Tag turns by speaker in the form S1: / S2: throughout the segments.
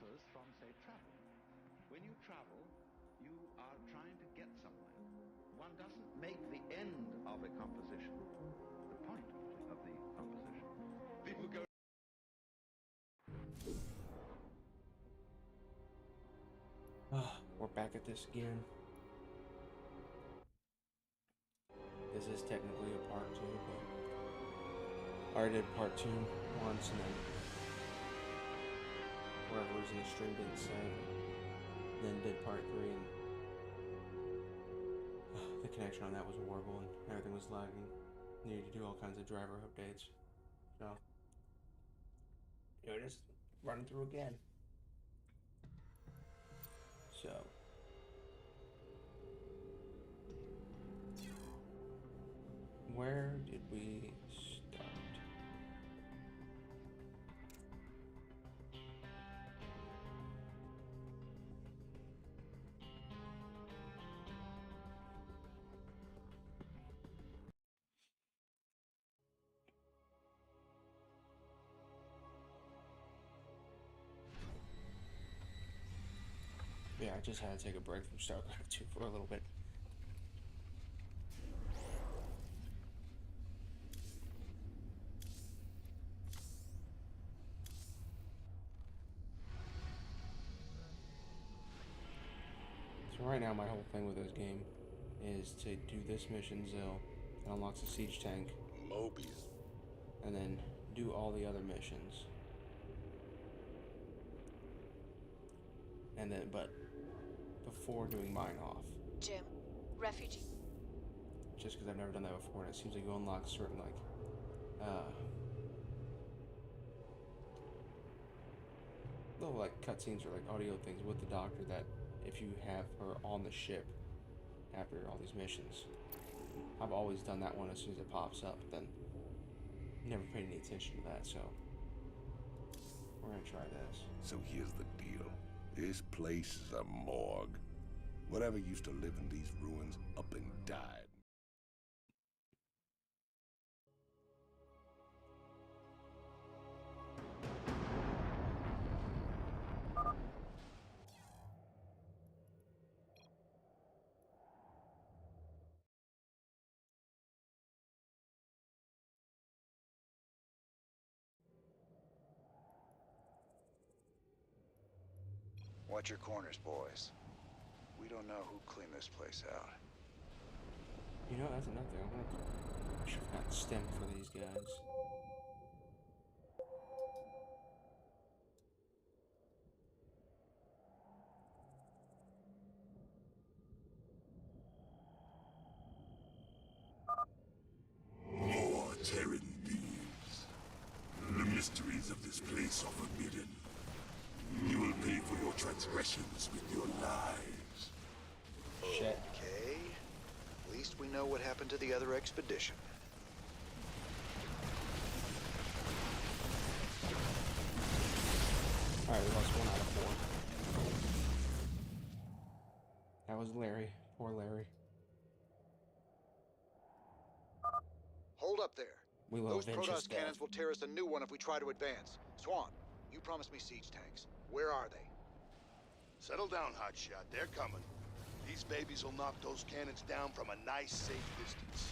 S1: suffers from, say, travel. When you travel, you are trying to get somewhere. One doesn't make the end of a composition the point of the composition. People go...
S2: We're back at this again. This is technically a part 2, but I already did part 2 once, and then for whatever reason the stream didn't save. Then did part 3, and the connection on that was horrible, and everything was lagging. Needed to do all kinds of driver updates. So, just running through again. So, where did we start? Yeah, I just had to take a break from StarCraft 2 for a little bit. So right now my whole thing with this game is to do this mission, Zill, that unlocks a siege tank.
S3: Mobius.
S2: And then do all the other missions. And then, but before doing mine off.
S4: Jim, refugee.
S2: Just because I've never done that before, and it seems like you unlock certain, little, cutscenes or, audio things with the doctor that if you have her on the ship after all these missions. I've always done that one as soon as it pops up, then never paid any attention to that, so we're gonna try this.
S3: So here's the deal. This place is a morgue. Whatever used to live in these ruins up and died.
S5: Watch your corners, boys. We don't know who cleaned this place out.
S2: You know, that's another thing. I should have gotten stem for these guys.
S3: More Terran thieves. The mysteries of this place are forbidden. You will pay for your transgressions with your lives.
S2: Shit.
S5: Okay. At least we know what happened to the other expedition.
S2: Alright, we lost 1 out of 4. That was Larry. Poor Larry.
S5: Hold up there.
S2: We will
S5: Those
S2: avenge his
S5: Protoss
S2: death.
S5: cannons will tear us a new one if we try to advance. Swan, you promised me siege tanks. Where are they?
S6: Settle down, hotshot. They're coming. These babies will knock those cannons down from a nice, safe distance.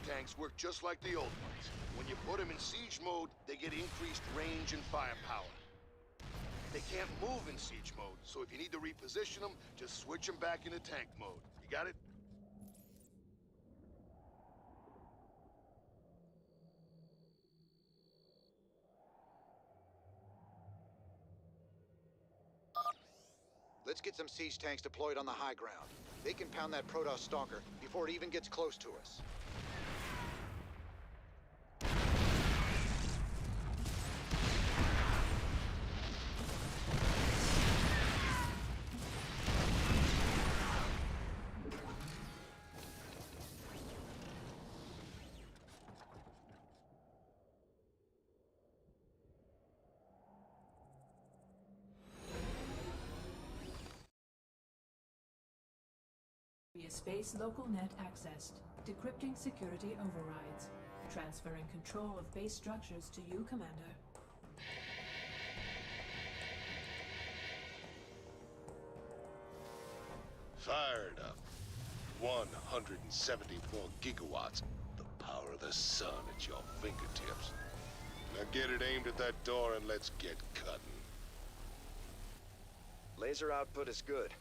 S6: Tanks work just like the old ones. When you put them in siege mode, they get increased range and firepower. They can't move in siege mode, so if you need to reposition them, just switch them back into tank mode. You got it?
S5: Let's get some siege tanks deployed on the high ground. They can pound that Protoss stalker before it even gets close to us.
S7: Via space local net accessed. Decrypting security overrides. Transferring control of base structures to you, Commander.
S6: Fired up. 174 gigawatts. The power of the sun at your fingertips. Now get it aimed at that door and let's get cutting.
S8: Laser output is good.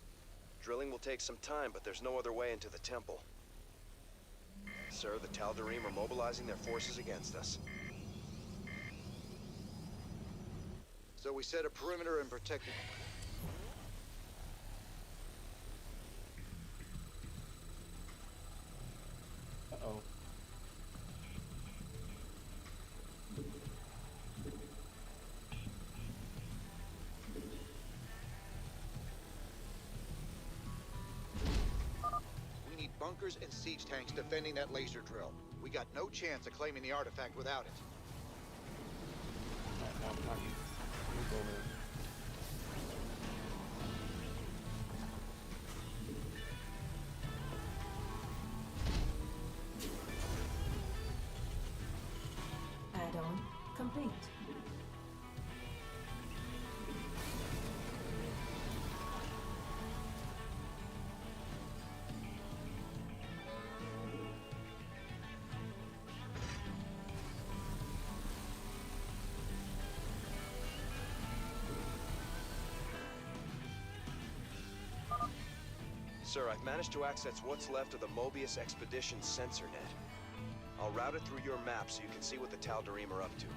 S8: Drilling will take some time, but there's no other way into the temple. Sir, the Tal'Darim are mobilizing their forces against us.
S5: So we set a perimeter and protect it.
S2: Uh-oh.
S5: We need bunkers and siege tanks defending that laser drill. We got no chance of claiming the artifact without it.
S2: You go, man.
S7: Add-on complete.
S8: Sir, I've managed to access what's left of the Mobius Expedition sensor net. I'll route it through your map so you can see what the Tal'Darim are up to.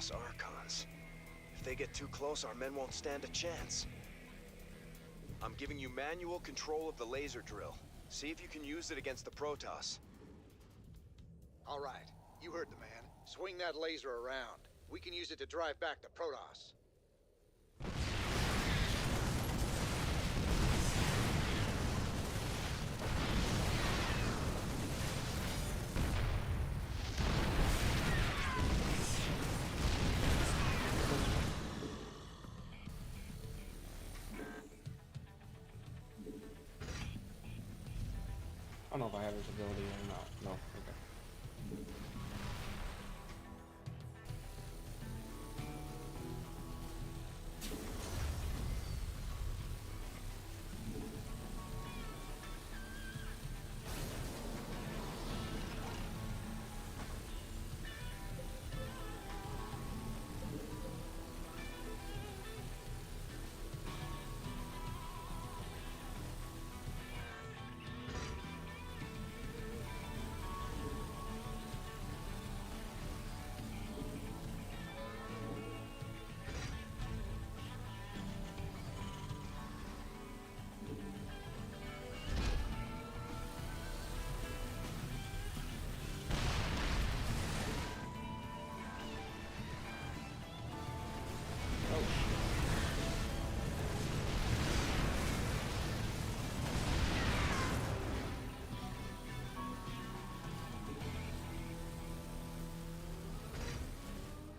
S8: Protoss Archons. If they get too close, our men won't stand a chance. I'm giving you manual control of the laser drill. See if you can use it against the Protoss.
S5: All right, you heard the man. Swing that laser around. We can use it to drive back the Protoss.
S2: I don't know if I have this ability or not. No, okay.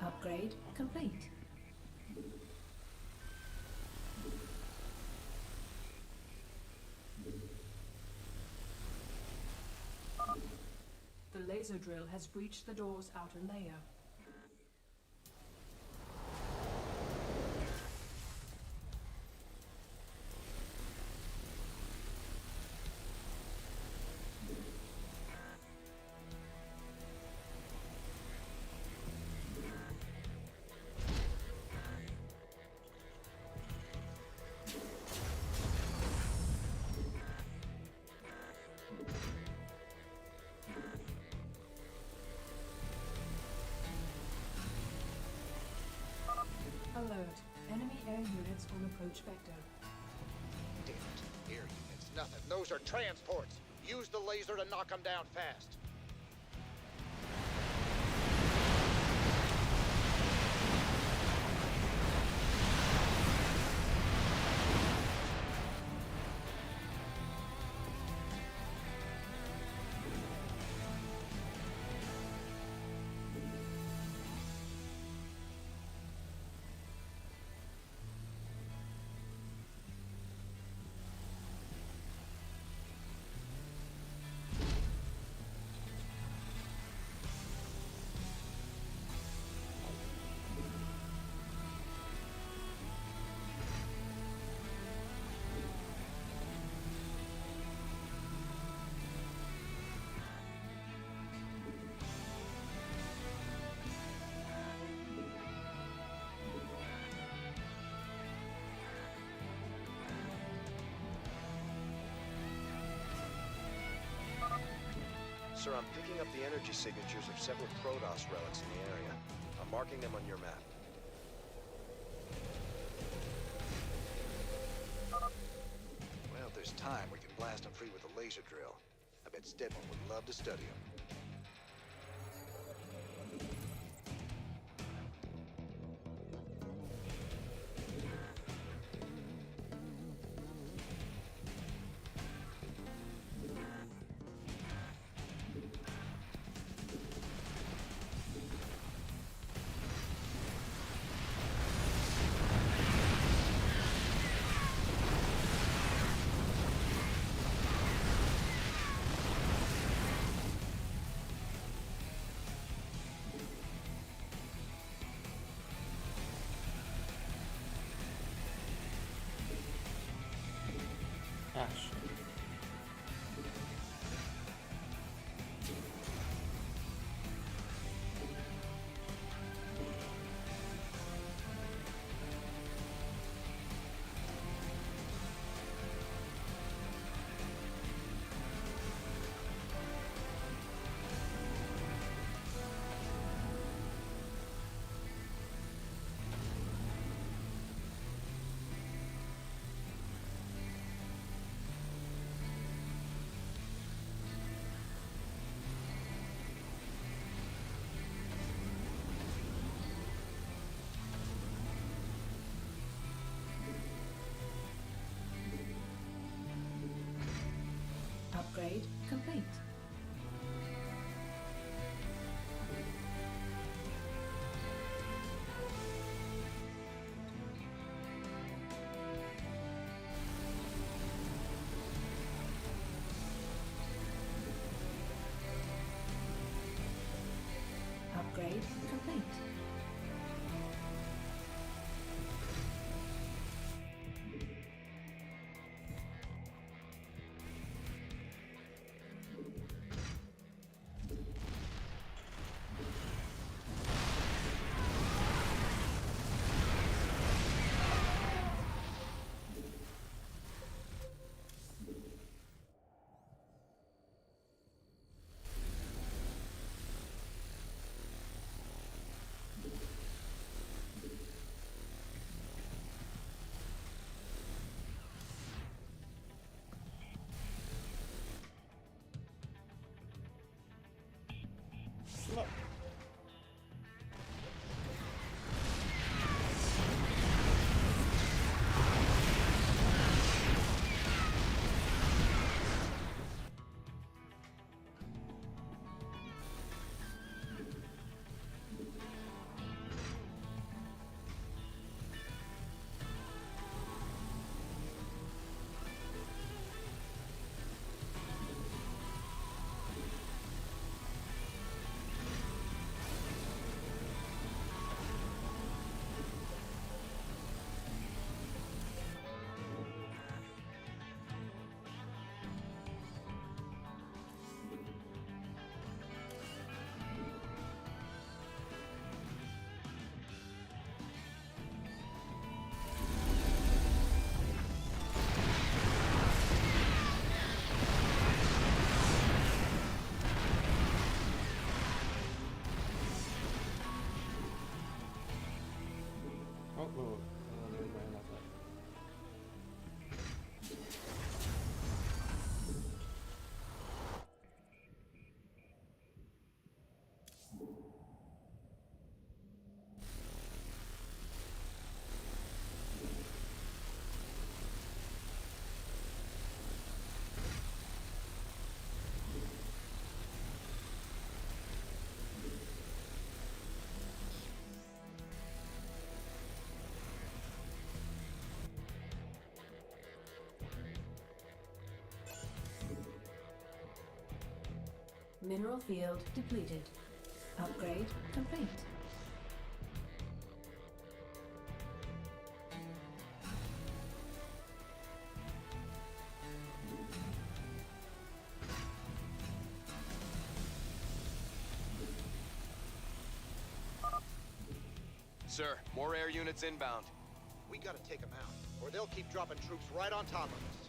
S7: Upgrade complete. The laser drill has breached the door's outer layer. Alert. Enemy air units on approach vector.
S5: Damn it. Air units, nothing. Those are transports. Use the laser to knock them down fast.
S8: Sir, I'm picking up the energy signatures of several Protoss relics in the area. I'm marking them on your map.
S5: Well, if there's time, we can blast them free with a laser drill. I bet Stedman would love to study them.
S2: Ash.
S7: Upgrade complete. Upgrade complete.
S2: Oh, whoa. There's my left side.
S7: Mineral field depleted. Upgrade complete.
S8: Sir, more air units inbound.
S5: We gotta take them out, or they'll keep dropping troops right on top of us.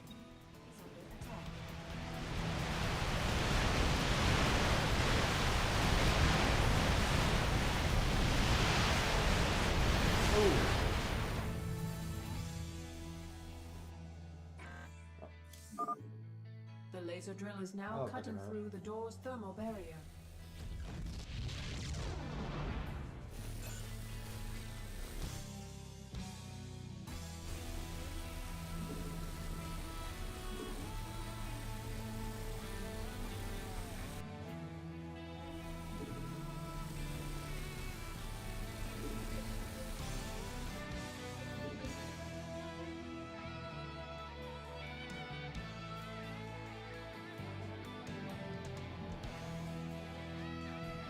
S7: The laser drill is now
S2: Oh,
S7: cutting
S2: fucking hell.
S7: through the door's thermal barrier.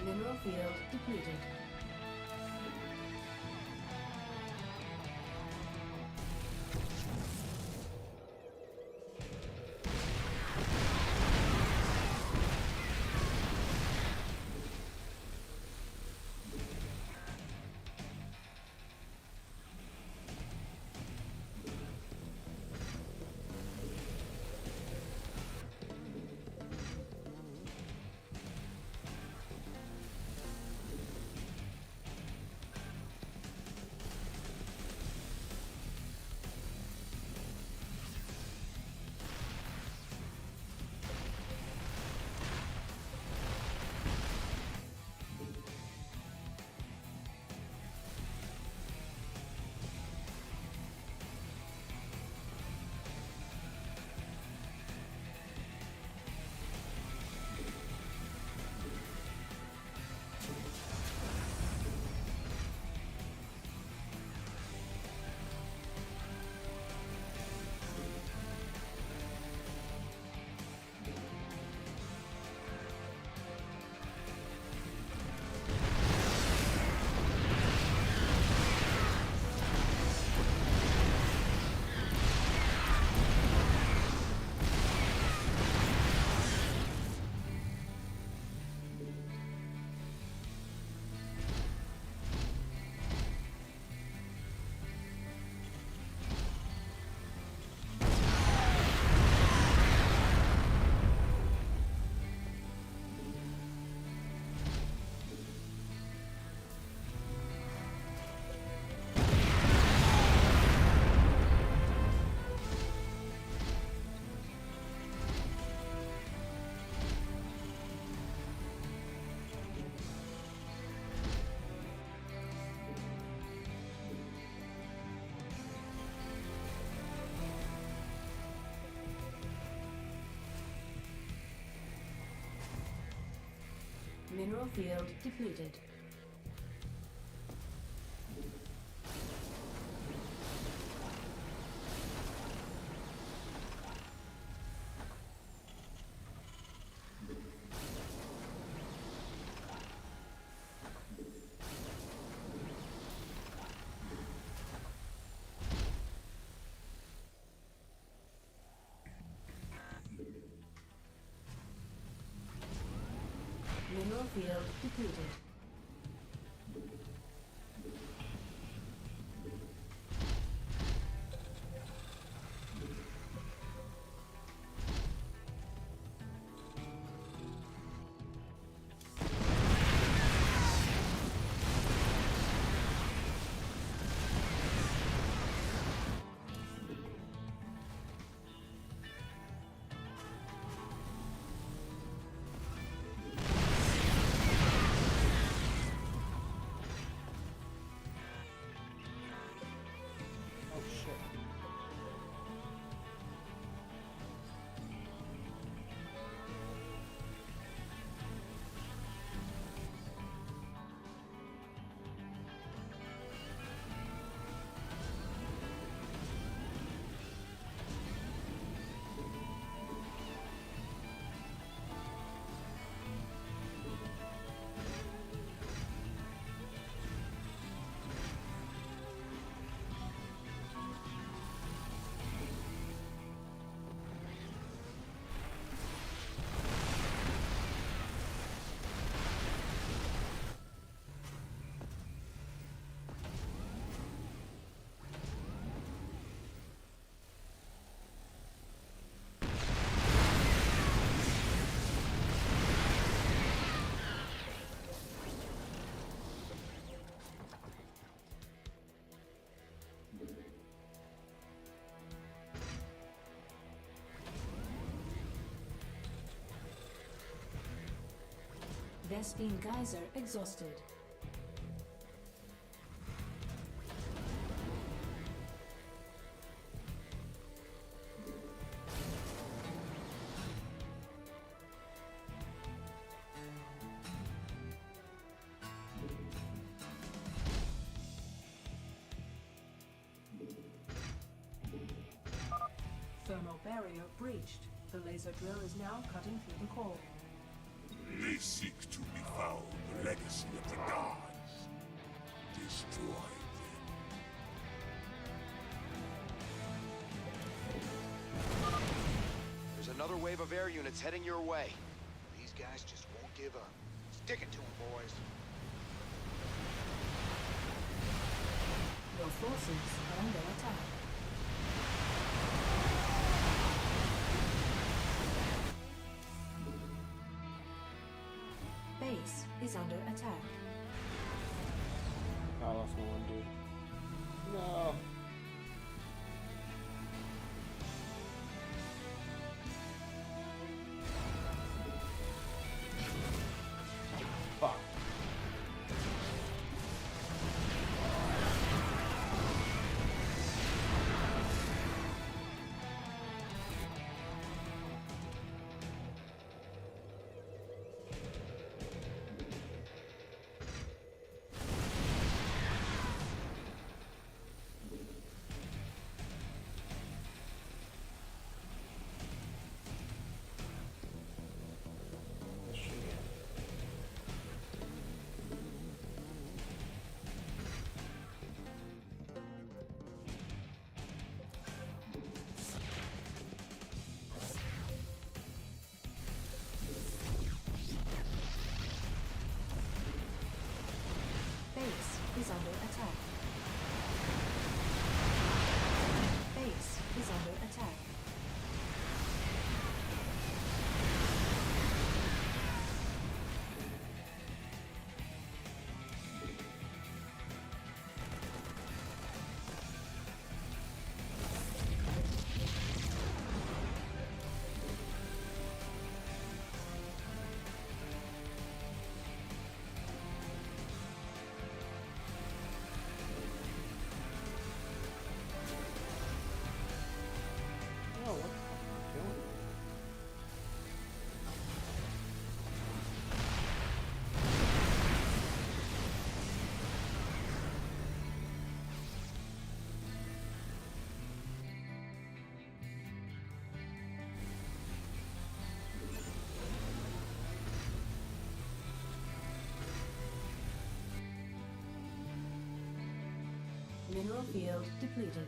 S7: Mineral field depleted. Mineral field depleted. Mineral field depleted.
S2: Oh shit.
S7: Vespine geyser exhausted. Thermal barrier breached. The laser drill is now cutting through the core.
S3: They seek to be found, the legacy of the gods. Destroy them.
S8: There's another wave of air units heading your way.
S5: These guys just won't give up. Stick it to them, boys.
S7: Your forces are under attack. Base is under attack.
S2: I lost my one dude. No. Fuck.
S7: Base is under attack. Base is under attack. Mineral field depleted.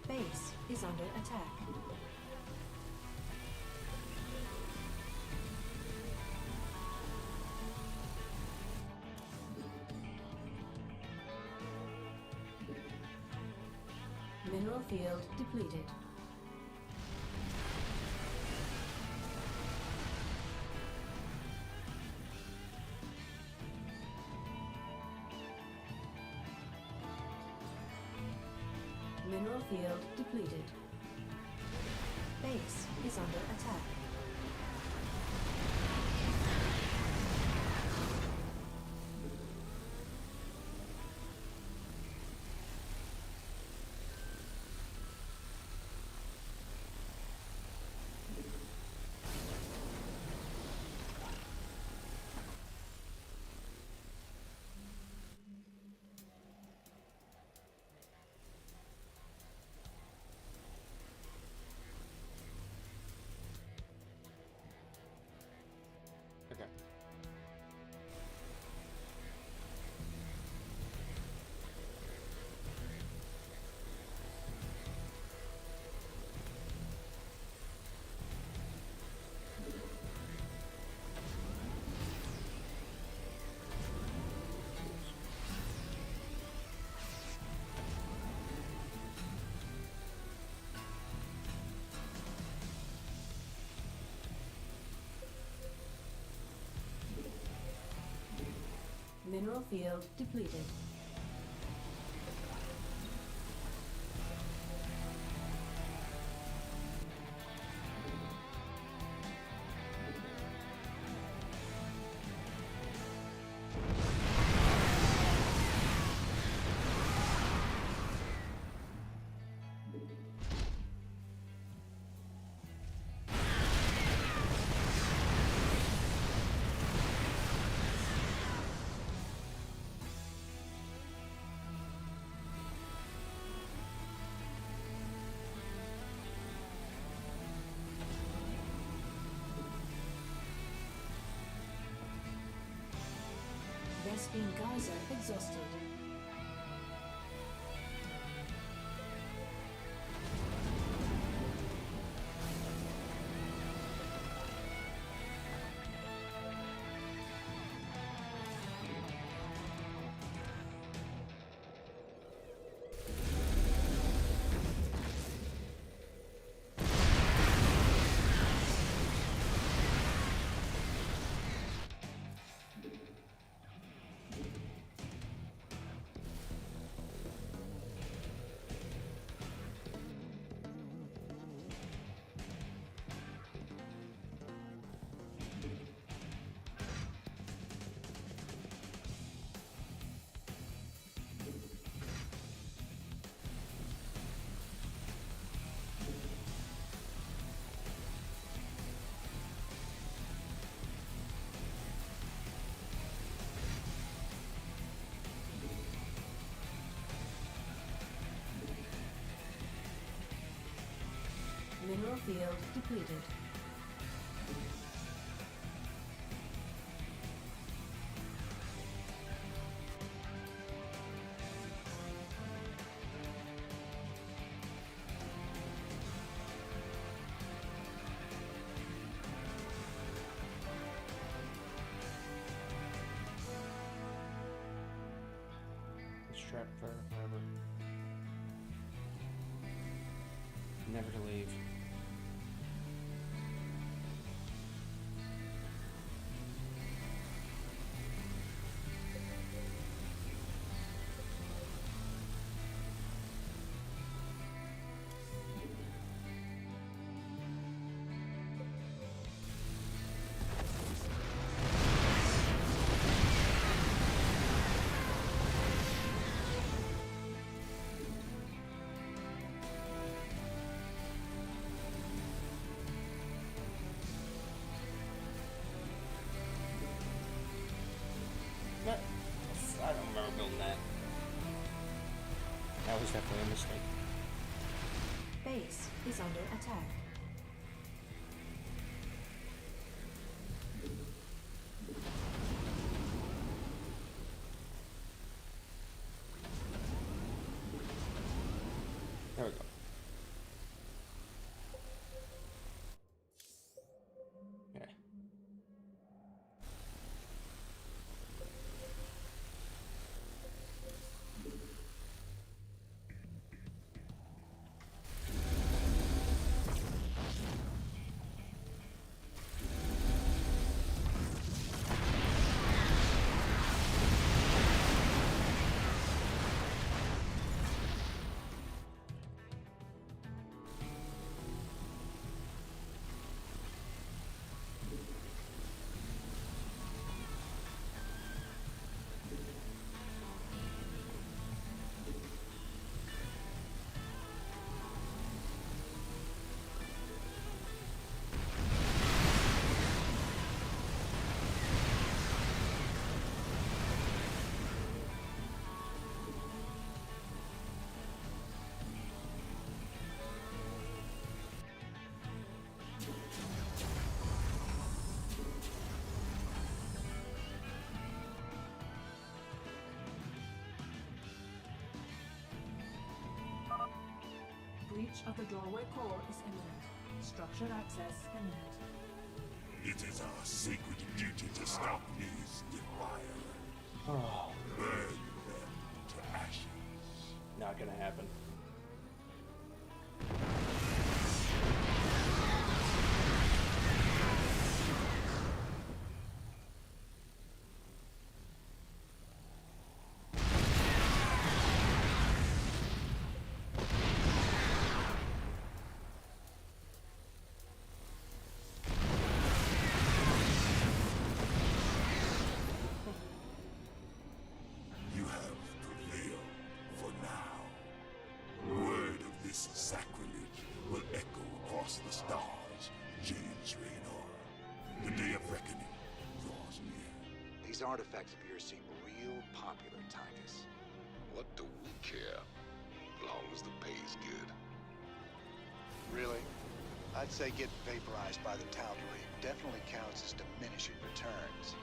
S7: Base is under attack. Mineral field depleted. Mineral field depleted. Base is under attack.
S2: Okay.
S7: Mineral field depleted. Vespine geyser exhausted. Mineral field depleted.
S2: Trapped forever. Never to leave. I don't remember building that. That was definitely a mistake.
S7: Base is under attack.
S2: There we go. Okay.
S7: Breach of the doorway core is imminent. Structure access imminent.
S3: It is our sacred duty to stop these defilers.
S2: Oh,
S3: Burn them to ashes.
S2: not gonna happen.
S3: You have prevailed for now. Word of this sacrilege will echo across the stars, James Raynor. The day of reckoning draws near.
S5: These artifacts of yours seem real popular, Titus.
S6: What do we care? As long as the pay's good.
S9: Really? I'd say getting vaporized by the Tal'Darim definitely counts as diminishing returns.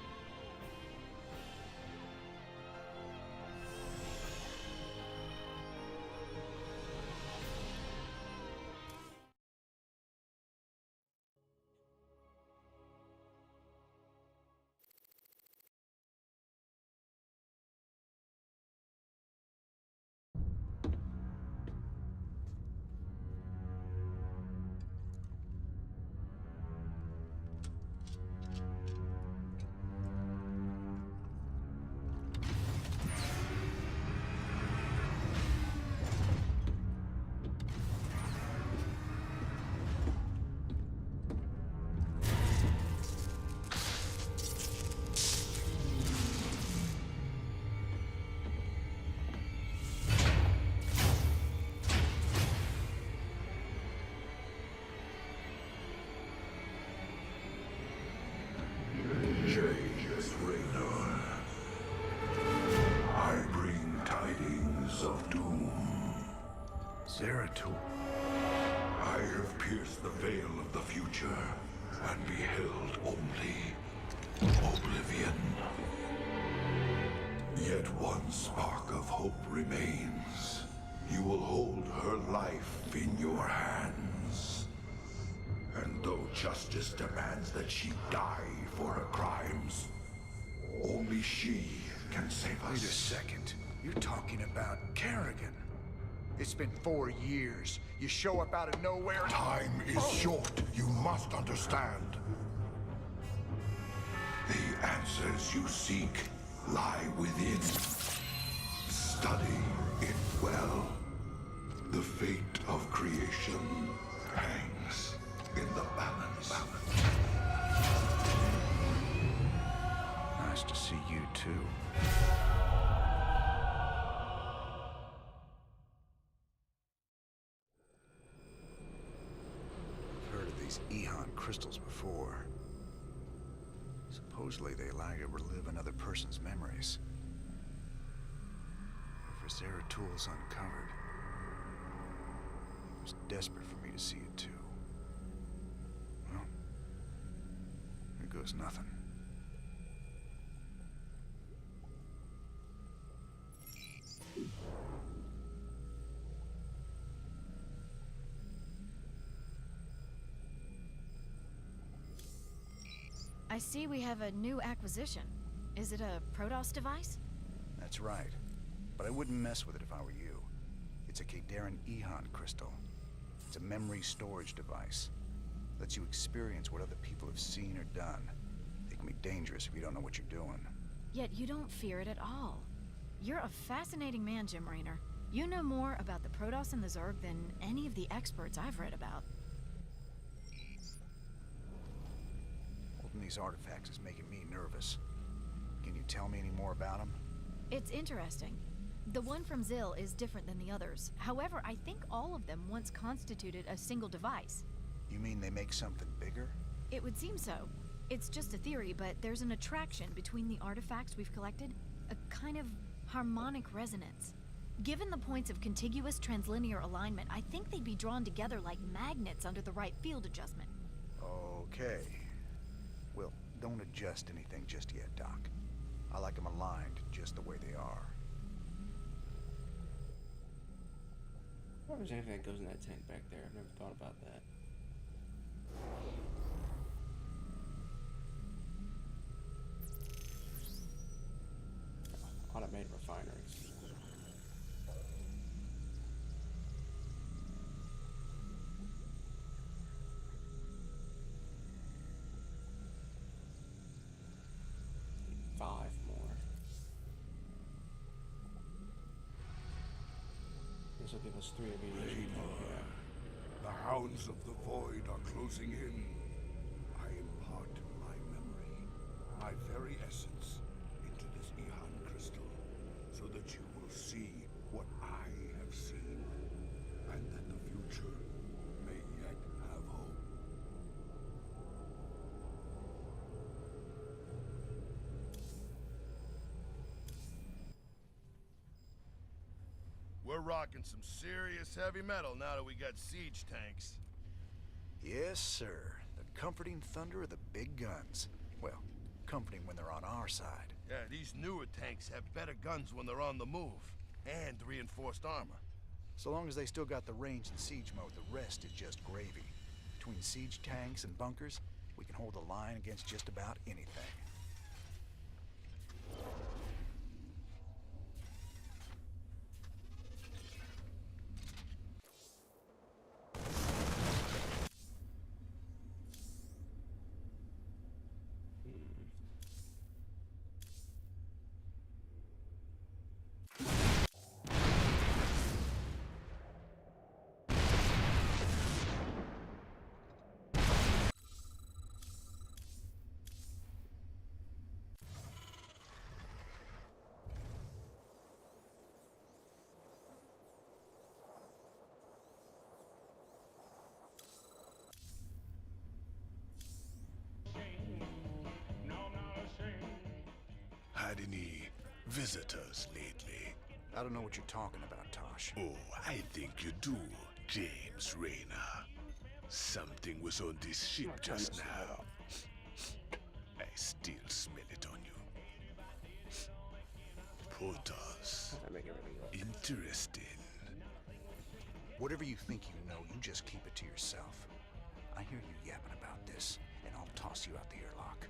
S3: James Raynor. I bring tidings of doom.
S9: Zeratul.
S3: I have pierced the veil of the future and beheld only oblivion. Yet one spark of hope remains. You will hold her life in your hands. And though justice demands that she die for her crimes, only she can save us.
S9: Wait a second. You're talking about Kerrigan. It's been 4 years. You show up out of nowhere.
S3: Time is short. You must understand. The answers you seek lie within. Study it well. The fate of creation hangs in the balance.
S9: Nice to see you too. I've heard of these Ehon crystals before. Supposedly they allow you to relive another person's memories. If Zeratul uncovered, he was desperate for me to see it too. Well, here goes nothing.
S10: I see we have a new acquisition. Is it a Protoss device?
S9: That's right. But I wouldn't mess with it if I were you. It's a Kadaran Ehon crystal. It's a memory storage device. Lets you experience what other people have seen or done. It can be dangerous if you don't know what you're doing.
S10: Yet you don't fear it at all. You're a fascinating man, Jim Raynor. You know more about the Protoss and the Zerg than any of the experts I've read about.
S9: Holding these artifacts is making me nervous. Can you tell me any more about them?
S10: It's interesting. The one from Zil is different than the others. However, I think all of them once constituted a single device.
S9: You mean they make something bigger?
S10: It would seem so. It's just a theory, but there's an attraction between the artifacts we've collected. A kind of harmonic resonance. Given the points of contiguous translinear alignment, I think they'd be drawn together like magnets under the right field adjustment.
S9: Okay. Well, don't adjust anything just yet, Doc. I like them aligned just the way they are.
S2: I wonder if there's anything that goes in that tank back there. I've never thought about that. Automated refineries. Need 5 more. This will give us 3 of each.
S3: The hounds of the void are closing in. I impart my memory, my very essence, into this Ehon crystal, so that you will see what I have seen, and that the future may yet have hope.
S6: We're rocking some serious heavy metal now that we got siege tanks.
S9: Yes, sir. The comforting thunder of the big guns. Well, comforting when they're on our side.
S6: Yeah, these newer tanks have better guns when they're on the move. And reinforced armor.
S9: So long as they still got the range in siege mode, the rest is just gravy. Between siege tanks and bunkers, we can hold the line against just about anything.
S3: Had any visitors lately?
S9: I don't know what you're talking about, Tosh.
S3: Oh, I think you do, James Raynor. Something was on this ship just now. I still smell it on you. Protoss. Interesting.
S9: Whatever you think you know, you just keep it to yourself. I hear you yapping about this, and I'll toss you out the airlock.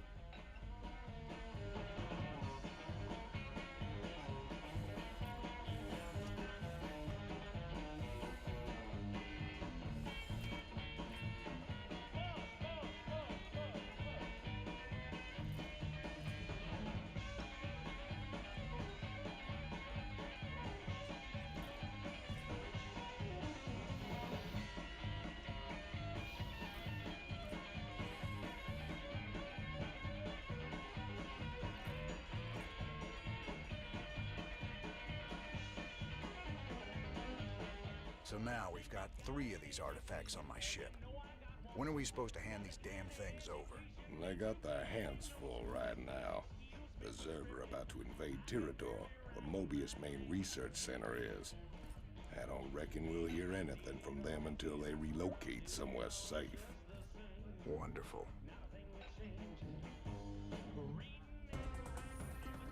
S9: So now we've got 3 of these artifacts on my ship. When are we supposed to hand these damn things over?
S11: They got their hands full right now. The Zerg are about to invade Tirador, where Mobius' main research center is. I don't reckon we'll hear anything from them until they relocate somewhere safe.
S9: Wonderful.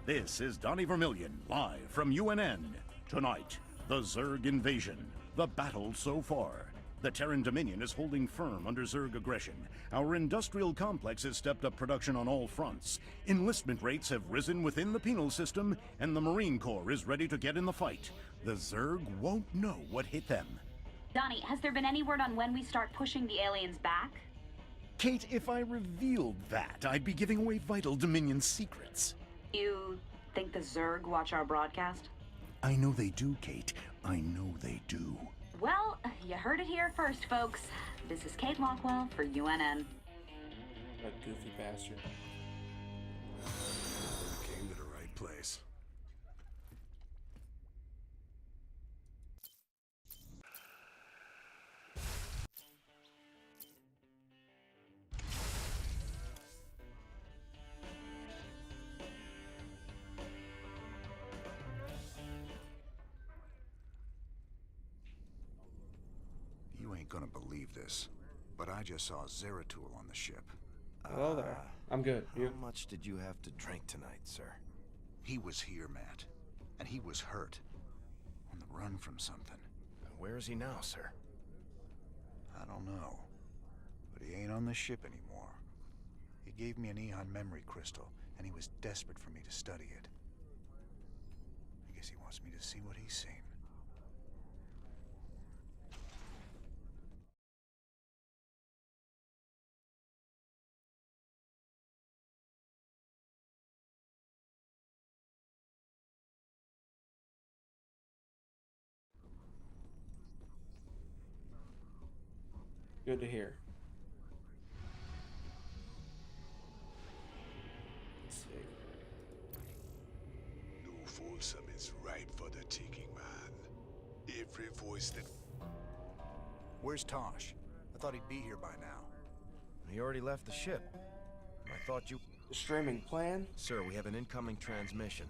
S12: This is Donnie Vermillion, live from UNN. Tonight, the Zerg invasion. The battle so far. The Terran Dominion is holding firm under Zerg aggression. Our industrial complex has stepped up production on all fronts. Enlistment rates have risen within the penal system, and the Marine Corps is ready to get in the fight. The Zerg won't know what hit them.
S13: Donnie, has there been any word on when we start pushing the aliens back?
S12: Kate, if I revealed that, I'd be giving away vital Dominion secrets.
S13: You think the Zerg watch our broadcast?
S12: I know they do, Kate. I know they do.
S13: Well, you heard it here first, folks. This is Kate Lockwell for UNN.
S2: That goofy bastard.
S9: Came to the right place. You ain't gonna believe this, but I just saw Zeratul on the ship.
S2: Hello there. I'm good. You?
S8: How much did you have to drink tonight, sir?
S9: He was here, Matt, and he was hurt. On the run from something.
S8: Where is he now, sir?
S9: I don't know, but he ain't on the ship anymore. He gave me an Ehon memory crystal, and he was desperate for me to study it. I guess he wants me to see what he's seen.
S2: Good to hear. Let's see.
S3: New Folsom is ripe for the taking, man. Every voice that...
S9: Where's Tosh? I thought he'd be here by now.
S8: He already left the ship. I thought you...
S2: The streaming plan?
S8: Sir, we have an incoming transmission.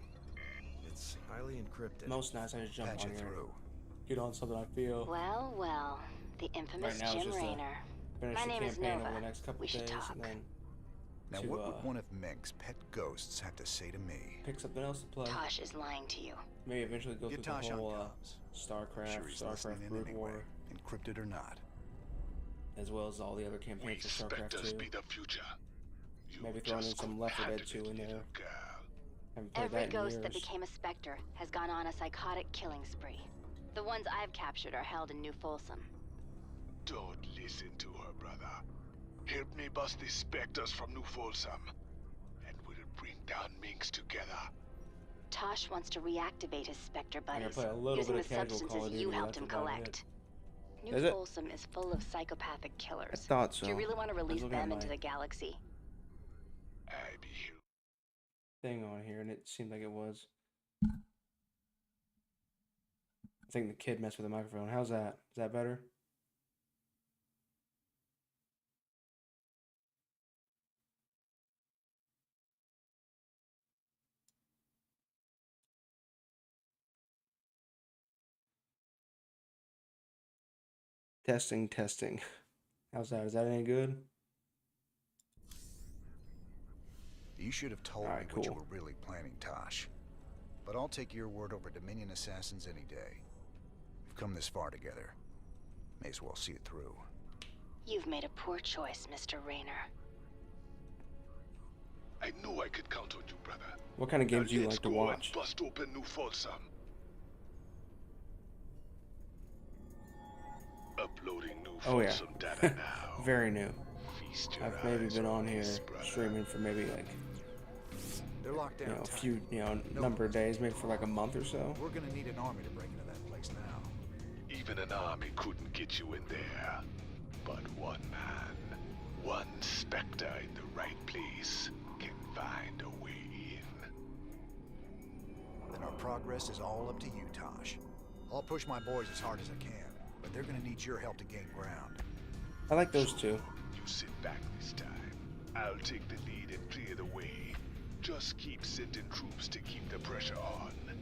S8: It's highly encrypted.
S2: Most nights I just jump
S9: Patch
S2: on
S9: it
S2: here.
S9: through.
S2: Get on something I feel.
S4: Well, well. The infamous
S2: Right now, it's
S4: Jim
S2: just
S4: Raynor.
S2: finish
S4: My
S2: the
S4: name is
S2: campaign
S4: Nova.
S2: over the next couple
S4: We should
S2: days,
S4: talk.
S2: and then
S9: Now,
S2: to,
S9: what would one of Mink's pet ghosts have to say to me?
S2: pick something else to play.
S4: Tosh is lying to you.
S2: Maybe eventually go
S9: Get
S2: through
S9: Tosh
S2: the
S9: on
S2: whole
S9: comms.
S2: StarCraft,
S9: Sure he's listening
S2: StarCraft
S9: in
S2: Brood
S9: anyway,
S2: War,
S9: encrypted or not.
S2: as well as all the other
S3: We
S2: campaigns for
S3: expect
S2: StarCraft
S3: us
S2: 2.
S3: be the future. You
S2: Maybe throwing in
S3: just
S2: some Left 4 Dead 2 in
S3: little
S2: there.
S3: girl.
S2: Haven't played
S4: Every
S2: that in
S4: ghost
S2: years.
S4: that became a Spectre has gone on a psychotic killing spree. The ones I've captured are held in New Folsom.
S3: Don't listen to her, brother. Help me bust these specters from New Folsom, and we'll bring down Minx together.
S4: Tosh wants to reactivate his Spectre
S2: I'm gonna
S4: buddies
S2: play a little
S4: using
S2: bit
S4: the
S2: of casual Call
S4: substances
S2: of Duty,
S4: you
S2: but
S4: helped
S2: that's
S4: him
S2: about
S4: collect. New
S2: Is it?
S4: Folsom is full of psychopathic killers.
S2: I thought so.
S4: Do you really want to
S2: I was
S4: release
S2: looking at
S4: them
S2: my
S4: into the galaxy?
S3: I be here.
S2: thing on here, and it seemed like it was. I think the kid messed with the microphone. How's that? Is that better? Testing, testing. How's that? Is that any good?
S9: You should have told
S2: Alright,
S9: me what you
S2: cool.
S9: were really planning, Tosh. But I'll take your word over Dominion assassins any day. We've come this far together. May as well see it through.
S4: You've made a poor choice, Mr. Rayner.
S3: I knew I could count on you, brother.
S2: What kind of games do you like to watch?
S3: Let's go and bust open New Folsom. Uploading New Folsom data now.
S2: Very new.
S3: Feast your
S2: I've maybe
S3: eyes
S2: been on here
S3: this, brother.
S2: streaming for maybe like,
S9: They're locked down.
S2: a few, number of days, maybe for like a month or so.
S9: We're gonna need an army to break into that place now.
S3: Even an army couldn't get you in there. But one man, one Spectre in the right place can find a way in.
S9: Then our progress is all up to you, Tosh. I'll push my boys as hard as I can, but they're gonna need your help to gain ground.
S2: I like those two.
S3: You sit back this time. I'll take the lead and clear the way. Just keep sending troops to keep the pressure on. And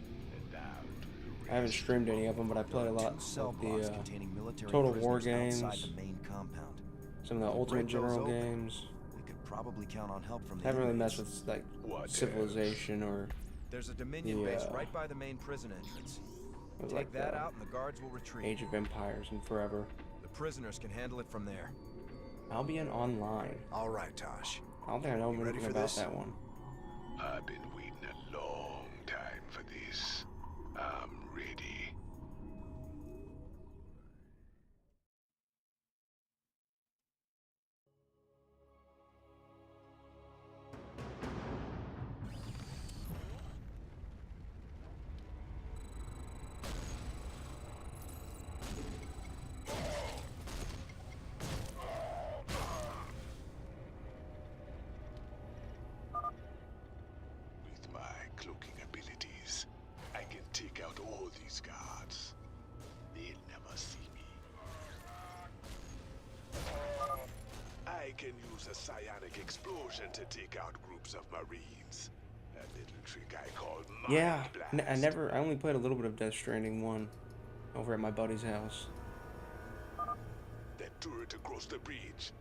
S3: now do the rest.
S2: I haven't streamed any of them, but I play a lot of the Total War games,
S8: the main compound.
S2: some of the Ultimate General games.
S8: We could probably count on help from the
S2: I haven't really
S8: enemies.
S2: messed with like Civilization or
S8: There's a Dominion base right by the main prison entrance. Take
S2: like
S8: that out and the guards will retreat.
S2: Age of Empires and Forever.
S8: The prisoners can handle it from there.
S2: Albion Online.
S9: All right, Tosh.
S2: I don't think I know
S9: You ready
S2: anything
S9: for
S2: about
S9: this?
S2: that one.
S3: I've been waiting a long time for this. I'm ready. With my cloaking abilities, I can take out all these guards. They'll never see me. I can use a psionic explosion to take out groups of Marines. A little trick I call Mind
S2: Yeah,
S3: Blast.
S2: I only played a little bit of Death Stranding 1 over at my buddy's house.
S3: That turret across the bridge.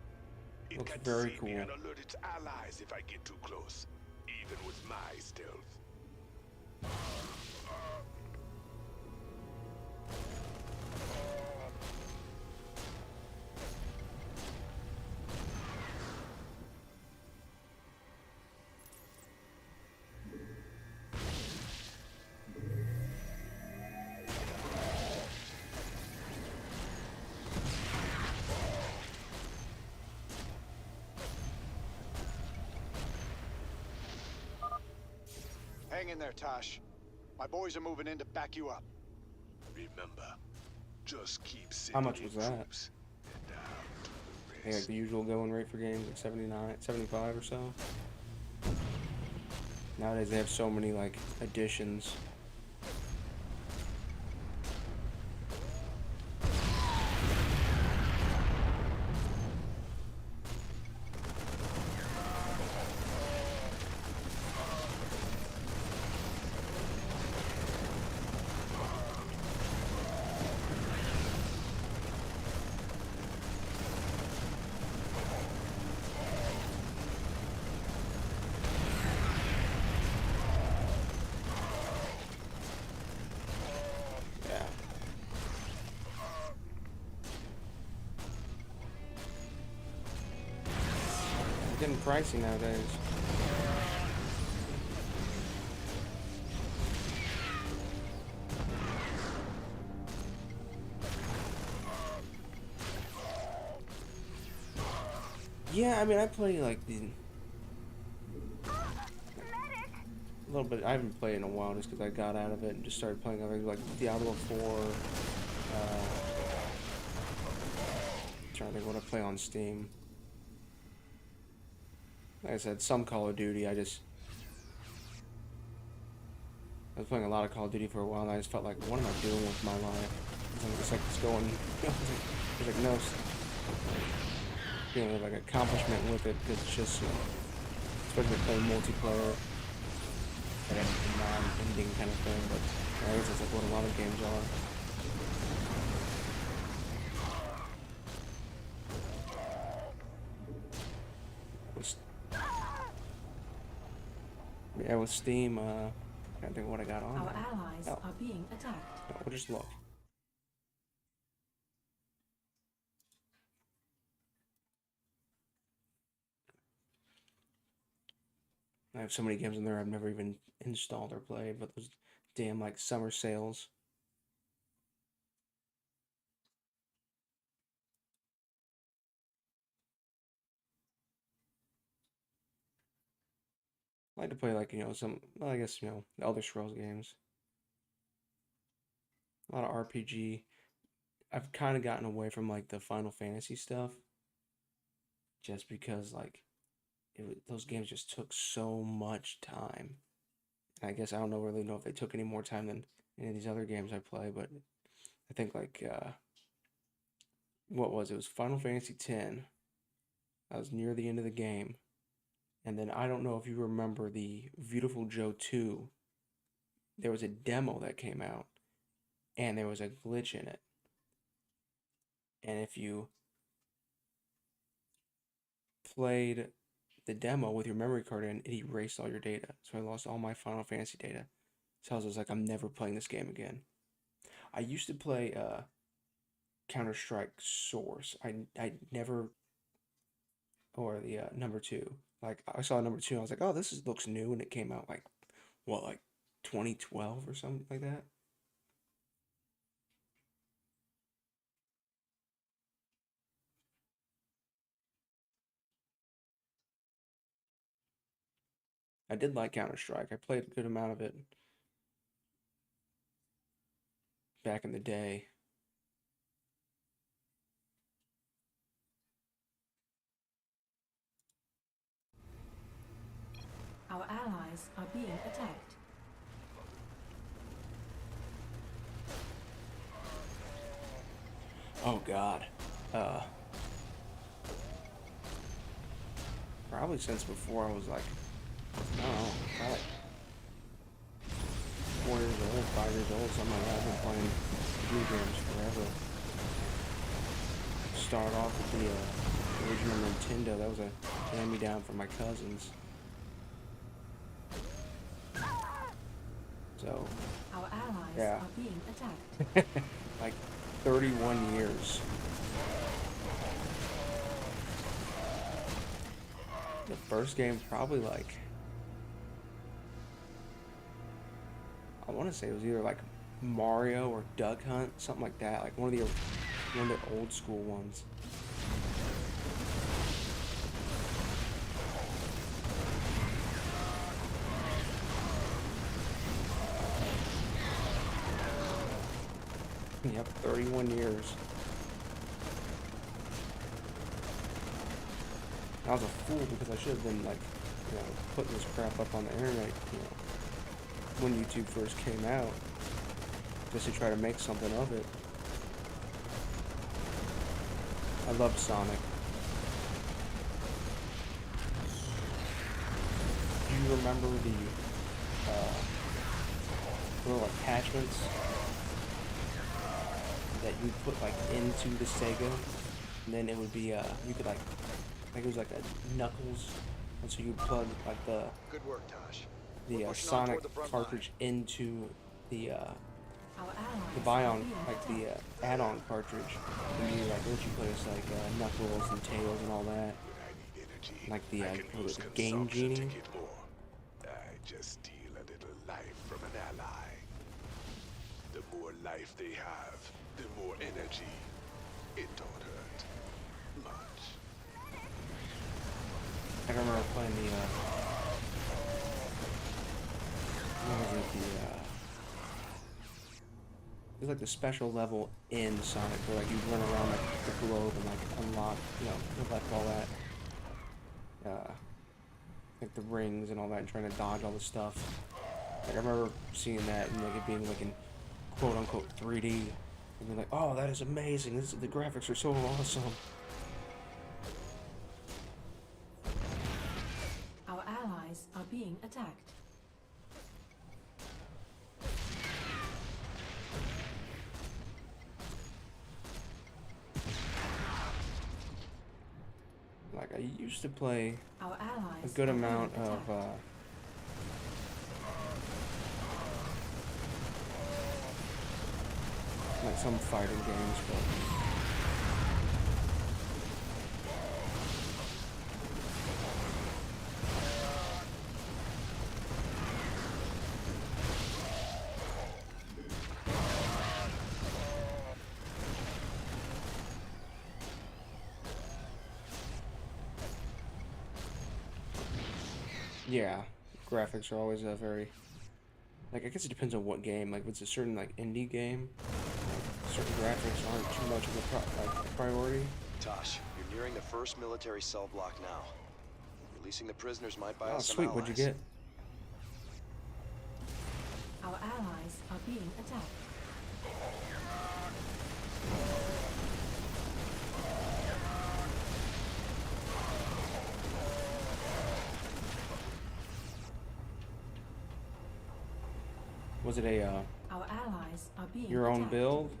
S3: It
S2: Looks
S3: can
S2: very
S3: see
S2: cool.
S3: me and alert its allies if I get too close, even with my stealth.
S5: Hang in there, Tosh. My boys are moving in to back you up.
S3: Remember, just keep
S2: How
S3: sending
S2: much
S3: in
S2: was that?
S3: troops, and I'll do the
S2: I think like
S3: rest.
S2: the usual going rate for games, like 79, 75 or so. Nowadays they have so many like additions. Yeah. It's getting pricey nowadays. Yeah, I mean, I play like the a little bit. I haven't played in a while just because I got out of it and just started playing other things like Diablo 4. Trying to think what I play on Steam. Like I said, some Call of Duty. I was playing a lot of Call of Duty for a while, and I just felt like, what am I doing with my life? It's like it's going. There's like no feeling of like accomplishment with it because it's just, especially playing multiplayer, like a non-ending kind of thing. But I guess that's like what a lot of games are. Yeah, with Steam, I can't think of what I got on
S7: Our
S2: there.
S7: allies are being attacked.
S2: No, we'll just look. I have so many games in there I've never even installed or played, but those damn, like, summer sales. I like to play, like, some, well, I guess, the Elder Scrolls games. A lot of RPG. I've kind of gotten away from, like, the Final Fantasy stuff. Just because, like, those games just took so much time. And I guess I don't really know if they took any more time than any of these other games I play, but I think, like, what was it? It was Final Fantasy X. I was near the end of the game. And then I don't know if you remember the Beautiful Joe 2. There was a demo that came out, and there was a glitch in it. And if you played the demo with your memory card in, it erased all your data. So I lost all my Final Fantasy data. So I was just like, I'm never playing this game again. I used to play Counter-Strike Source. I never, or the number 2. Like, I saw number 2 and I was like, oh, looks new, and it came out like 2012 or something like that. I did like Counter-Strike. I played a good amount of it back in the day.
S7: Our allies are being attacked.
S2: Oh God. Probably since before I was like, I don't know, probably 4 years old, 5 years old, something like that. I've been playing video games forever. Started off with the original Nintendo. That was a hand-me-down from my cousins. So,
S7: our allies
S2: yeah.
S7: are being attacked.
S2: Like 31 years. The first game probably like, I want to say it was either like Mario or Duck Hunt, something like that. Like one of the old school ones. Yep, 31 years. I was a fool because I should have been like, putting this crap up on the internet, when YouTube first came out, just to try to make something of it. I loved Sonic. Do you remember the little attachments that you put like into the Sega, and then it would be you could like it was like a Knuckles, and so you'd plug like the
S5: good work, Tosh.
S2: The Sonic cartridge into the Bion, like the add-on cartridge, and you like let you play as like Knuckles and Tails and all that, like the Game Genie.
S3: I just steal a little life from an ally. The more life they have, the more energy. It don't hurt much.
S2: I remember playing the what was it, it was like the special level in Sonic where like you run around like the globe and like unlock, collect all that, like the rings and all that, and trying to dodge all the stuff. Like I remember seeing that and like it being like in quote unquote 3D, and being like, oh, that is amazing. The graphics are so awesome.
S7: Our allies are being attacked.
S2: Like, I used to play
S7: Our allies
S2: a good
S7: are being
S2: amount of,
S7: attacked.
S2: like some fighting games, but yeah, graphics are always a very, like, I guess it depends on what game. Like, if it's a certain, like, indie game, like, certain graphics aren't too much of a priority.
S8: Tosh, you're nearing the first military cell block now. Releasing the prisoners might buy
S2: Oh,
S8: us some
S2: sweet,
S8: allies.
S2: what'd you get?
S7: Our allies are being attacked.
S2: Was it a,
S7: Our allies are being
S2: your own
S7: attacked.
S2: build?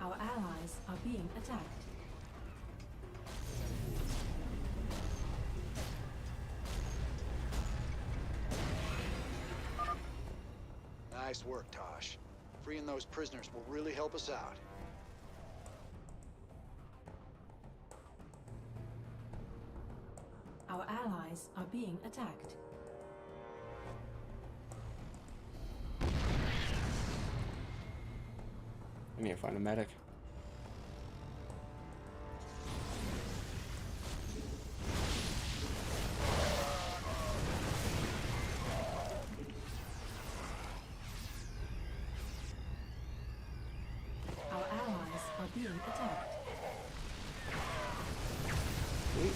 S7: Our allies are being attacked.
S5: Nice work, Tosh. Freeing those prisoners will really help us out.
S7: Our allies are being attacked.
S2: I need to find a medic.
S7: Our allies are being attacked.
S2: Sweet.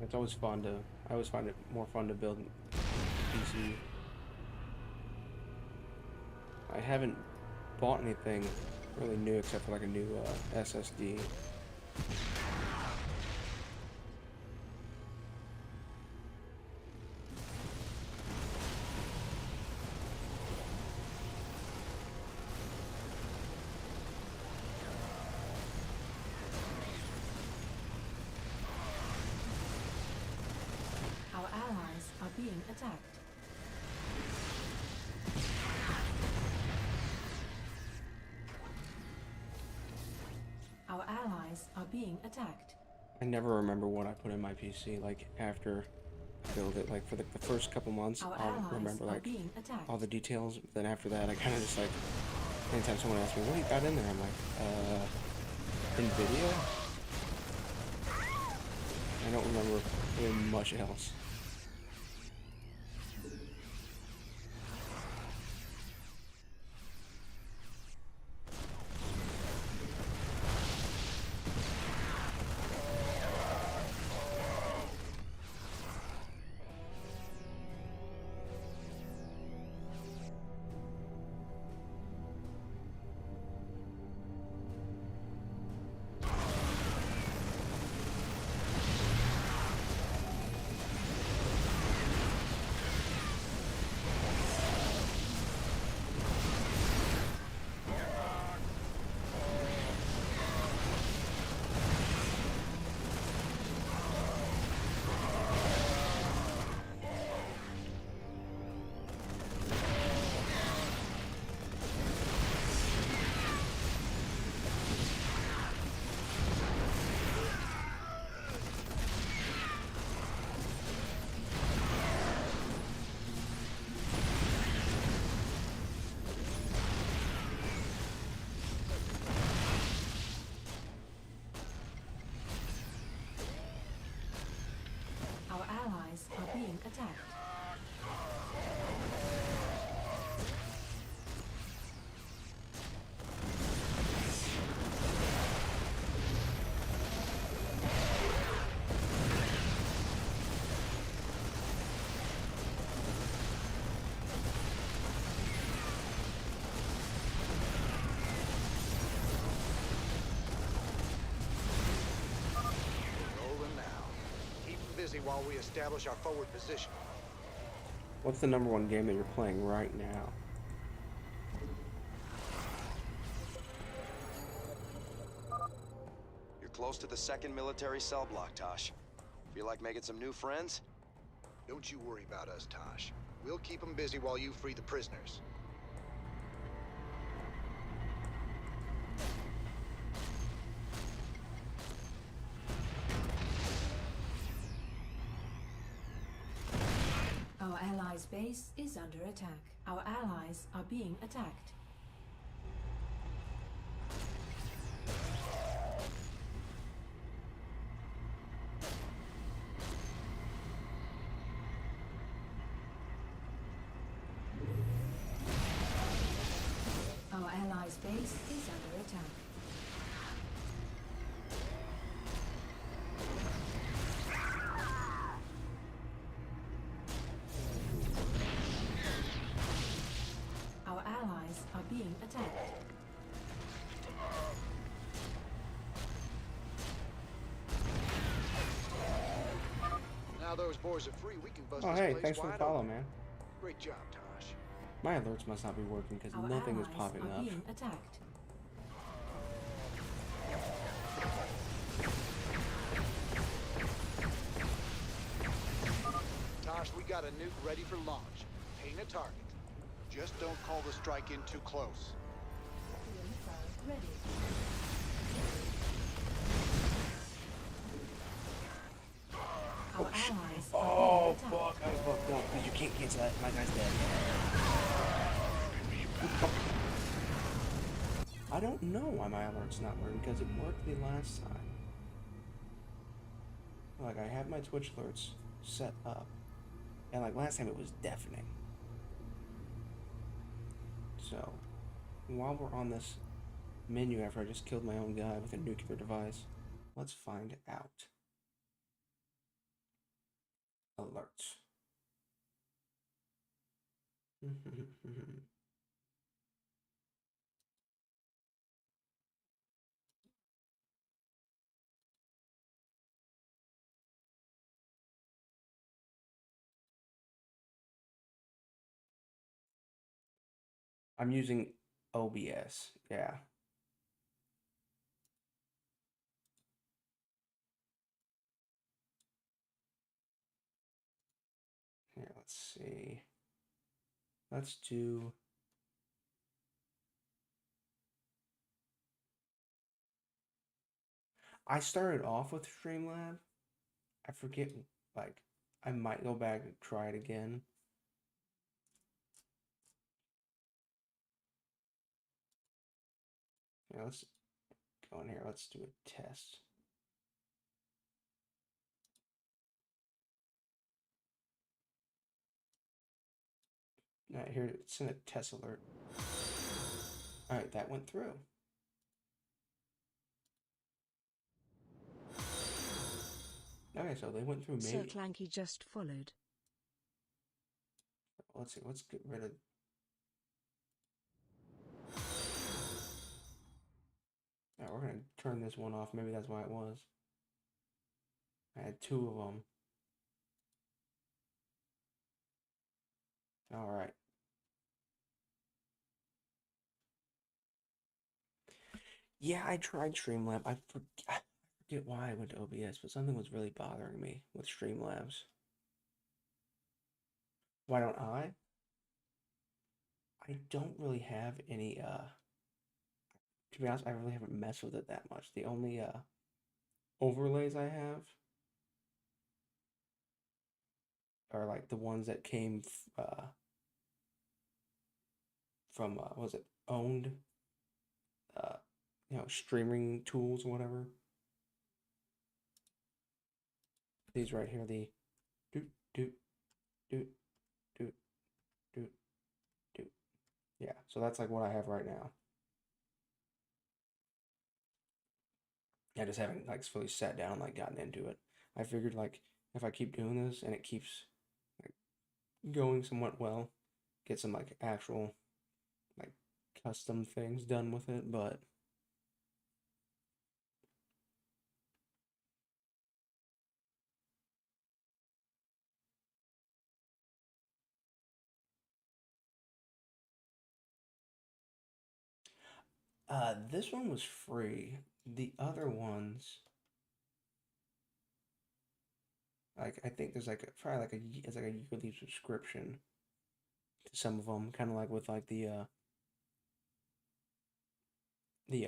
S2: It's always fun to, I always find it more fun to build PC. I haven't bought anything really new except for like a new SSD.
S7: Our allies are being attacked. Our allies are being attacked.
S2: I never remember what I put in my PC, like, after I build it. Like, for the first couple months,
S7: Our
S2: I'll
S7: allies
S2: remember,
S7: are
S2: like,
S7: being attacked.
S2: all the details. Then after that, I kind of just, like, anytime someone asks me, what do you got in there? I'm like, NVIDIA? I don't remember doing much else.
S7: attacked.
S5: While we establish our forward position.
S2: What's the #1 game that you're playing right now?
S8: You're close to the 2nd military cell block, Tosh. Feel like making some new friends?
S5: Don't you worry about us, Tosh. We'll keep them busy while you free the prisoners.
S7: Our allies' base is under attack. Our allies are being attacked. Our allies' base is under attack. Our allies are being attacked.
S5: Now those boys are free, we can bust
S2: Oh,
S5: this
S2: hey,
S5: place
S2: thanks for the
S5: wide
S2: follow,
S5: open.
S2: man.
S5: Great job, Tosh.
S2: My alerts must not be working because
S7: Our
S2: nothing is
S7: allies
S2: popping
S7: are
S2: up.
S7: being attacked.
S5: Tosh, we got a nuke ready for launch. Paint a target. Just don't call the strike in too close.
S7: Ready. Our allies are
S2: Oh,
S7: being attacked.
S2: fuck. I fucked up because you can't cancel that. My guy's dead. I don't know why my alert's not working because it worked the last time. Like, I have my Twitch alerts set up. And, like, last time it was deafening. So, while we're on this menu after I just killed my own guy with a nuclear device, let's find out. Alerts. I'm using OBS, yeah. Here, let's see. Let's do... I started off with Streamlab. I forget, like, I might go back and try it again. Yeah, let's go in here. Let's do a test. All right, here, send a test alert. All right, that went through. Okay, so they went through
S14: Sir
S2: maybe.
S14: Clanky just followed.
S2: Let's see, let's get rid of... All right, we're going to turn this one off. Maybe that's why it was. I had 2 of them. All right. Yeah, I tried Streamlab. I forget why I went to OBS, but something was really bothering me with Streamlabs. Why don't I? I don't really have any, to be honest, I really haven't messed with it that much. The only, overlays I have are, like, the ones that came, from, what was it, owned, you know, streaming tools or whatever. These right here, the doot, doot, So that's like what I have right now. I just haven't like fully sat down, like gotten into it. I figured like if I keep doing this and it keeps like going somewhat well, get some like actual like custom things done with it, but this one was free. The other ones, like I think there's like probably like it's like a yearly subscription to some of them, kind of like with like the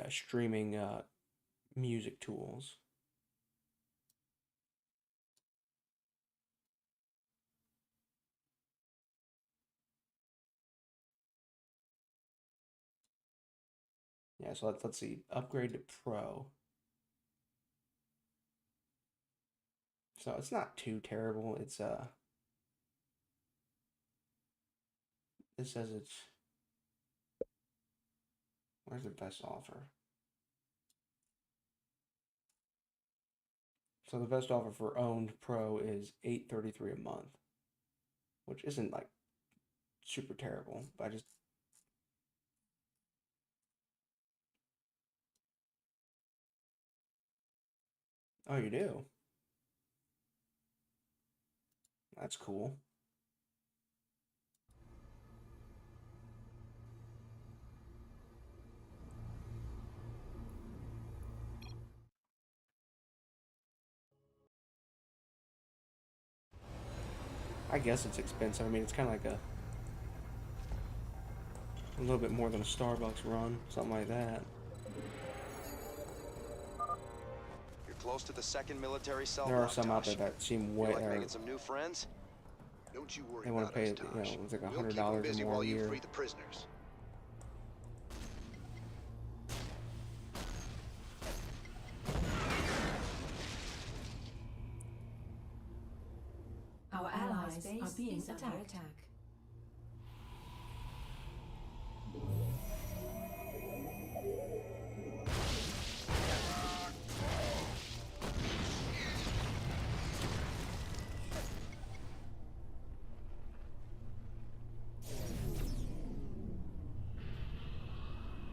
S2: streaming music tools. Yeah, so let's see. Upgrade to Pro. So it's not too terrible. It's it says it's where's the best offer? So the best offer for owned Pro is $833 a month, which isn't like super terrible, but I just oh, you do? That's cool. I guess it's expensive. I mean, it's kind of like a little bit more than a Starbucks run, something like that.
S8: You're close to the second military cell.
S2: There are some out there that seem way.
S8: Like making some new friends?
S5: Don't you worry
S2: They want to pay,
S5: about us,
S2: you know,
S5: Tosh.
S2: it's like
S5: We'll keep
S2: $100
S5: them
S2: or
S5: busy
S2: more
S5: while
S2: a
S5: you
S2: year.
S5: free the prisoners.
S7: Our allies are being attacked.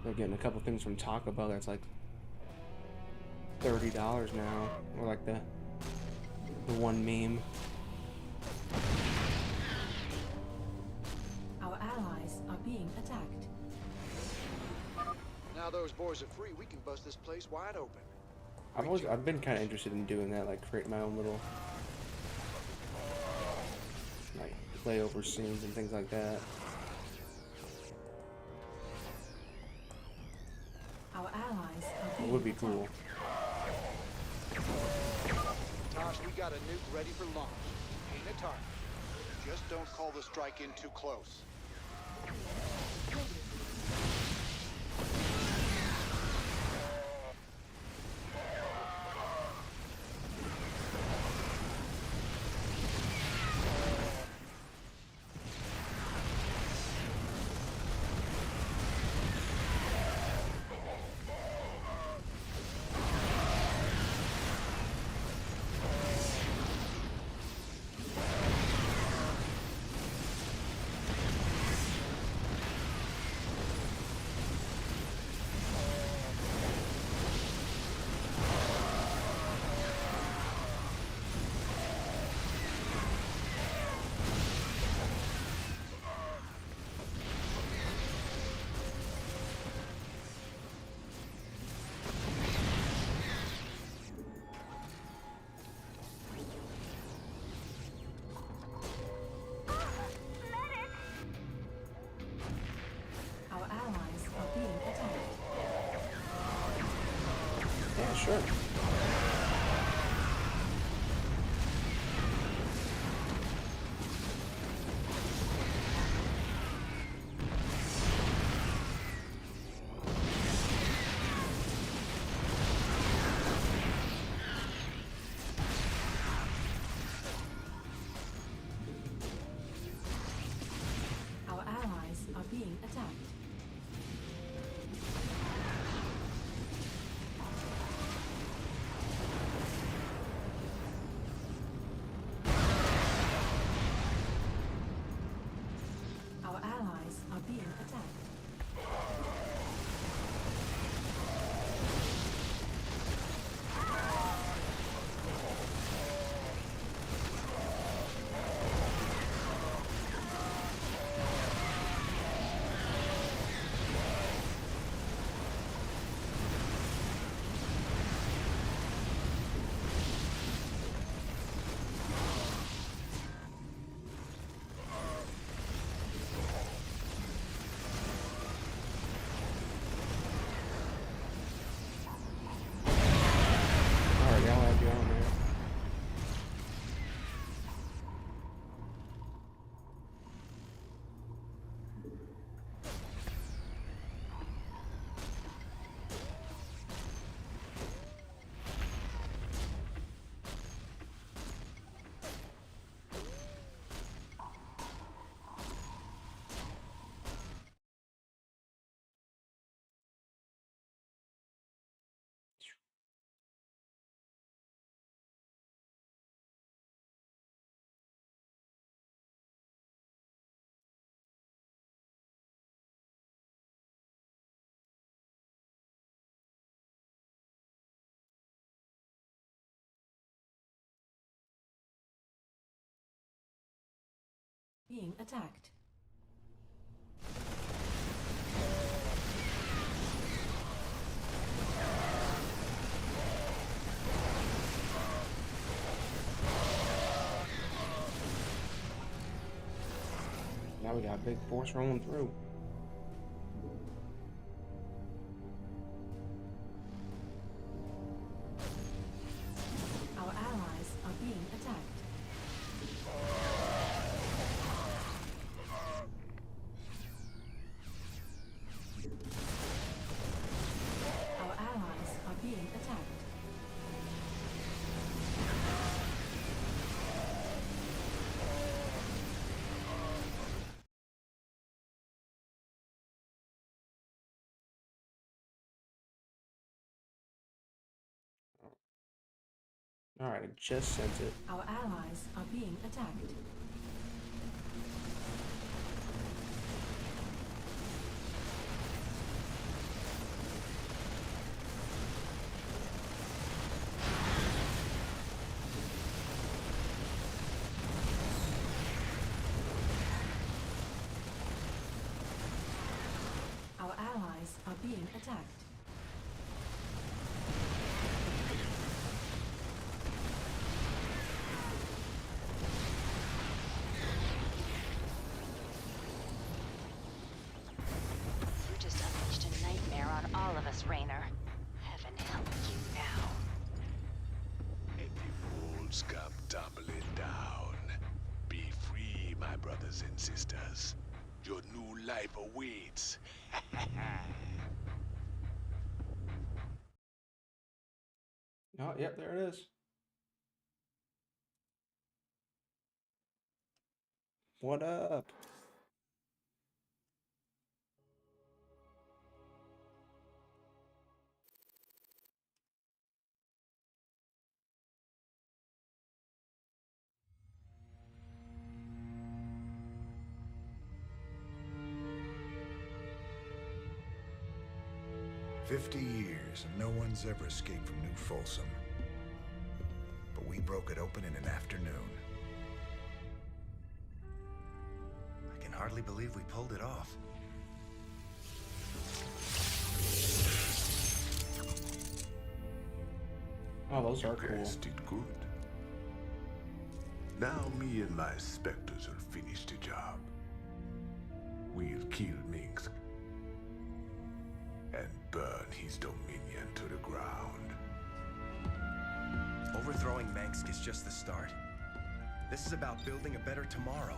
S2: They're getting a couple things from Taco Bell that's like $30 now, or like the one meme.
S7: Our allies are being attacked.
S5: Now those boys are free, we can bust this place wide open.
S2: I've been kind of interested in doing that, like create my own little like layover scenes and things like that.
S7: Our allies are being
S2: It would be cool.
S5: Tosh, we got a nuke ready for launch. Ain't a target. Just don't call the strike in too close.
S7: Our allies are being attacked.
S2: Yeah, sure.
S7: Our allies are being attacked. Being attacked.
S2: Now we got a big force rolling through.
S7: Our allies are being attacked. Our allies are being attacked.
S2: Alright, I just sent it.
S7: Our allies are being attacked. Our allies are being attacked.
S4: You just unleashed a nightmare on all of us, Raynor. Heaven help you now.
S3: And the walls come tumbling down. Be free, my brothers and sisters. Your new life awaits.
S2: Oh, yep, there it is. What up?
S9: "50 years and no one's ever escaped from New Folsom. But we broke it open in an afternoon.
S8: I can hardly believe we pulled it off.
S2: Oh, those are
S3: You
S2: cool.
S3: guys did good. Now me and my specters will finish the job. We'll kill Minsk and burn his dominion to the ground.
S8: Overthrowing Mansk is just the start. This is about building a better tomorrow.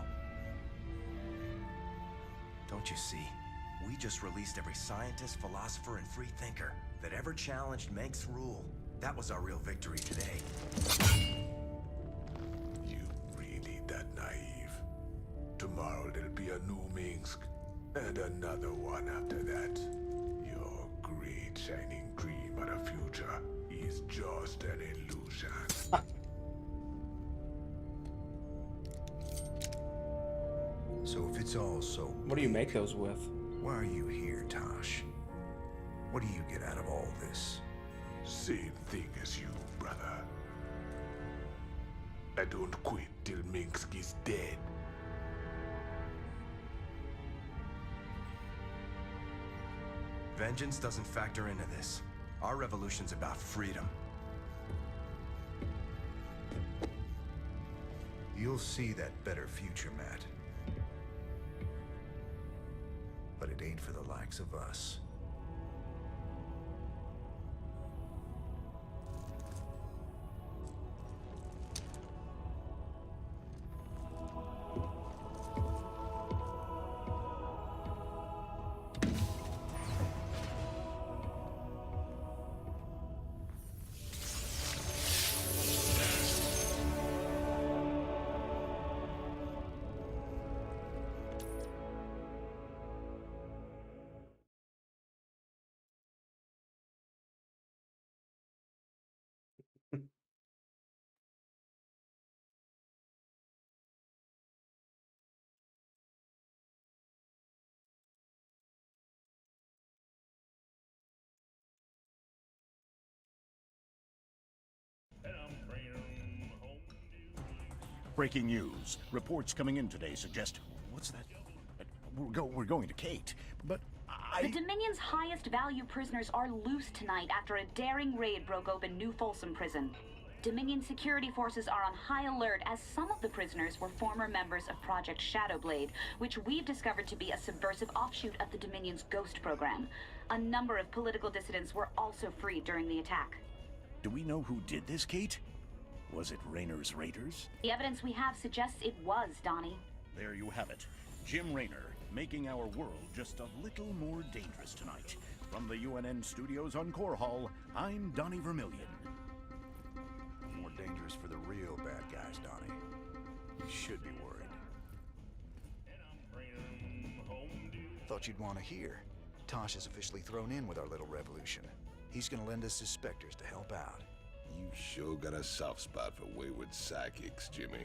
S8: Don't you see? We just released every scientist, philosopher, and free thinker that ever challenged Mansk's rule. That was our real victory today.
S3: You really that naive? Tomorrow there'll be a new Minsk, and another one after that. Your great shining dream of the future is just an illusion.
S9: So if it's all so...
S2: What do you make those with?
S9: Why are you here, Tosh? What do you get out of all this?
S3: Same thing as you, brother. I don't quit till Minsk is dead.
S8: Vengeance doesn't factor into this. Our revolution's about freedom.
S9: You'll see that better future, Matt. But it ain't for the likes of us.
S12: Breaking news. Reports coming in today suggest... What's that? We're going to Kate, but
S13: The Dominion's highest value prisoners are loose tonight after a daring raid broke open New Folsom Prison. Dominion security forces are on high alert as some of the prisoners were former members of Project Shadowblade, which we've discovered to be a subversive offshoot of the Dominion's Ghost program. A number of political dissidents were also freed during the attack.
S12: Do we know who did this, Kate? Was it Raynor's Raiders?
S13: The evidence we have suggests it was, Donnie.
S12: There you have it. Jim Raynor, making our world just a little more dangerous tonight. From the UNN studios on Core Hall, I'm Donnie Vermillion.
S9: More dangerous for the real bad guys, Donnie. You should be worried. Thought you'd want to hear. Tosh is officially thrown in with our little revolution. He's gonna lend us his specters to help out.
S11: You sure got a soft spot for wayward psychics, Jimmy.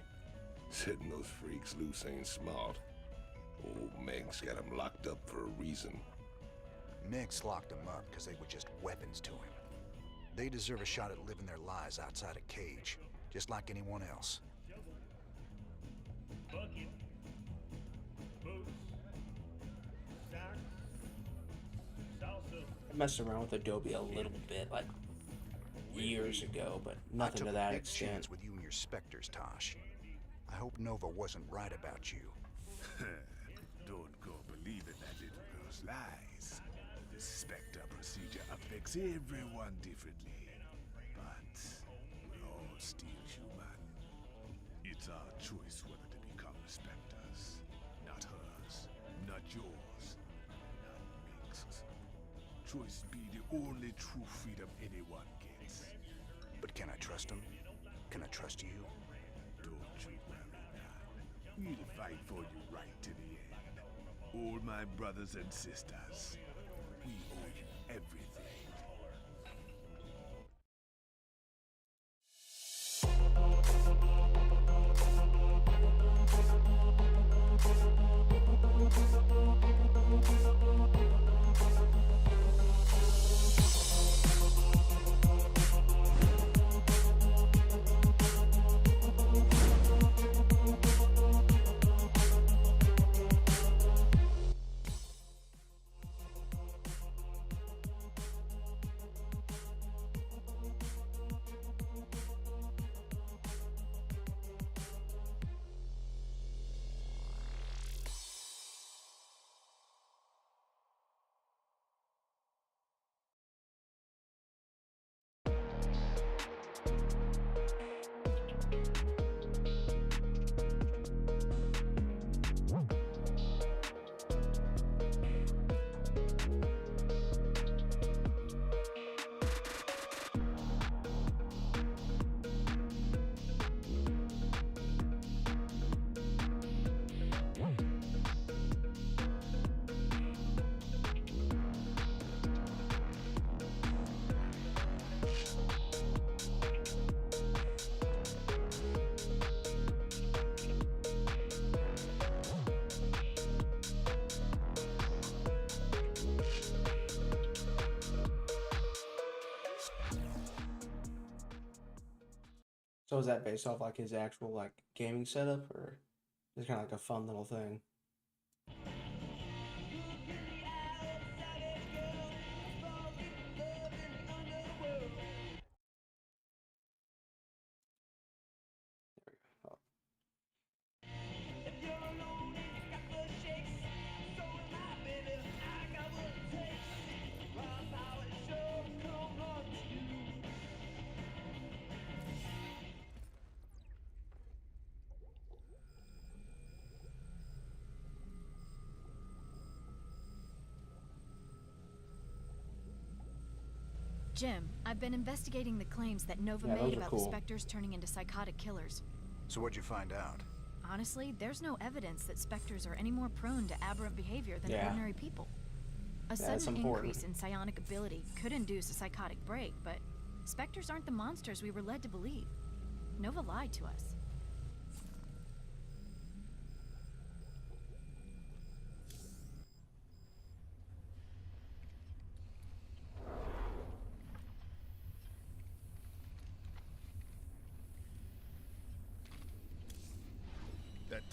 S11: Setting those freaks loose ain't smart. Old Meg's got him locked up for a reason.
S9: Meg's locked them up because they were just weapons to him. They deserve a shot at living their lives outside a cage, just like anyone else.
S2: I messed around with Adobe a little bit, like years ago, but nothing to that
S9: I took a big
S2: extent.
S9: chance with you and your specters, Tosh. I hope Nova wasn't right about you.
S14: Don't go believing that little girl's lies. The Spectre procedure affects everyone differently. But we're all still human. It's our choice whether to become the Spectres. Not hers, not yours, not Meg's. Choice be the only true freedom anyone gets.
S9: But can I trust him? Can I trust you?
S14: Don't you worry, man. We'll fight for you right to the end. All my brothers and sisters, we owe you everything.
S2: So is that based off like his actual like gaming setup, or it's kind of like a fun little thing?
S10: Jim, I've been investigating the claims that Nova made about the Spectres turning into psychotic killers.
S9: So what'd you find out?
S10: Honestly, there's no evidence that Spectres are any more prone to aberrant behavior than ordinary people. A sudden increase in psionic ability could induce a psychotic break, but Spectres aren't the monsters we were led to believe. Nova lied to us.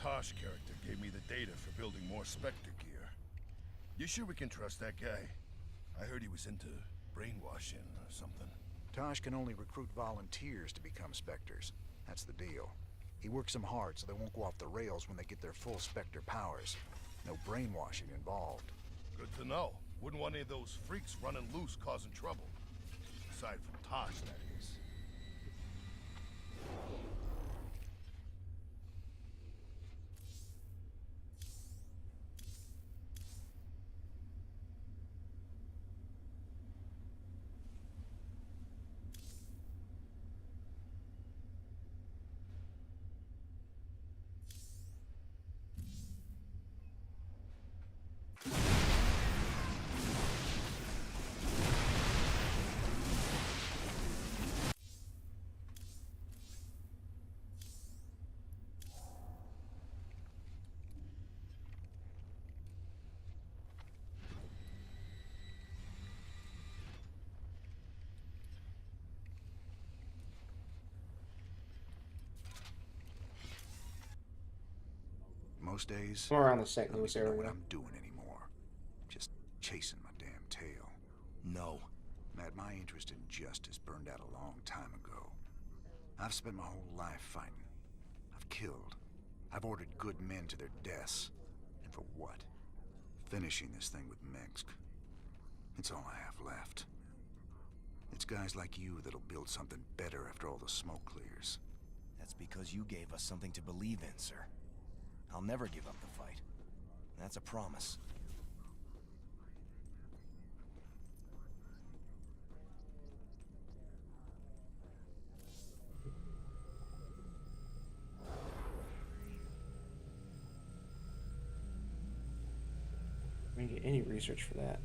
S14: Tosh character gave me the data for building more Spectre gear. You sure we can trust that guy? I heard he was into brainwashing or something.
S9: Tosh can only recruit volunteers to become Spectres. That's the deal. He works them hard so they won't go off the rails when they get their full Spectre powers. No brainwashing involved.
S14: Good to know. Wouldn't want any of those freaks running loose causing trouble. Aside from Tosh, that is.
S9: Most days,
S2: I'm around the St.
S9: I don't
S2: Louis
S9: even know what
S2: area.
S9: I'm doing anymore. Just chasing my damn tail.
S8: No.
S9: Matt, my interest in justice burned out a long time ago. I've spent my whole life fighting. I've killed. I've ordered good men to their deaths. And for what? Finishing this thing with Minsk. It's all I have left. It's guys like you that'll build something better after all the smoke clears.
S8: That's because you gave us something to believe in, sir. I'll never give up the fight. That's a promise.
S2: I didn't get any research for that.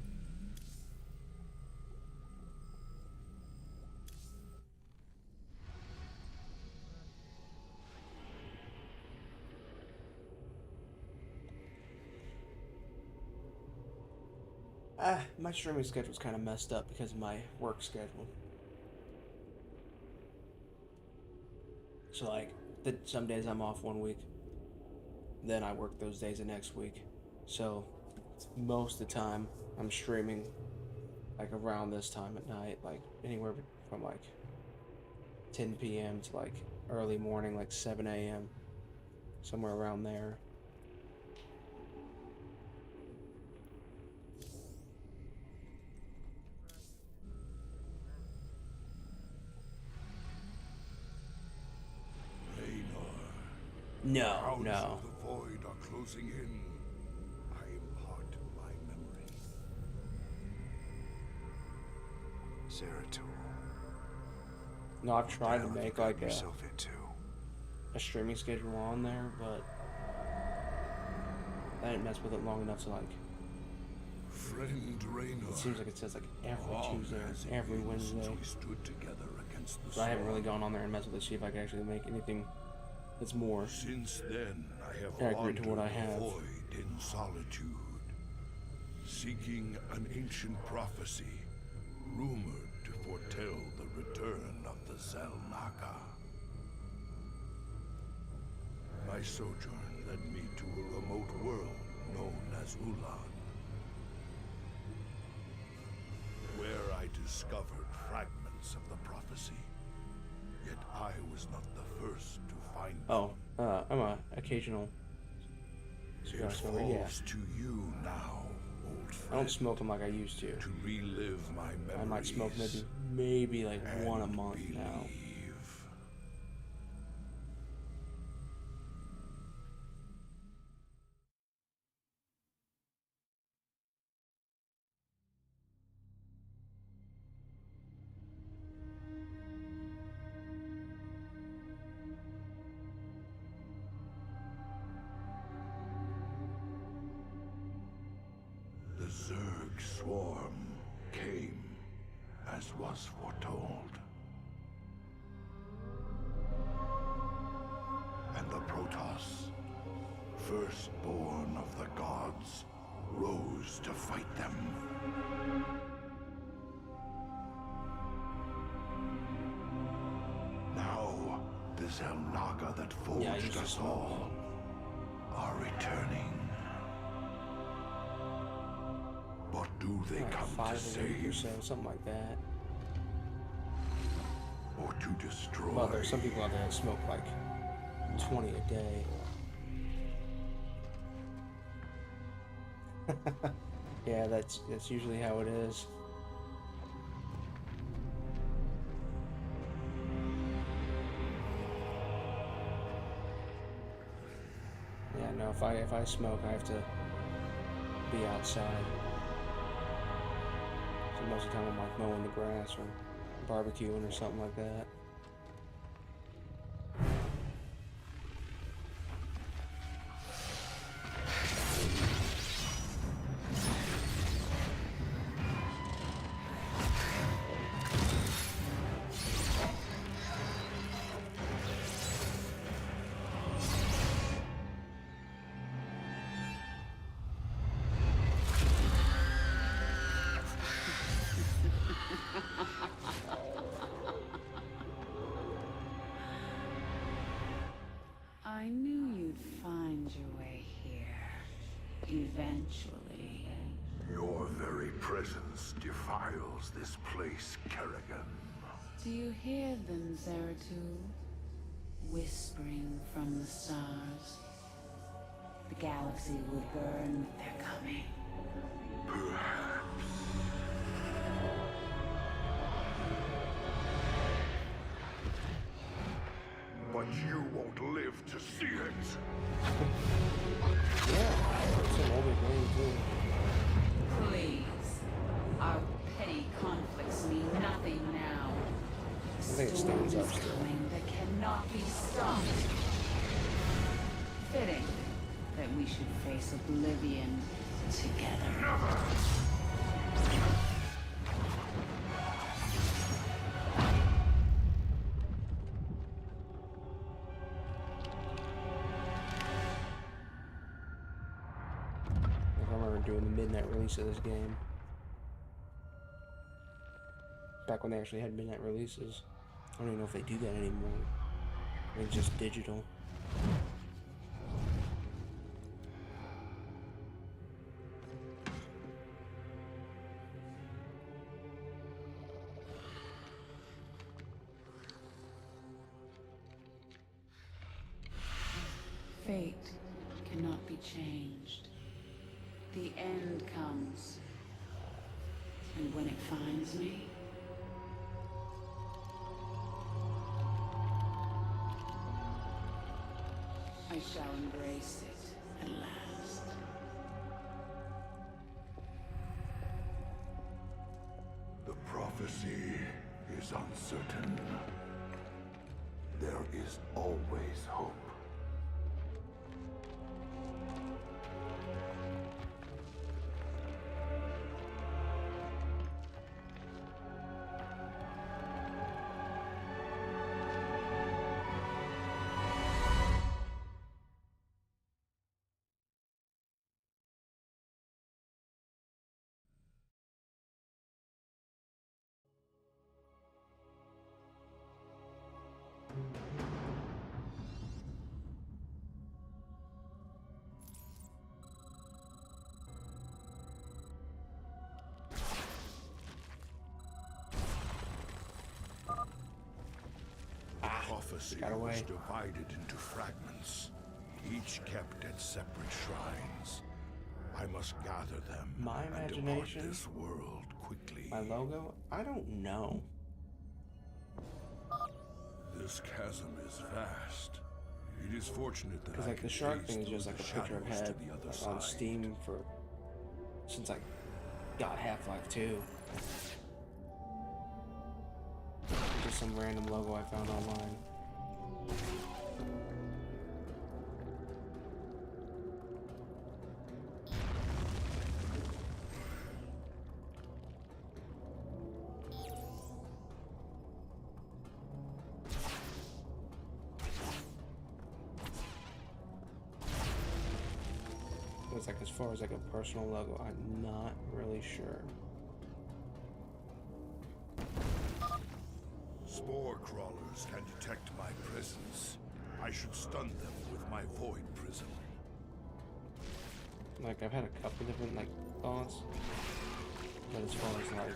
S2: My streaming schedule's kind of messed up because of my work schedule. So like, some days I'm off one week, then I work those days the next week. So most of the time I'm streaming like around this time at night, like anywhere from like 10 p.m. to like early morning, like 7 a.m. somewhere around there. No, no.
S3: Of the void are closing in. I impart my memory.
S9: Zeratul.
S2: No, I've tried to make like
S9: yourself into
S2: a streaming schedule on there, but I didn't mess with it long enough to like.
S3: Friend Raynor,
S2: it seems like it says like every Tuesday or every Wednesday.
S3: Stood together against the
S2: So I haven't really gone on there and messed with it to see if I can actually make anything that's more
S3: Since then, I have
S2: accurate to what I have.
S3: the void in solitude, seeking an ancient prophecy, rumored to foretell the return of the Zelnaga. My sojourn led me to a remote world known as Ulan, where I discovered fragments of the prophecy. Yet I was not the first to find them.
S2: I'm a occasional cigar
S3: It
S2: smoker,
S3: falls
S2: yeah.
S3: to you now, old friend.
S2: I don't smoke them like I used to.
S3: To relive my memories.
S2: I might smoke maybe like one a month now.
S3: The Zerg swarm came as was foretold. And the Protoss, firstborn of the gods, rose to fight them. Now, the Zelnaga that forged us all they
S2: like
S3: come
S2: 5
S3: to
S2: a week or
S3: save
S2: so, something like that.
S3: or to destroy.
S2: Well, there's some people out there that smoke like 20 a day. Yeah, that's usually how it is. Yeah, no, if I smoke, I have to be outside. So most of the time I'm like mowing the grass or barbecuing or something like that.
S15: I knew you'd find your way here. Eventually.
S3: Your very presence defiles this place, Kerrigan.
S15: Do you hear them, Zeratul? Whispering from the stars. The galaxy will burn with their coming.
S3: Perhaps. But you won't live to see it.
S2: Yeah, it's an older game too.
S15: Please. Our petty conflicts mean nothing now.
S2: I think it stands up still.
S15: Coming that cannot be stopped. Fitting that we should face oblivion together.
S3: Never!
S2: I remember doing the midnight release of this game. Back when they actually had midnight releases. I don't even know if they do that anymore. I think it's just digital.
S15: Fate cannot be changed. The end comes. And when it finds me, I shall embrace it at last.
S3: The prophecy is uncertain. There is always hope. Prophecy was divided into fragments, each kept at separate shrines. I must gather them
S2: My
S3: and depart
S2: imagination?
S3: this world quickly.
S2: My logo? I don't know.
S3: This chasm is vast. It is fortunate that
S2: Because
S3: I
S2: like
S3: can
S2: the shark
S3: gaze
S2: thing is
S3: through
S2: just like
S3: the
S2: a picture of
S3: shadows
S2: head
S3: to the other
S2: on
S3: side.
S2: Steam since I got Half-Life 2. Just some random logo I found online. It's like as far as like a personal logo, I'm not really sure.
S3: Spore crawlers can detect my presence. I should stun them with my void prism.
S2: Like I've had a couple different like thoughts. But as far as like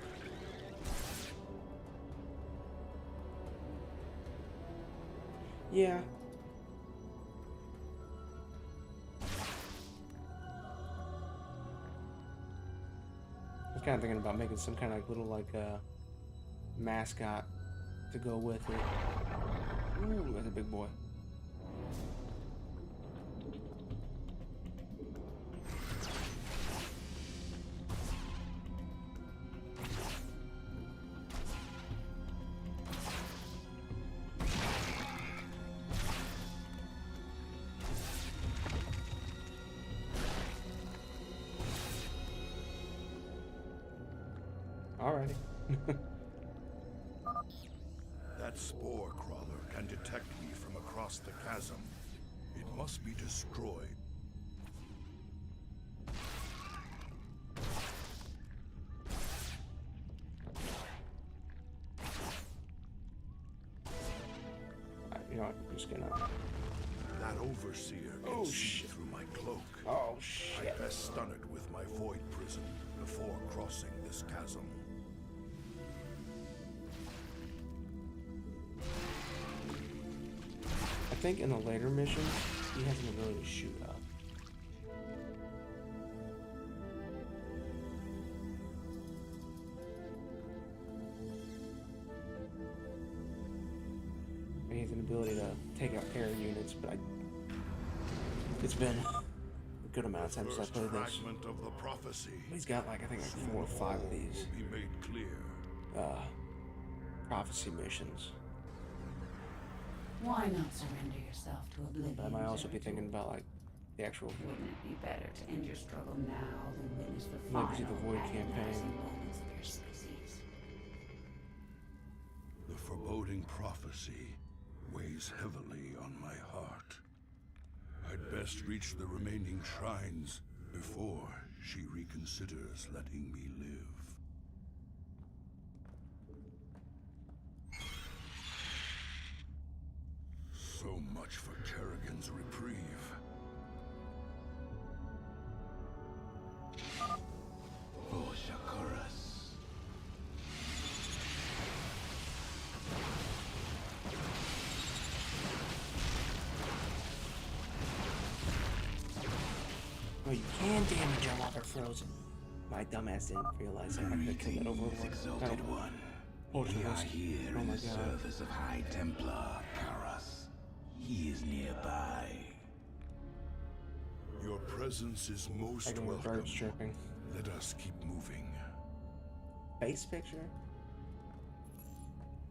S2: yeah. I was kind of thinking about making some kind of like little like mascot to go with it. Ooh, that's a big boy. Alrighty.
S14: That spore crawler can detect me from across the chasm. It must be destroyed.
S2: You know what, I'm just gonna...
S14: That overseer can see through my cloak.
S2: Oh, shit.
S14: I best stun it with my void prison before crossing this chasm.
S2: I think in the later missions, he has an ability to shoot up. He has an ability to take out air units, but it's been a good amount of time since I played this.
S14: Of the prophecy.
S2: He's got like, I think like 4 or 5 of these.
S14: Will be made clear.
S2: Prophecy missions.
S15: Why not surrender yourself to oblivion?
S2: But I might also be thinking about like the actual.
S15: Wouldn't it be better to end your struggle now than witness the
S2: Maybe
S15: final
S2: see the Void
S15: agonizing
S2: campaign.
S15: moments of your species?
S14: The foreboding prophecy weighs heavily on my heart. I'd best reach the remaining shrines before she reconsiders letting me live. So much for Kerrigan's reprieve.
S3: Oh, Shakuras.
S2: Oh, you can damage them while they're frozen. My dumbass didn't realize that. I could have killed that over
S3: Exalted One. We are here
S2: Oh
S3: in
S2: my
S3: the
S2: god.
S3: service of High Templar Karas. He is nearby.
S14: Your presence is most
S2: Like when the
S14: welcome.
S2: bird's chirping.
S14: Let us keep moving.
S2: Face picture?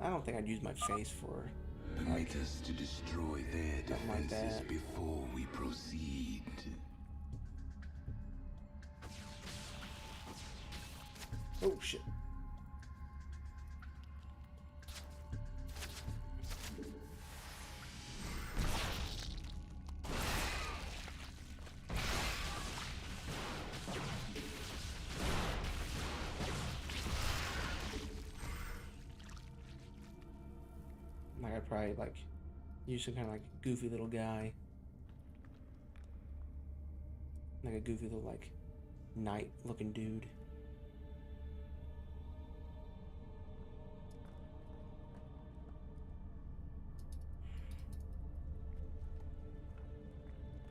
S2: I don't think I'd use my face for
S3: Permit us to destroy their
S2: something like
S3: defenses
S2: that.
S3: before we proceed.
S2: Oh shit. Like I'd probably like use some kind of like goofy little guy. Like a goofy little like knight looking dude.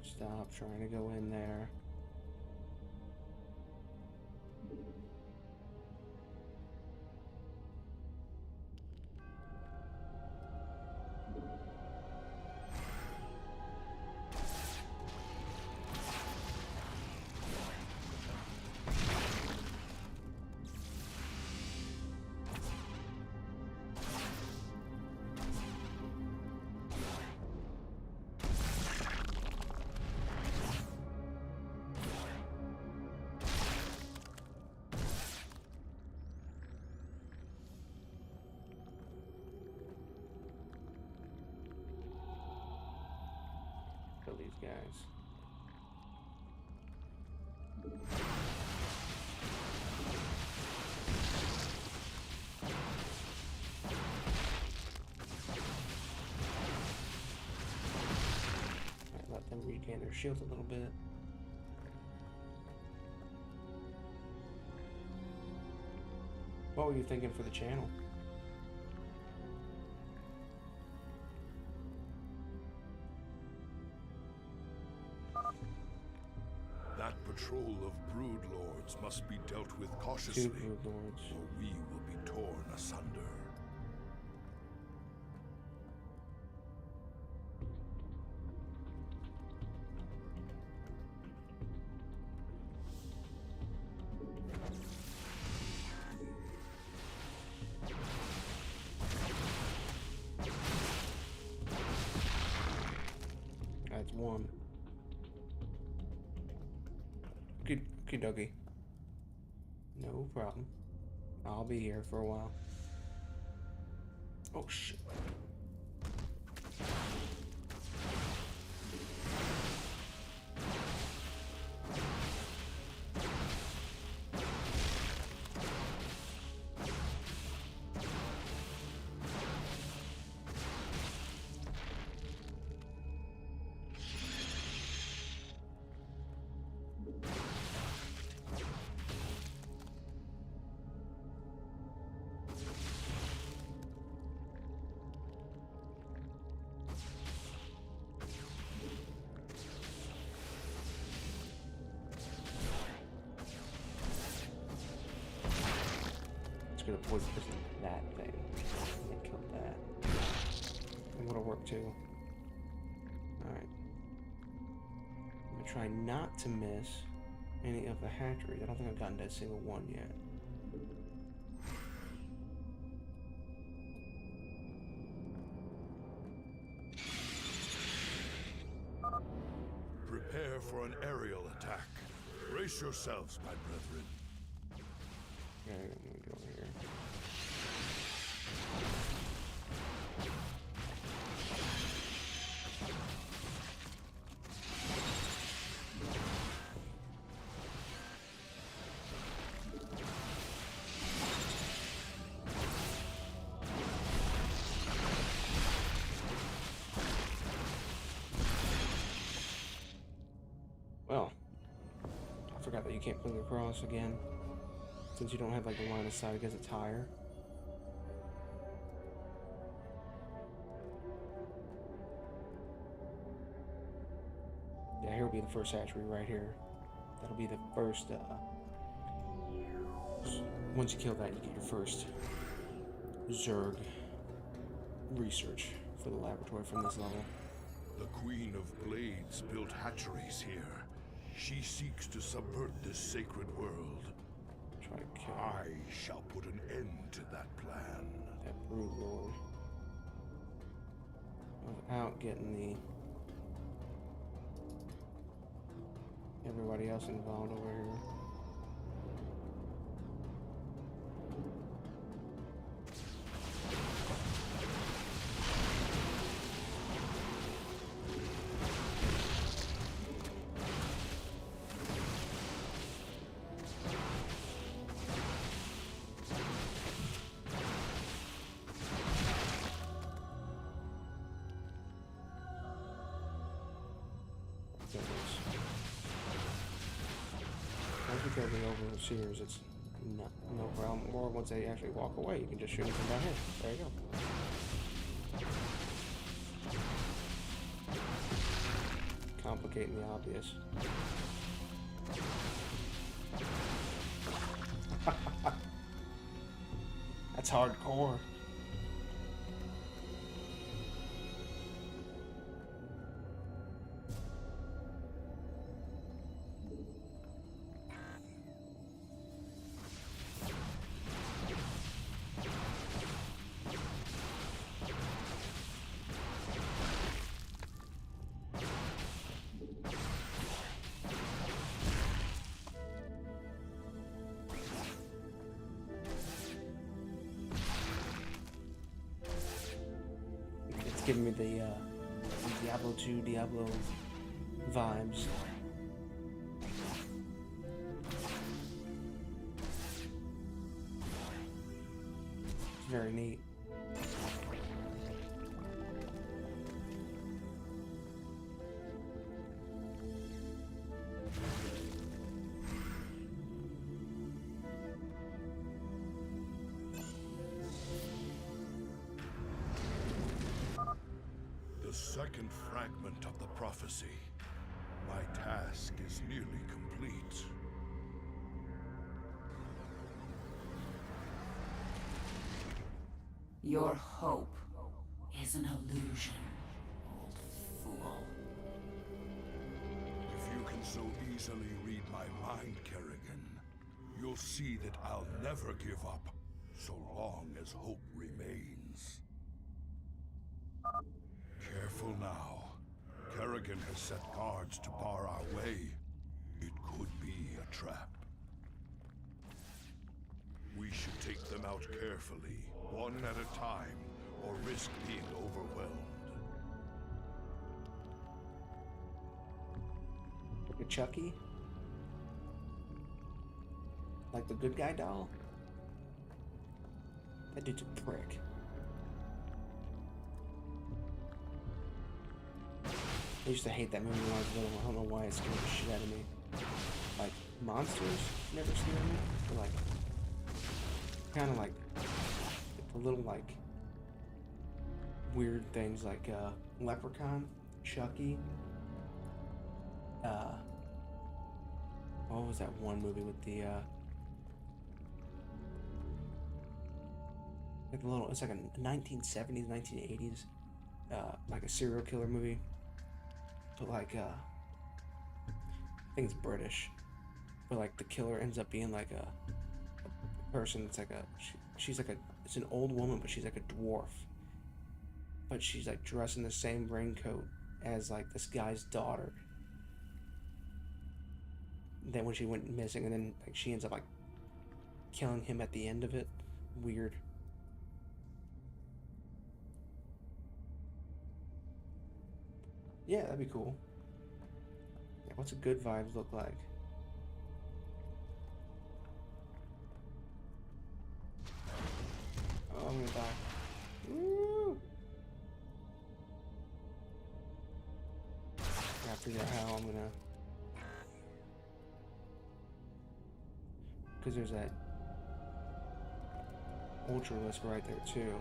S2: Stop trying to go in there. Kill these guys. Alright, let them regain their shields a little bit. What were you thinking for the channel?
S14: That patrol of brood lords must be dealt with cautiously,
S2: 2 brood lords.
S14: or we will be torn asunder.
S2: That's 1. Okie dokie. No problem. I'll be here for a while. Oh shit. Gonna poison that thing and kill that. And what'll work too. Alright. I'm gonna try not to miss any of the hatcheries. I don't think I've gotten to a single one yet.
S14: Prepare for an aerial attack. Brace yourselves, my brethren.
S2: Okay, I'm gonna go over here. Well, I forgot that you can't fling across again. Since you don't have like the line of sight against a tire. Yeah, here will be the first hatchery right here. That'll be the first, once you kill that, you get your first Zerg research for the laboratory from this level.
S14: The Queen of Blades built hatcheries here. She seeks to subvert this sacred world.
S2: Try to kill.
S14: I shall put an end to that plan.
S2: That brood lord. Without getting everybody else involved over here. Once you kill the overseers, it's no problem. Or once they actually walk away, you can just shoot them from down here. There you go. Complicating the obvious. That's hardcore. Giving me the Diablo 2, Diablo vibes. It's very neat.
S3: second fragment of the prophecy. My task is nearly complete.
S15: Your hope is an illusion, old fool.
S3: If you can so easily read my mind, Kerrigan, you'll see that I'll never give up, so long as hope remains. Careful now. Kerrigan has set guards to bar our way. It could be a trap. We should take them out carefully, one at a time, or risk being overwhelmed.
S2: Like a Chucky? Like the good guy doll? That dude's a prick. I used to hate that movie when I was little. I don't know why it scared the shit out of me. Like, monsters never scared me. They're like, kind of like the little, like, weird things like Leprechaun, Chucky. What was that one movie with the like the little? It's like a 1970s, 1980s, like a serial killer movie. But like I think it's British. But like the killer ends up being like a person. It's like she's like it's an old woman, but she's like a dwarf. But she's like dressed in the same raincoat as like this guy's daughter. Then when she went missing, and then like she ends up like killing him at the end of it. Weird. Yeah, that'd be cool. Yeah, what's a good vibes look like? Oh, I'm gonna die. Woo! I gotta figure out how I'm gonna. Because there's that ultra list right there too.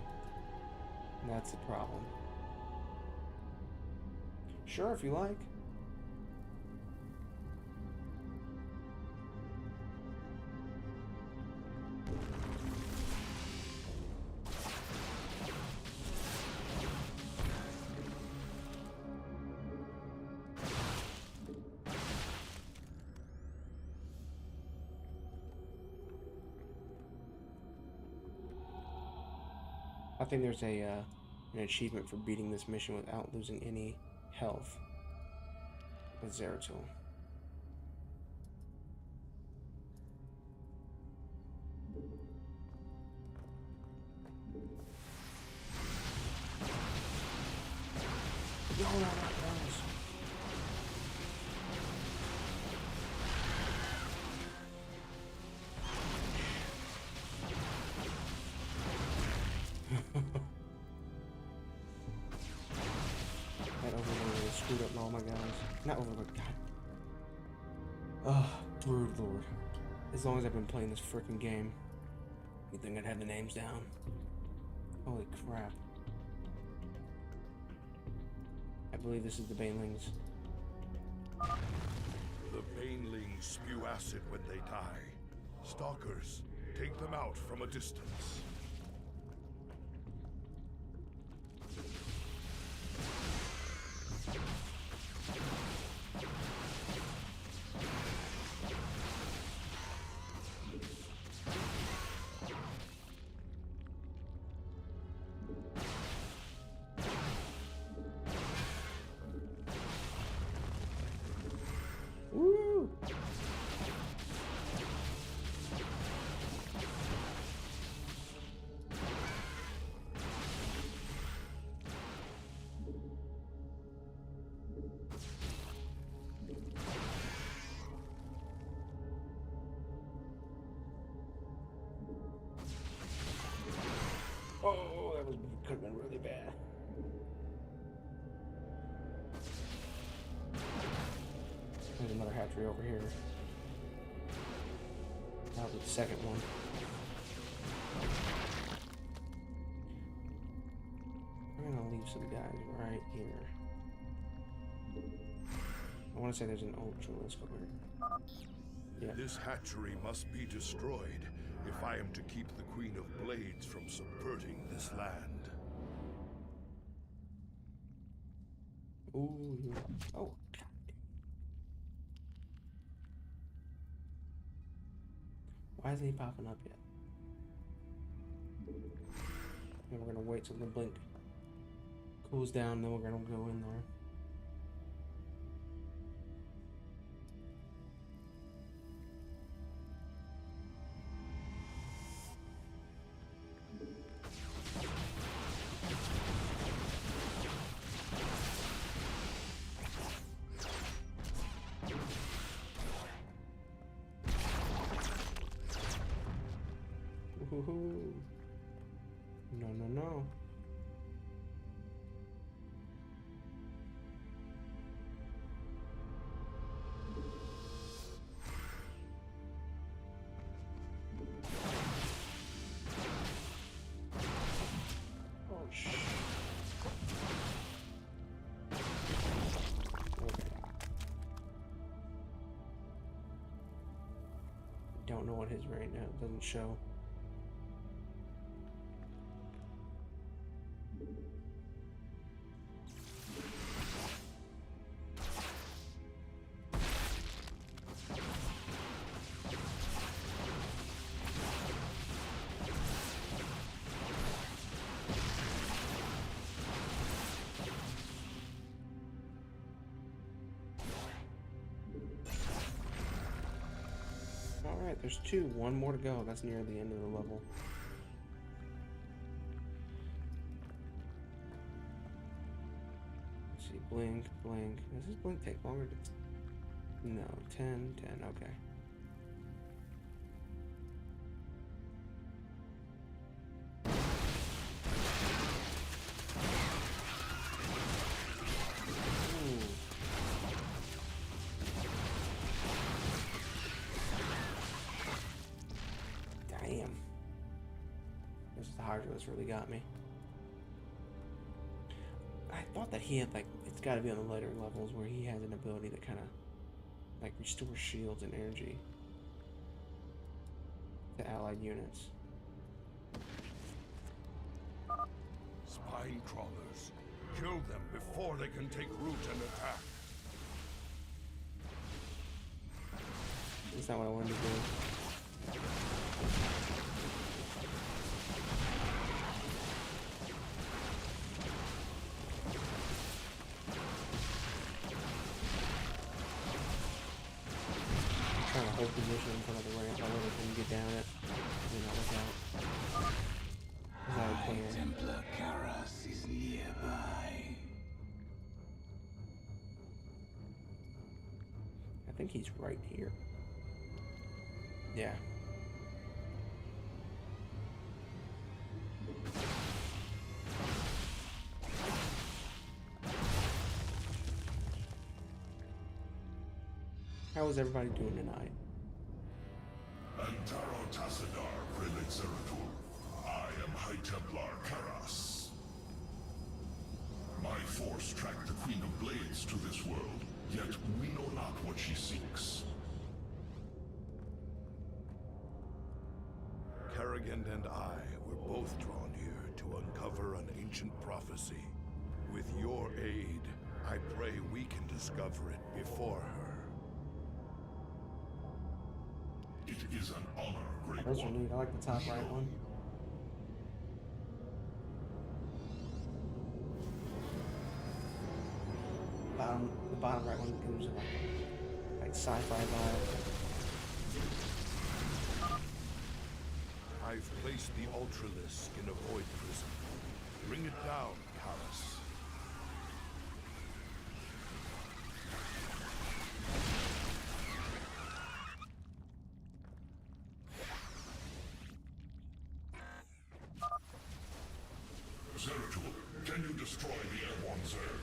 S2: And that's the problem. Sure, if you like. I think there's an achievement for beating this mission without losing any health with Zeratul. No, no, that Overlord screwed up all my guys. Not Overlord, God. Oh, Brood Lord. As long as I've been playing this frickin' game, you think I'd have the names down? Holy crap. I believe this is the Banelings.
S3: The Banelings spew acid when they die. Stalkers, take them out from a distance.
S2: Woo! Oh, that could have been really bad. There's another hatchery over here. That'll be the second one. We're gonna leave some guys right here. I want to say there's an ultralisk over here. Yeah.
S14: This hatchery must be destroyed if I am to keep the Queen of Blades from subverting this land.
S2: Ooh. Oh. Why isn't he popping up yet? And we're gonna wait till the blink cools down, then we're gonna go in there. Woohoo! No, no, no. Oh, shit. Okay. Don't know what his right now. It doesn't show. Alright, there's two. One more to go. That's near the end of the level. Let's see. Blink, blink. Does this blink take longer? No. 10, 10. Okay. Damn. This is the Hydros really got me. I thought that he had, like, it's got to be on the later levels where he has an ability that kind of, like, restores shields and energy to allied units.
S14: Spine crawlers. Kill them before they can take root and attack.
S2: That's not what I wanted to do. Trying to hold position in front of the ramp. I really couldn't get down it. Did not look out.
S16: High Templar Karas is nearby.
S2: I think he's right here. Yeah. How is everybody doing tonight?
S3: Antaro Tassadar, Prelate Zeratul. I am High Templar Karas. My force tracked the Queen of Blades to this world, yet we know not what she seeks.
S14: Kerrigan and I were both drawn here to uncover an ancient prophecy. With your aid, I pray we can discover it before her.
S3: It is an honor, great
S2: Those are
S3: one.
S2: neat. I like the top right one. The bottom right one gives like sci-fi vibe.
S14: I've placed the Ultralisk in a void prison. Bring it down, Karas.
S3: Zeratul, can you destroy the airborne Zerg?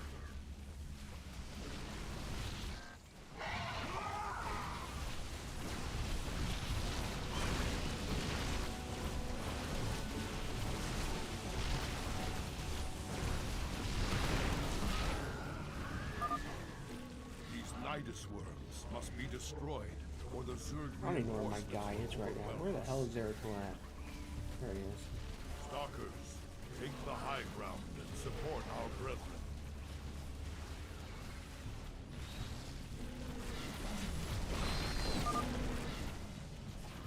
S14: He's Nidus worms must be destroyed, or the Zerg
S2: I don't even know where my
S14: reinforcements
S2: guy
S14: will
S2: is right now.
S14: overwhelm
S2: Where the
S14: us.
S2: hell is Zeratul at? There he is.
S14: Stalkers, take the high ground and support our brethren.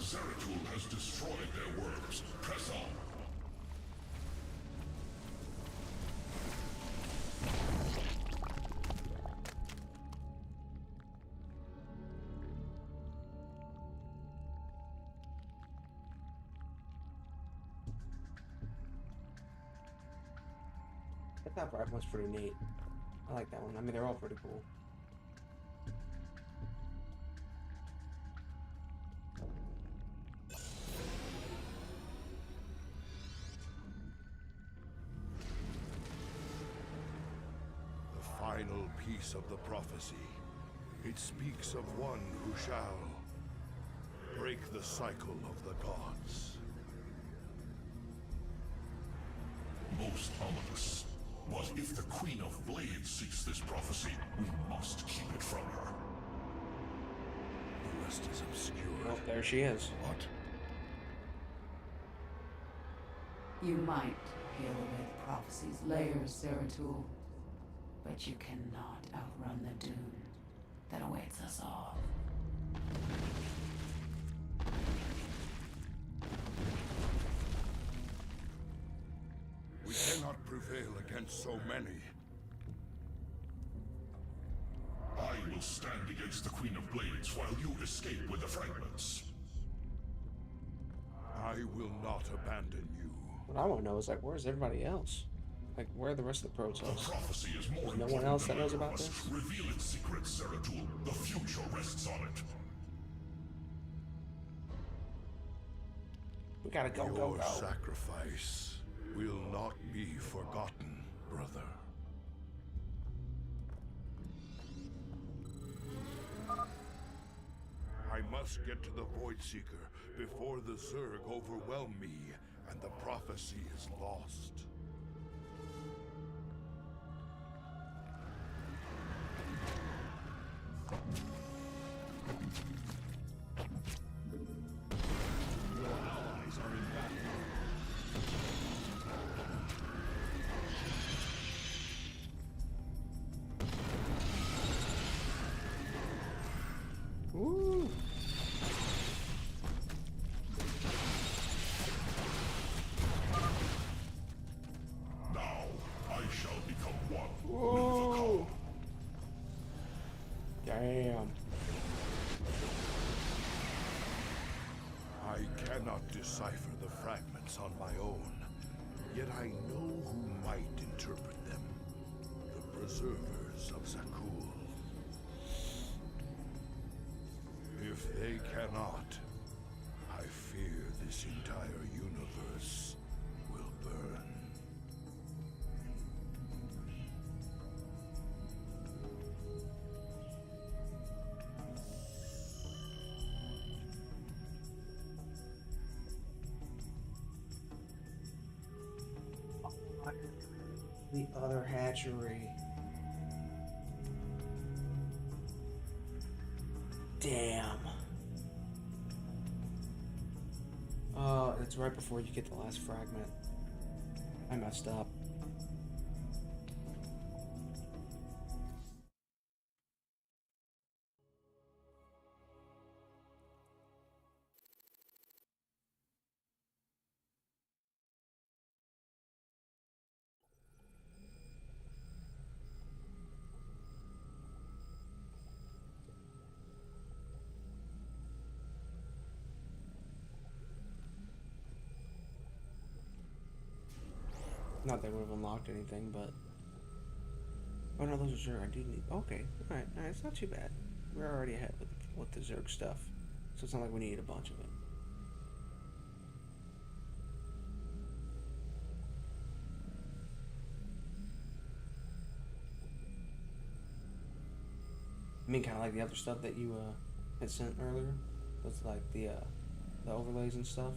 S3: Zeratul has destroyed their works. Press on.
S2: That bright one's pretty neat. I like that one. I mean, they're all pretty cool.
S14: The final piece of the prophecy. It speaks of one who shall break the cycle of the gods.
S3: Most ominous. What if the Queen of Blades seeks this prophecy? We must keep it from her.
S14: The rest is obscure.
S2: Oh, there she is.
S14: What?
S15: You might peel away the prophecy's layers, Zeratul, but you cannot outrun the doom that awaits us all.
S14: We cannot prevail against so many.
S3: I will stand against the Queen of Blades while you escape with the fragments.
S14: I will not abandon you.
S2: What I want to know is, like, where's everybody else? Like, where are the rest of the Protoss?
S3: The prophecy is more
S2: There's no one
S3: important
S2: else that
S3: than
S2: knows
S3: either
S2: about
S3: of us.
S2: this?
S3: Reveal its secrets, Zeratul. The future rests on it.
S2: We gotta go,
S14: Your
S2: go, go.
S14: sacrifice will not be forgotten, brother. I must get to the Void Seeker before the Zerg overwhelm me and the prophecy is lost.
S3: Your allies are in battle.
S2: Woo!
S3: Now, I shall become one
S2: Whoa! Damn.
S14: I cannot decipher the fragments on my own, yet I know who might interpret them. The Preservers of Zakul. If they cannot, I fear this entire universe will burn.
S2: The other hatchery. Damn. It's right before you get the last fragment. I messed up. Not that I would have unlocked anything, but... Oh no, those are Zerg. I do need... Okay, alright, it's not too bad. We're already ahead with the Zerg stuff. So it's not like we need a bunch of it. I mean, kind of like the other stuff that you had sent earlier. With like the overlays and stuff.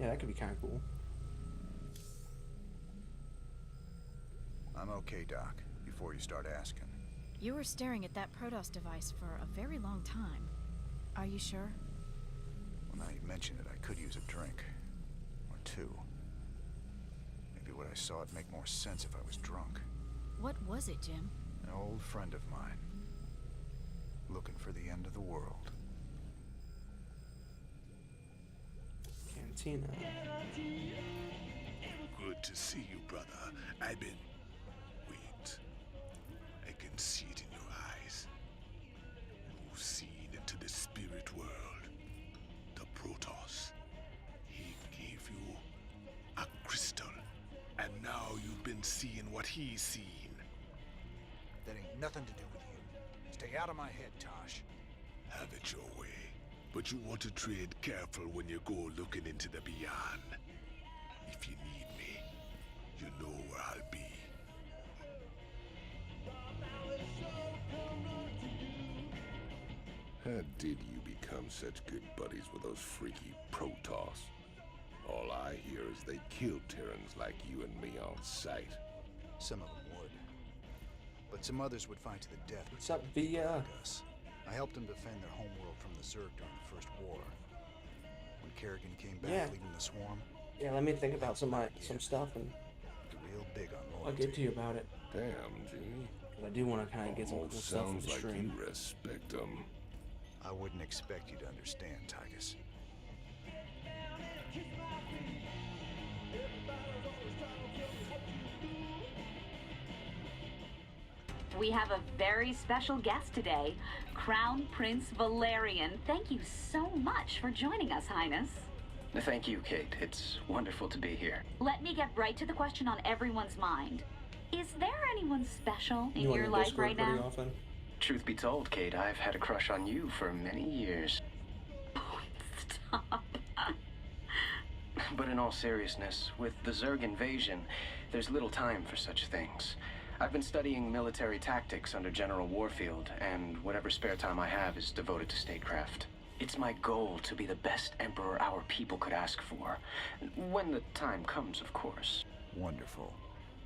S2: Yeah, that could be kind of cool.
S9: I'm okay, Doc, before you start asking.
S10: You were staring at that Protoss device for a very long time. Are you sure?
S9: Well, now you mention it, I could use a drink. Or two. Maybe what I saw would make more sense if I was drunk.
S10: What was it, Jim?
S9: An old friend of mine. Looking for the end of the world.
S2: Cantina.
S14: Good to see you, brother. I've been... Wait. I can see it in your eyes. You've seen into the spirit world. The Protoss. He gave you a crystal. And now you've been seeing what he's seen.
S9: That ain't nothing to do with you. Stay out of my head, Tosh.
S14: Have it your way. But you want to tread careful when you go looking into the beyond. If you need me, you know where I'll be.
S11: How did you become such good buddies with those freaky Protoss? All I hear is they kill Terrans like you and me on sight.
S9: Some of them would. But some others would fight to the death.
S2: What's up, Via?
S9: Like us. I helped them defend their homeworld from the Zerg during the First War. When Kerrigan came back, leading the swarm.
S2: Yeah, let me think about some stuff, and
S9: real big on loyalty.
S2: I'll get to you about it.
S11: Damn, G.
S2: Because I do want to kind of get some cool stuff from the
S11: Sounds like
S2: stream.
S11: you respect them.
S9: I wouldn't expect you to understand, Tygus.
S13: We have a very special guest today, Crown Prince Valerian. Thank you so much for joining us, Highness.
S17: Thank you, Kate. It's wonderful to be here.
S13: Let me get right to the question on everyone's mind. Is there anyone special in your life right now?
S2: Often?
S17: Truth be told, Kate, I've had a crush on you for many years.
S13: Oh, stop.
S17: But in all seriousness, with the Zerg invasion, there's little time for such things. I've been studying military tactics under General Warfield, and whatever spare time I have is devoted to statecraft. It's my goal to be the best emperor our people could ask for. When the time comes, of course.
S9: Wonderful.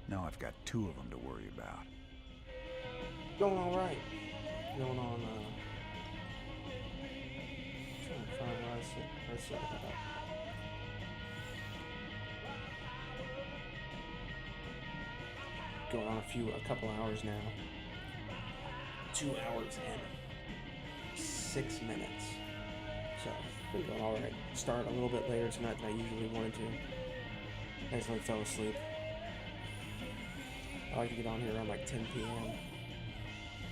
S9: Now I've got two of them to worry about.
S2: Going all right. Going on, trying to find where I said that. Going on a couple hours now. 2 hours and 6 minutes. So, been going all right. Started a little bit later tonight than I usually wanted to. I just fell asleep. I like to get on here around like 10 p.m.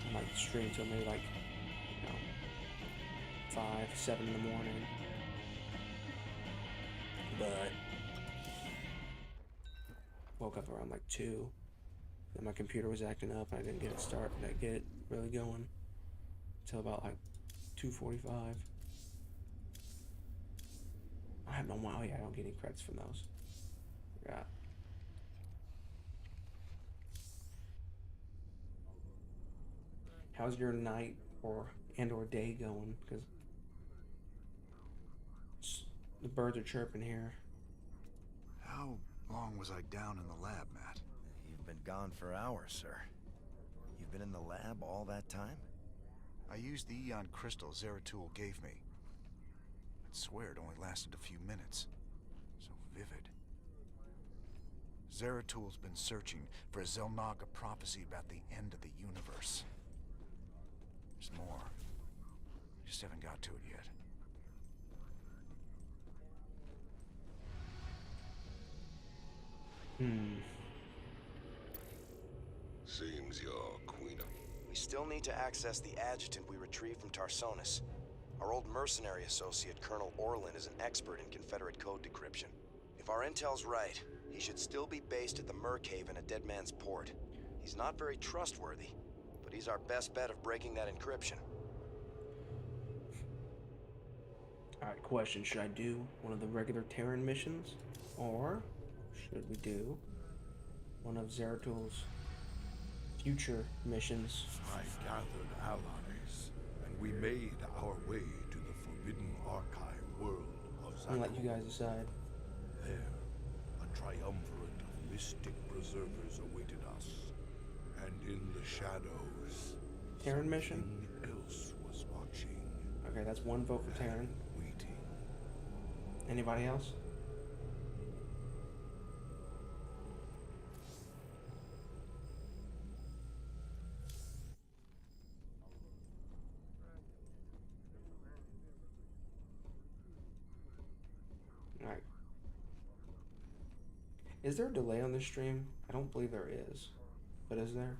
S2: and like stream till maybe like, 5, 7 in the morning. But woke up around like 2. Then my computer was acting up and I didn't get it really going until about like 2:45. I have no wow, yeah, I don't get any credits from those. Forgot. How's your night or day going? Because the birds are chirping here.
S9: How long was I down in the lab, Matt?
S8: You've been gone for hours, sir. You've been in the lab all that time?
S9: I used the Eon crystal Zeratul gave me. I'd swear it only lasted a few minutes. So vivid. Zeratul's been searching for a Zelnaga prophecy about the end of the universe. There's more. I just haven't got to it yet.
S11: Seems you're Queen of...
S8: We still need to access the adjutant we retrieved from Tarsonis. Our old mercenary associate, Colonel Orlin, is an expert in Confederate code decryption. If our intel's right, he should still be based at the Merkhaven at Dead Man's Port. He's not very trustworthy, but he's our best bet of breaking that encryption.
S2: Alright, question. Should I do one of the regular Terran missions? Or should we do one of Zeratul's future missions?
S14: I gathered allies, and we made our way to the Forbidden Archive world of
S2: I'll
S14: Zakko.
S2: let you guys decide.
S14: There, a triumvirate of mystic berserkers awaited us. And in the shadows,
S2: Terran mission?
S14: something else was watching.
S2: Okay, that's one vote for Terran.
S14: Waiting.
S2: Anybody else? Alright. Is there a delay on this stream? I don't believe there is. But is there?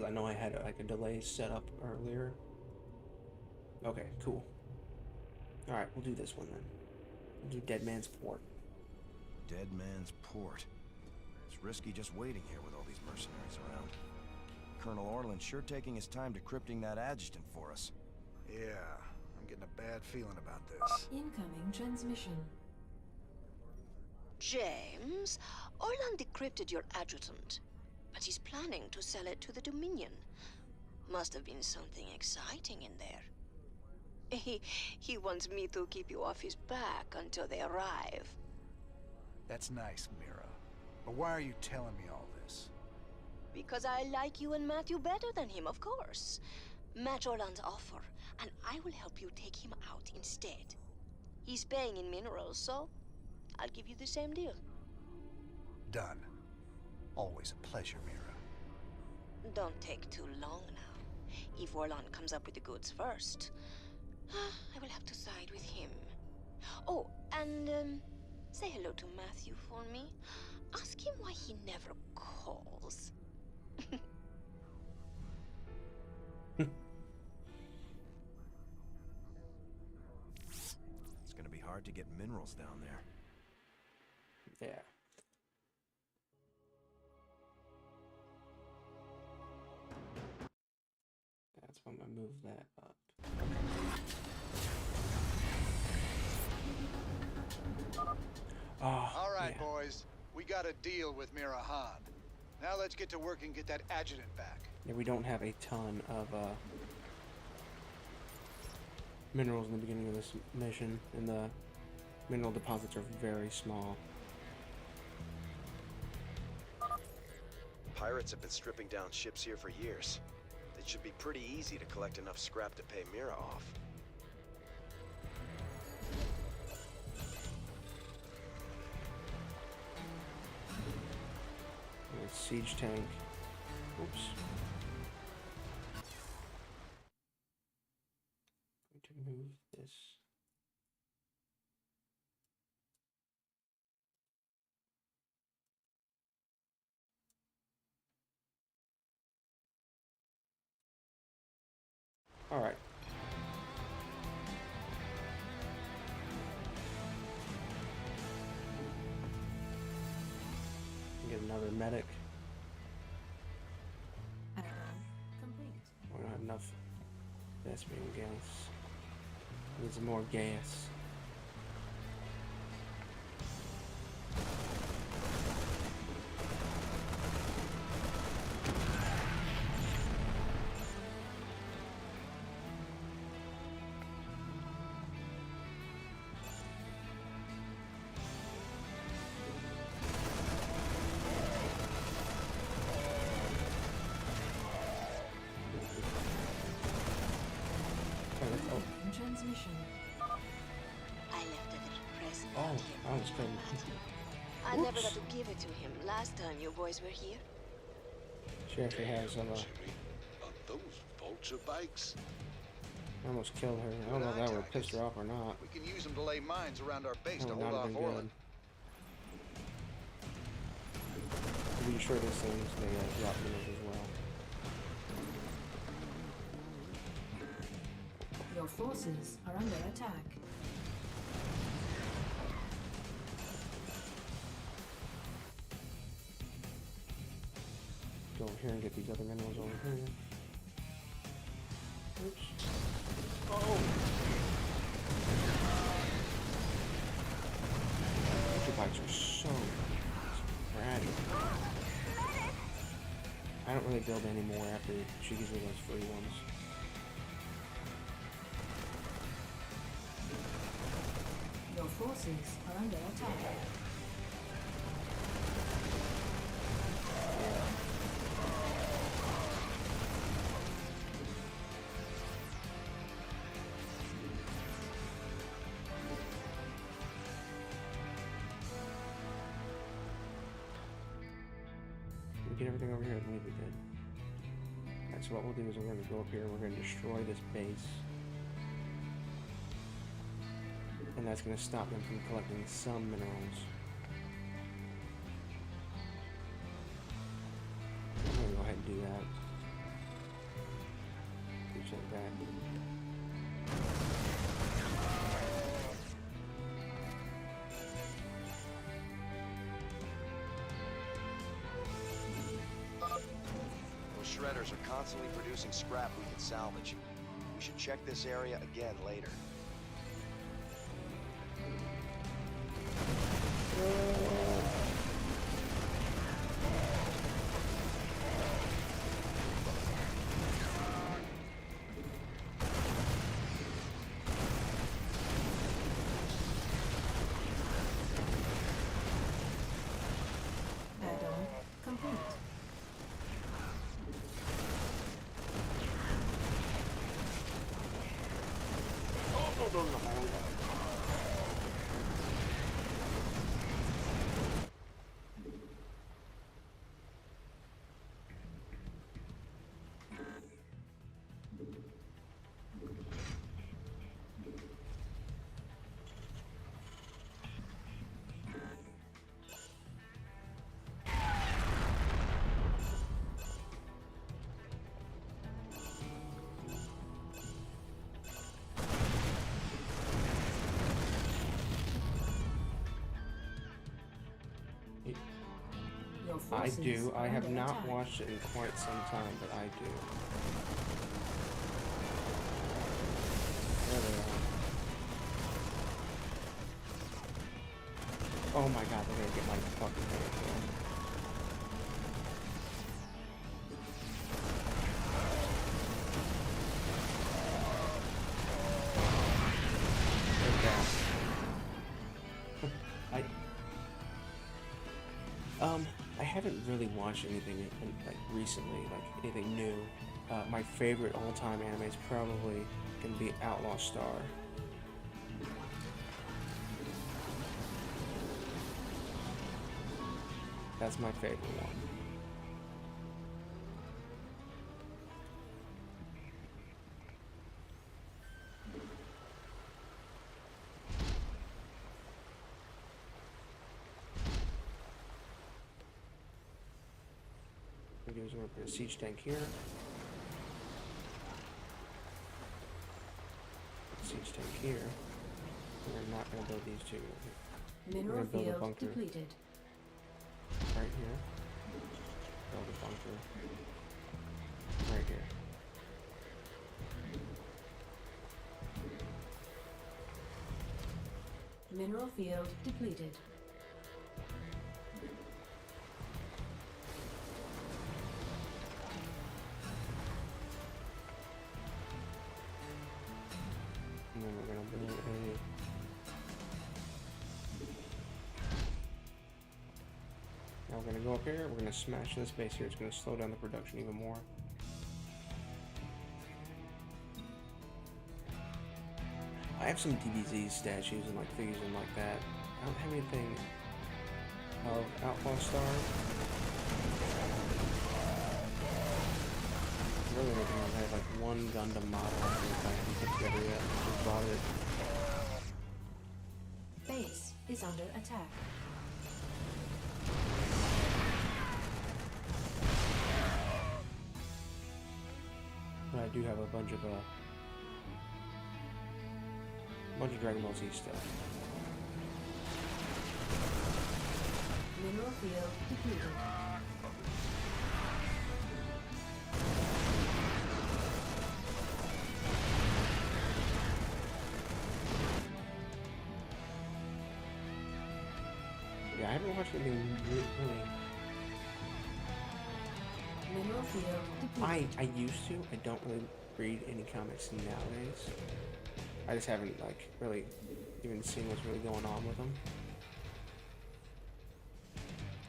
S2: I know I had like a delay set up earlier. Okay, cool. Alright, we'll do this one then. We'll do Dead Man's Port.
S8: Dead Man's Port. It's risky just waiting here with all these mercenaries around. Colonel Orlin's sure taking his time decrypting that adjutant for us.
S9: Yeah, I'm getting a bad feeling about this.
S7: Incoming transmission.
S18: James, Orlan decrypted your adjutant, but he's planning to sell it to the Dominion. Must have been something exciting in there. He wants me to keep you off his back until they arrive.
S9: That's nice, Mira. But why are you telling me all this?
S18: Because I like you and Matthew better than him, of course. Match Orlan's offer, and I will help you take him out instead. He's paying in minerals, so I'll give you the same deal.
S9: Done. Always a pleasure, Mira.
S18: Don't take too long now. If Orlan comes up with the goods first, I will have to side with him. Oh, and say hello to Matthew for me. Ask him why he never calls.
S8: It's gonna be hard to get minerals down there.
S2: Yeah. That's why I'm gonna move that up. Oh,
S5: All right,
S2: yeah.
S5: boys. We got a deal with Mira Han. Now let's get to work and get that adjutant back.
S2: Yeah, we don't have a ton of minerals in the beginning of this mission, and the mineral deposits are very small.
S8: Pirates have been stripping down ships here for years. It should be pretty easy to collect enough scrap to pay Mira off.
S2: Siege tank. Oops. Going to move this. All right. Get another medic.
S7: Complete.
S2: We don't have enough Vespian gas. Need some more gas.
S7: Transmission.
S18: I left a little present
S2: Oh,
S18: out here.
S2: I was kidding.
S18: I never got to give it to him last time you boys were here.
S2: She actually has some.
S6: Are those vulture bikes?
S2: I almost killed her. I don't know if that would have pissed her off or not.
S5: We can use them to lay mines around our base
S2: That
S5: to
S2: would
S5: hold
S2: not
S5: off
S2: have been
S5: Orlan.
S2: good. To be sure, these things they drop minerals as well.
S7: Your forces are under attack.
S2: Go over here and get these other minerals over here. Oops. Oh! Your bikes are I don't really build anymore after she gives me those free ones.
S7: Your forces are under attack.
S2: Get everything over here, I believe we did. Alright, so what we'll do is we're going to go up here and we're going to destroy this base. And that's going to stop them from collecting some minerals. I'm going to go ahead and do that. Check that.
S8: Shredders are constantly producing scrap we can salvage. We should check this area again later.
S7: Add-on complete.
S2: I do. I have not watched it in quite some time, but I do. There they are. Oh my god, they're gonna get my fucking head killed. I haven't really watched anything like recently, like anything new. My favorite all-time anime is probably gonna be Outlaw Star. That's my favorite one. We're going to put a siege tank here. Siege tank here. We're not going to build these two.
S7: Mineral field depleted.
S2: Right here. Build a bunker. Right here.
S7: Mineral field depleted.
S2: And then we're going to build a... Now we're going to go up here, we're going to smash this base here. It's going to slow down the production even more. I have some DBZ statues and like figures and like that. I don't have anything of Outlaw Star. Really anything else. I have like one Gundam model I haven't put together yet. Just bought it.
S7: Base is under attack.
S2: But I do have a bunch of Dragon Ball Z stuff.
S7: Mineral field depleted.
S2: Yeah, I haven't watched anything really
S7: Mineral field depleted.
S2: I used to. I don't really read any comics nowadays. I just haven't like really even seen what's really going on with them.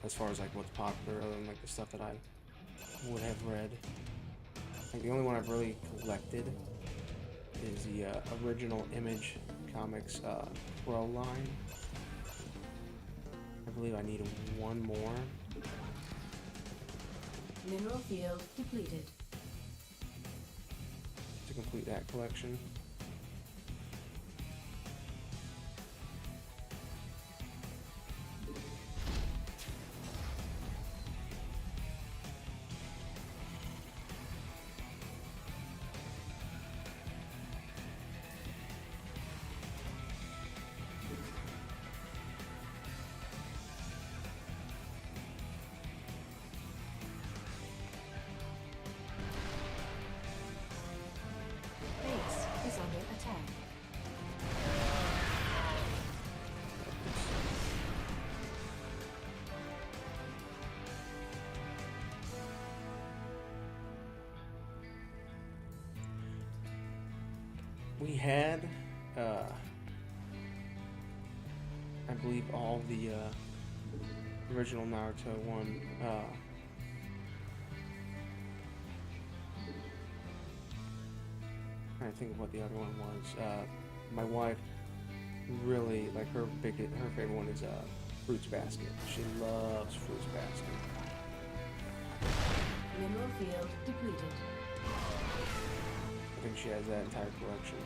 S2: As far as like what's popular, other than like the stuff that I would have read. Like the only one I've really collected is the original Image Comics Pro line. I believe I need one more.
S7: Mineral field depleted.
S2: To complete that collection.
S7: Base is under attack.
S2: We had, I believe, all the original Naruto one. I think of what the other one was. My wife really like her favorite one is Fruits Basket. She loves Fruits Basket.
S7: Mineral field depleted.
S2: I think she has that entire collection.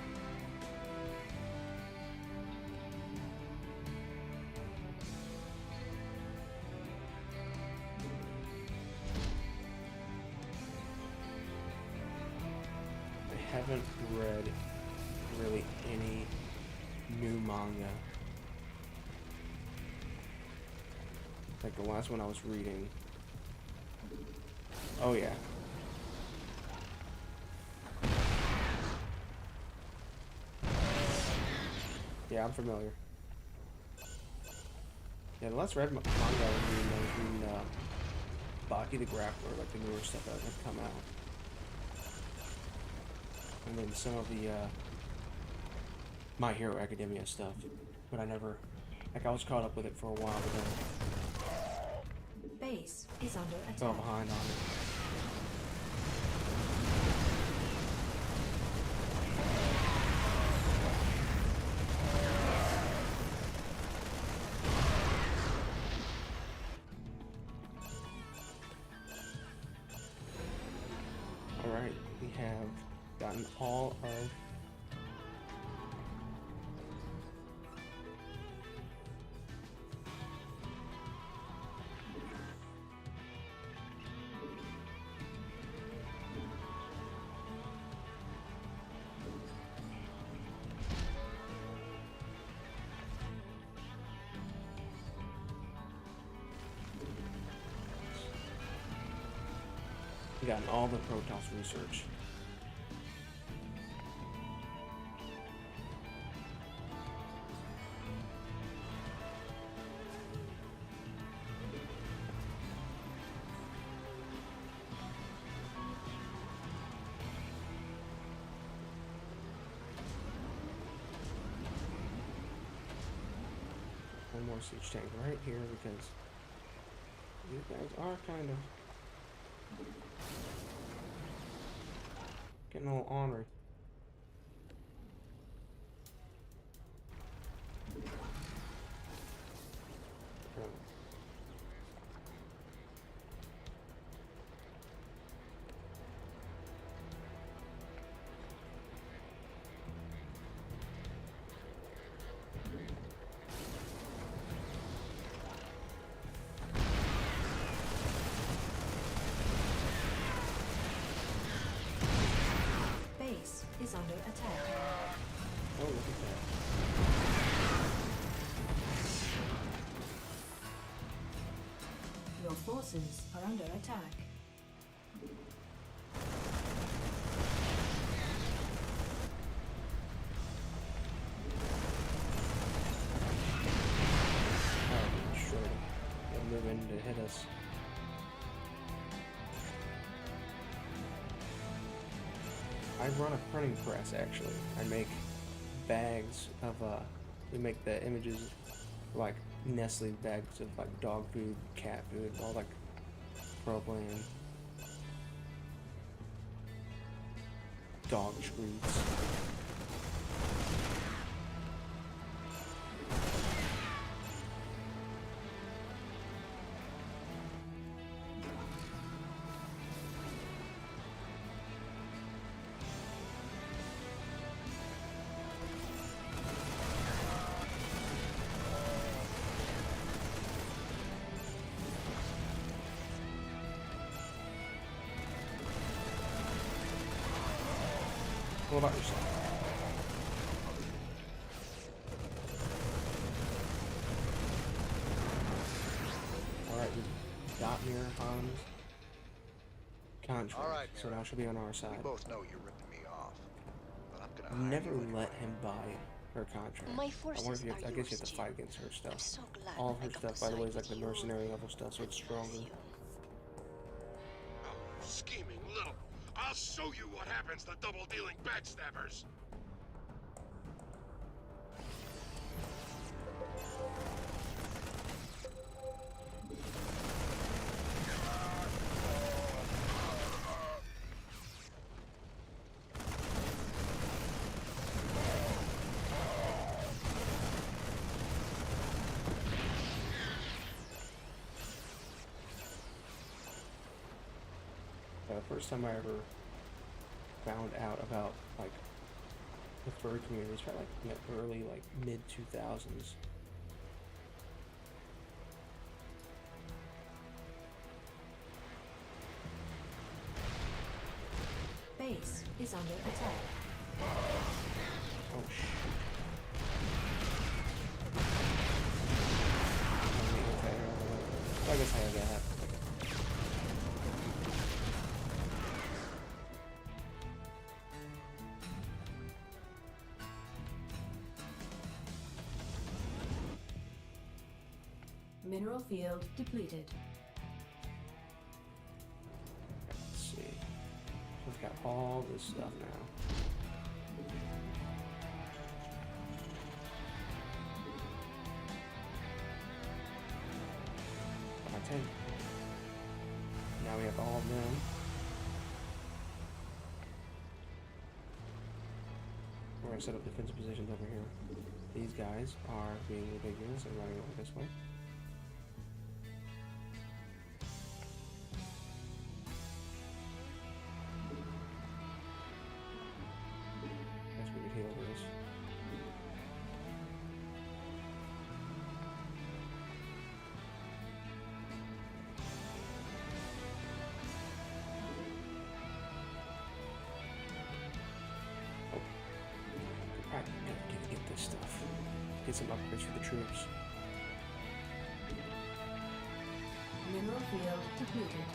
S2: I haven't read really any new manga. Like the last one I was reading. Oh yeah. Yeah, I'm familiar. Yeah, the last manga I was reading Baki the Grappler, like the newer stuff that had come out. And then some of the My Hero Academia stuff. But I never, like I was caught up with it for a while, but then
S7: Base is under attack.
S2: fell behind on it. Alright, we have gotten all of gotten all the Protoss research. One more siege tank right here because these guys are kind of getting a little ornery.
S7: Base is under attack.
S2: Oh, look at that.
S7: Your forces are under attack.
S2: Oh, destroyed it. They're moving to hit us. I run a printing press, actually. I make bags of, we make the images, like, Nestle bags of, like, dog food, cat food, all, like, propylene, dog treats. What about yourself? Alright, we got Mira Han's contract,
S5: All right,
S2: so now she'll be on our side.
S5: We both know you're ripping me off, but I'm gonna
S2: You
S5: hire
S2: never
S5: you
S2: let him buy her contract.
S18: My
S2: I
S18: forces
S2: wonder if you have to,
S18: are
S2: I guess you have
S18: yours,
S2: to
S18: Jim.
S2: fight against her stuff.
S18: I'm so glad
S2: All of
S18: I
S2: her
S18: got
S2: stuff, by the way, is like
S18: beside
S2: the
S18: you
S2: mercenary level stuff, so it's stronger.
S6: Oh, scheming little. I'll show you what happens to double-dealing backstabbers.
S2: The first time I ever found out about, like, the fur community was probably, like, in the early, like, mid-2000s.
S7: Base is under attack.
S2: Oh, shit. I guess I have that.
S7: Mineral field depleted.
S2: Let's see. We've got all this stuff now. Okay. Now we have all of them. We're gonna set up defensive positions over here. These guys are being ridiculous and running over this way. Guess we could heal this. Alright, gotta get this stuff. Get some upgrades for the troops.
S7: Mineral field depleted.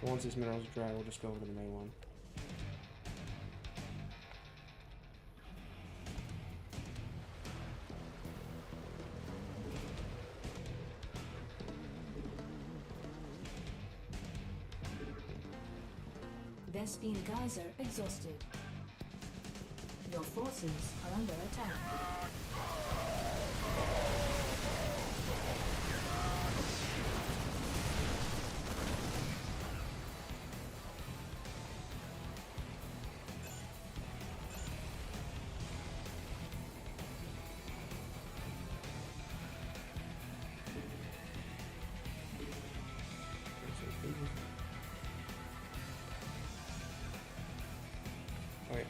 S2: So once these minerals are dry, we'll just go over to the main one.
S7: Vespine Geyser exhausted. Your forces are under attack.
S2: Wait.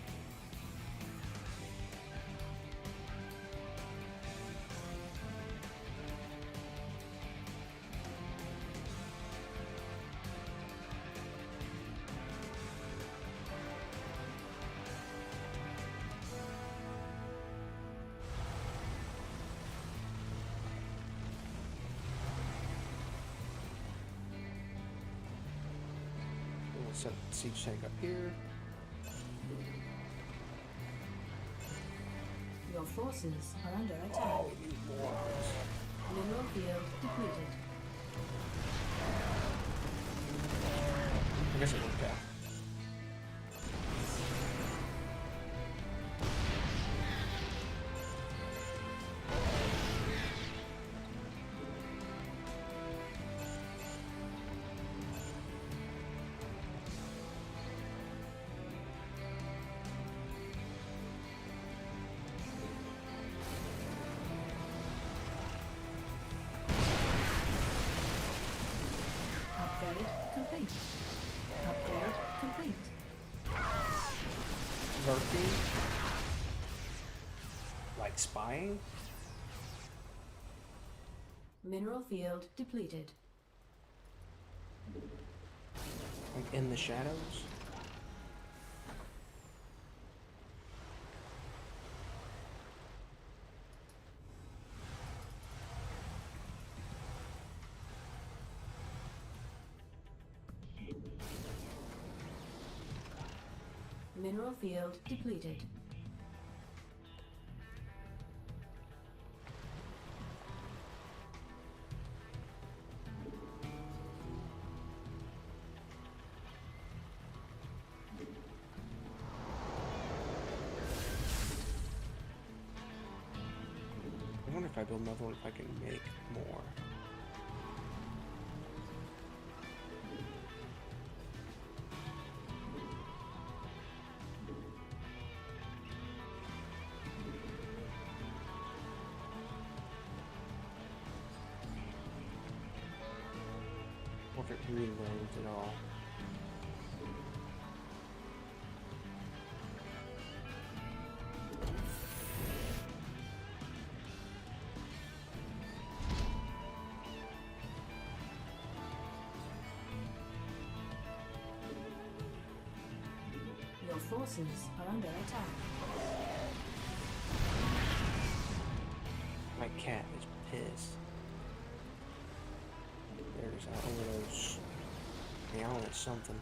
S2: We'll set the siege tank up here.
S7: Your forces are under attack.
S2: Oh, you morons.
S7: Mineral field depleted.
S2: I guess it worked out.
S7: Upgrade complete. Upgrade complete.
S2: Lurking? Like spying?
S7: Mineral field depleted.
S2: Like in the shadows?
S7: Mineral field depleted.
S2: I wonder if I build another one if I can make more. Or if it reloads at all.
S7: Your forces are under attack.
S2: My cat is pissed. There's an overdose. Meowing at something.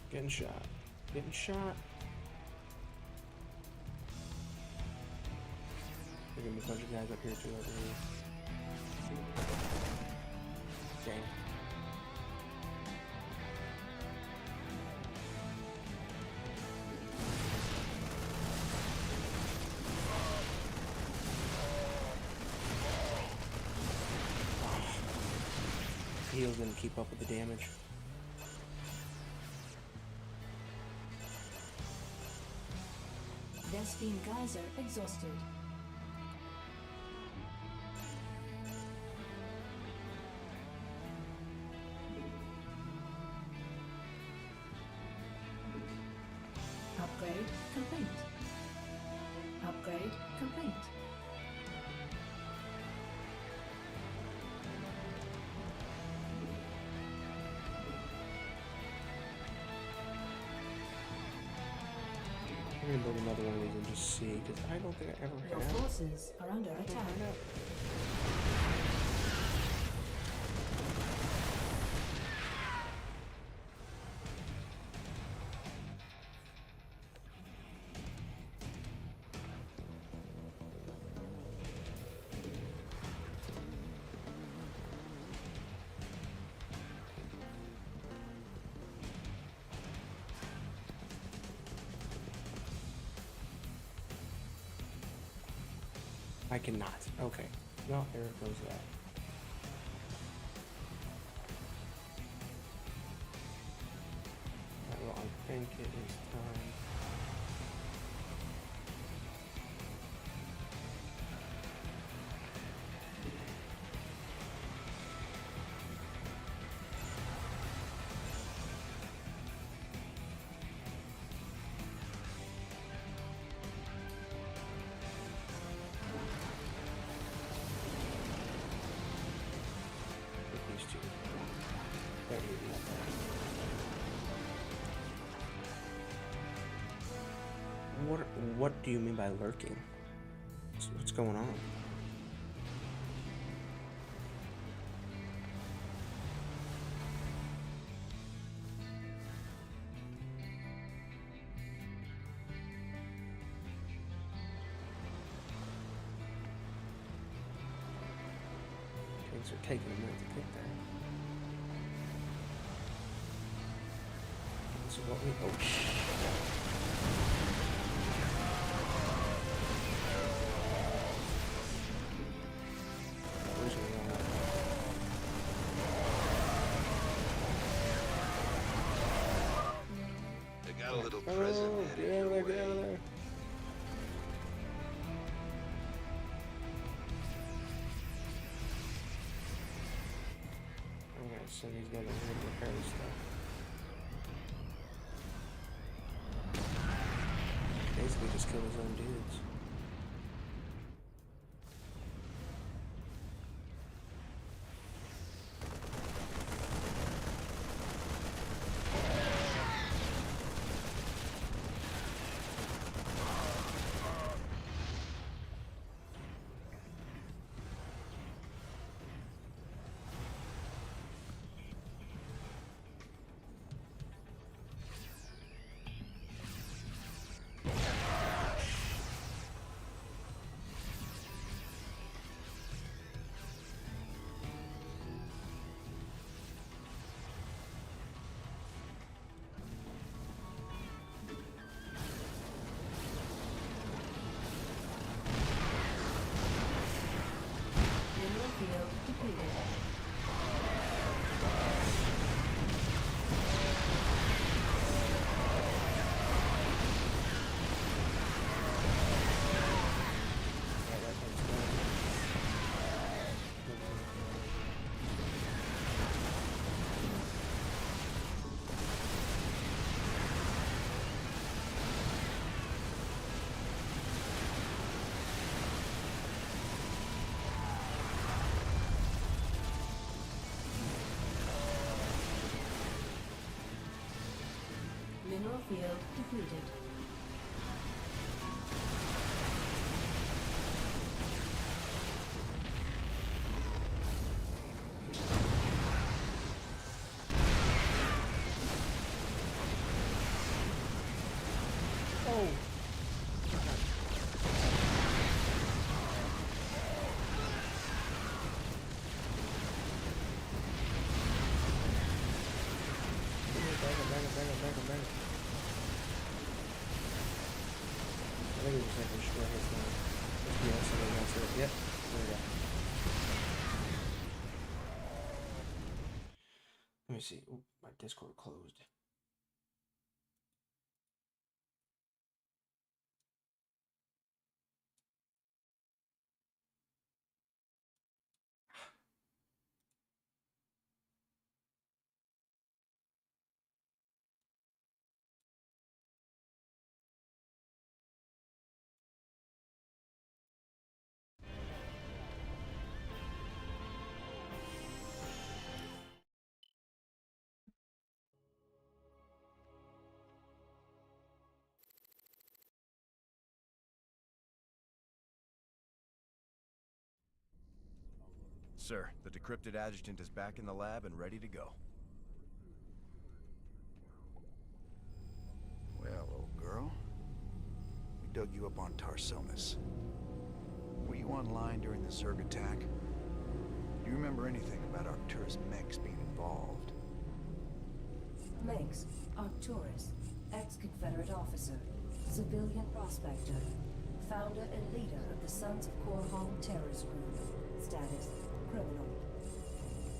S2: Getting shot. Getting shot. There's gonna be a bunch of guys up here too, I believe. Dang. Heals didn't keep up with the damage.
S7: Vespine Geyser exhausted. Upgrade complete. Upgrade complete.
S2: I'm gonna build another one of these and just see, because I don't think I ever
S7: Your
S2: have.
S7: forces are under attack.
S2: I cannot. Okay. Well, there goes that. Alright, well, I think it is time What do you mean by lurking? What's going on? Things are taking a minute to get there. So what we
S6: They got a little present headed your way.
S2: Get out of there. I'm gonna send these guys in here to repair this stuff. Basically just kill his own dudes.
S7: Mineral field depleted.
S2: Oh. Bang it. I think we just have to destroy his now. That's it. Yep. There we go. Let me see. Ooh, my Discord closed.
S9: Sir, the decrypted adjutant is back in the lab and ready to go. Well, old girl, we dug you up on Tarsonis. Were you online during the Zerg attack? Do you remember anything about Arcturus Mengsk being involved?
S19: Mengsk, Arcturus, ex-Confederate officer, civilian prospector, founder and leader of the Sons of Korhon terrorist group. Status, criminal.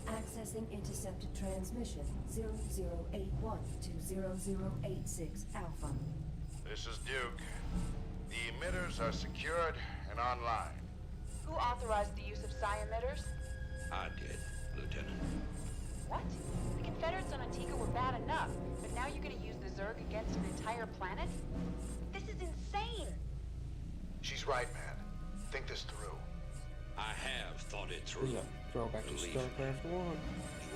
S19: Accessing intercepted transmission 0081 to 0086 Alpha.
S6: This is Duke. The emitters are secured and online.
S20: Who authorized the use of psi emitters?
S21: I did, Lieutenant.
S20: What? The Confederates on Antigua were bad enough, but now you're gonna use the Zerg against an entire planet? This is insane!
S5: She's right, man. Think this through.
S21: I have thought it through.
S2: Yeah, throw back to StarCraft 1.
S21: You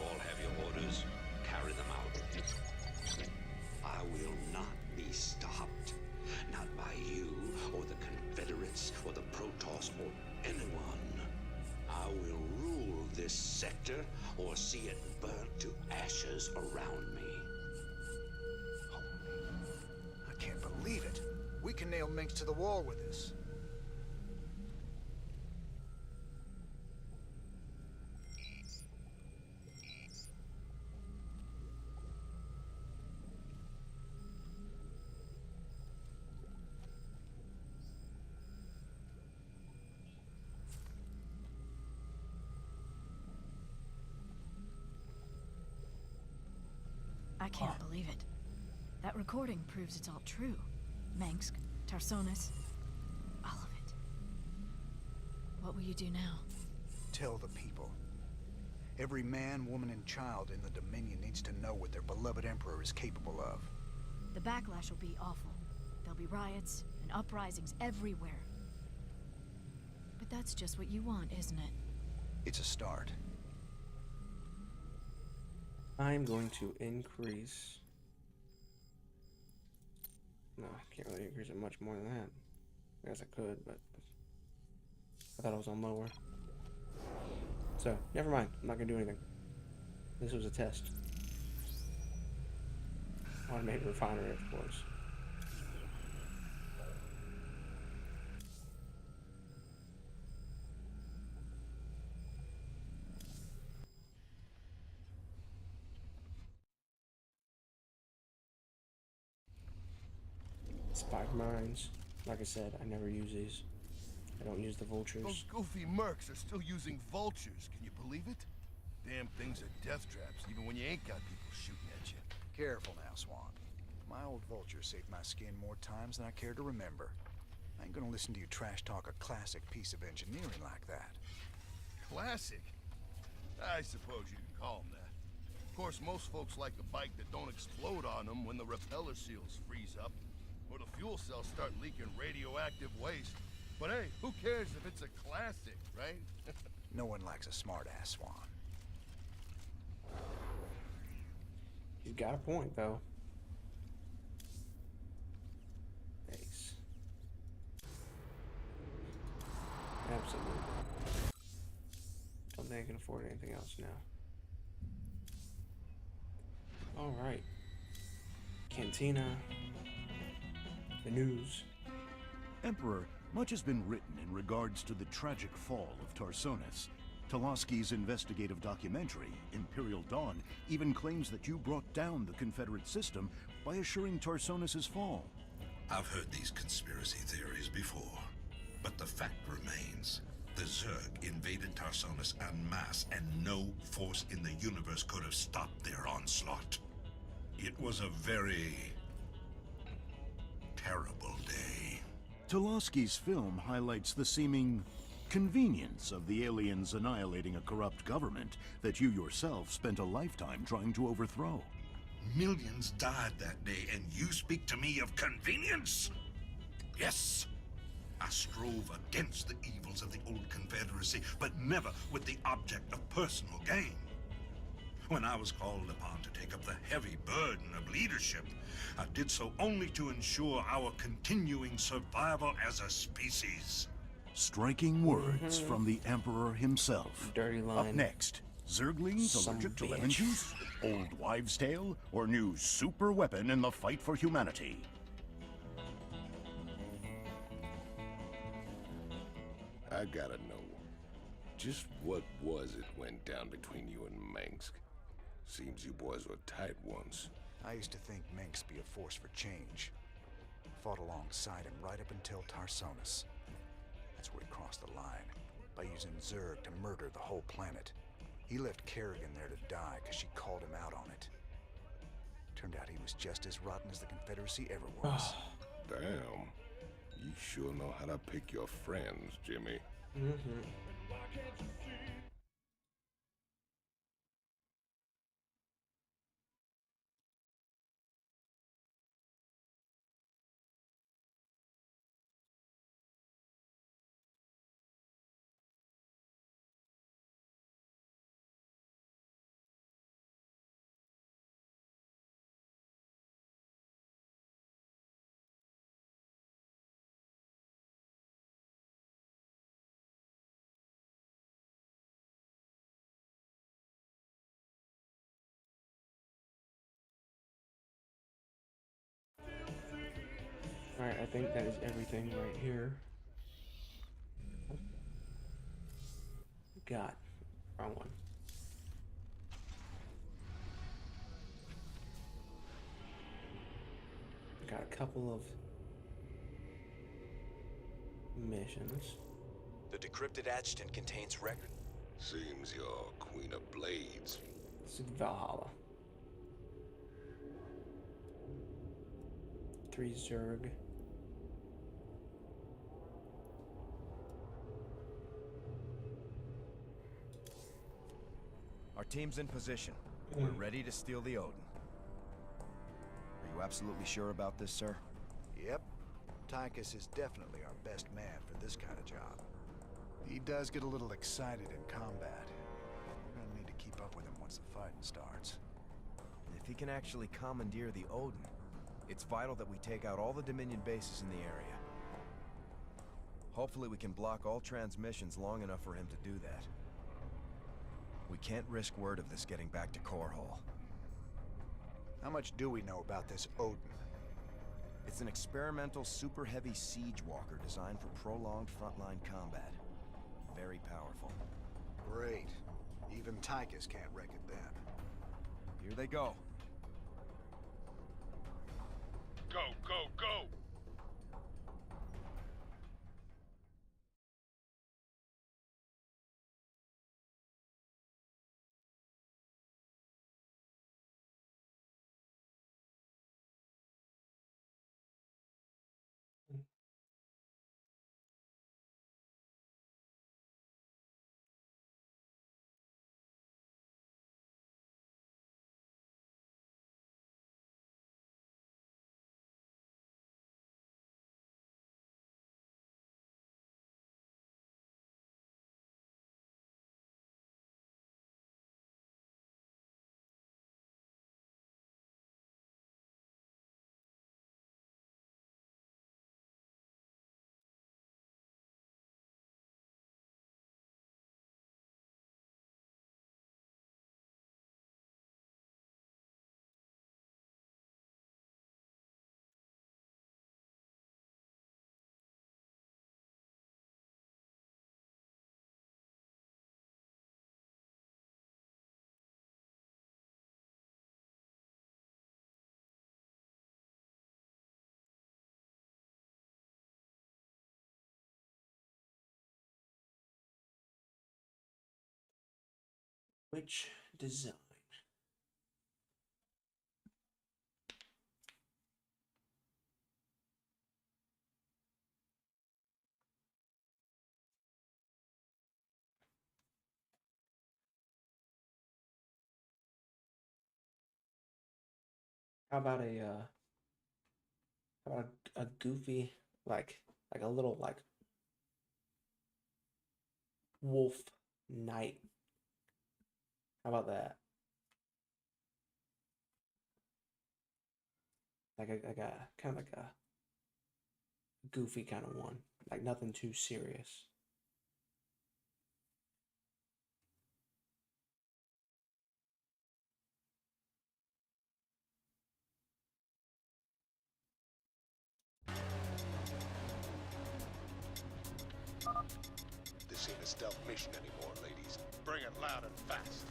S21: all have your orders. Carry them out. I will not be stopped. Not by you, or the Confederates, or the Protoss, or anyone. I will rule this sector, or see it burnt to ashes around me.
S9: I can't believe it. We can nail Minx to the wall with this.
S10: I can't believe it. That recording proves it's all true. Mengsk, Tarsonis, all of it. What will you do now?
S9: Tell the people. Every man, woman, and child in the Dominion needs to know what their beloved Emperor is capable of.
S10: The backlash will be awful. There'll be riots and uprisings everywhere. But that's just what you want, isn't it?
S9: It's a start.
S2: I'm going to increase... No, I can't really increase it much more than that. I guess I could, but I thought it was on lower. So, never mind. I'm not going to do anything. This was a test. Automated refinery, of course. Spike mines. Like I said, I never use these. I don't use the vultures.
S6: Those goofy mercs are still using vultures. Can you believe it? Damn things are death traps, even when you ain't got people shooting at you.
S9: Careful now, Swan. My old vulture saved my skin more times than I care to remember. I ain't gonna listen to you trash talk a classic piece of engineering like that.
S6: Classic? I suppose you can call them that. Of course, most folks like a bike that don't explode on them when the repeller seals freeze up, or the fuel cells start leaking radioactive waste. But hey, who cares if it's a classic, right?
S9: No one likes a smart-ass, Swan.
S2: He's got a point, though. Thanks. Absolutely. Don't think I can afford anything else now. Alright. Cantina. The news.
S12: Emperor, much has been written in regards to the tragic fall of Tarsonis. Toloski's investigative documentary, Imperial Dawn, even claims that you brought down the Confederate system by assuring Tarsonis' fall.
S21: I've heard these conspiracy theories before, but the fact remains. The Zerg invaded Tarsonis en masse, and no force in the universe could have stopped their onslaught. It was a very terrible day.
S12: Toloski's film highlights the seeming convenience of the aliens annihilating a corrupt government that you yourself spent a lifetime trying to overthrow.
S21: Millions died that day, and you speak to me of convenience? Yes. I strove against the evils of the old Confederacy, but never with the object of personal gain. When I was called upon to take up the heavy burden of leadership, I did so only to ensure our continuing survival as a species.
S12: Striking words from the Emperor himself.
S2: Dirty line.
S12: Up next, Zerglings allergic to lemon juice, old wives' tale, or new super weapon in the fight for humanity.
S11: I gotta know, just what was it went down between you and Mengsk? Seems you boys were tight once.
S9: I used to think Minx be a force for change. Fought alongside him right up until Tarsonis. That's where he crossed the line, by using Zerg to murder the whole planet. He left Kerrigan there to die because she called him out on it. Turned out he was just as rotten as the Confederacy ever was.
S11: Damn. You sure know how to pick your friends, Jimmy.
S2: Alright, I think that is everything right here. God, wrong one. Got a couple of missions.
S8: The decrypted adjutant contains record.
S11: Seems you're Queen of Blades.
S2: This is Valhalla. 3 Zerg.
S1: Our team's in position. We're ready to steal the Odin. Are you absolutely sure about this, sir?
S9: Yep. Tychus is definitely our best man for this kind of job. He does get a little excited in combat. We're gonna need to keep up with him once the fighting starts.
S1: If he can actually commandeer the Odin, it's vital that we take out all the Dominion bases in the area. Hopefully we can block all transmissions long enough for him to do that. We can't risk word of this getting back to Core Hall.
S9: How much do we know about this Odin?
S1: It's an experimental super heavy siege walker designed for prolonged frontline combat. Very powerful.
S9: Great. Even Tychus can't wreck it then.
S1: Here they go.
S6: Go, go, go!
S2: Which design? How about a goofy like a little like wolf knight? How about that? Like a kind of like a goofy kind of one, like nothing too serious.
S6: This ain't a stealth mission anymore, ladies. Bring it loud and fast.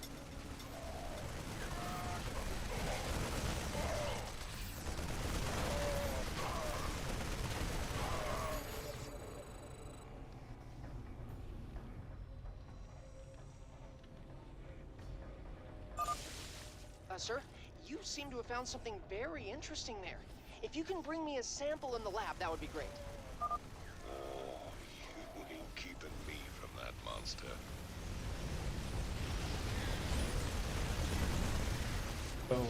S22: Sir, you seem to have found something very interesting there. If you can bring me a sample in the lab, that would be great.
S11: Oh, you ain't keeping me from that monster.
S2: Boom.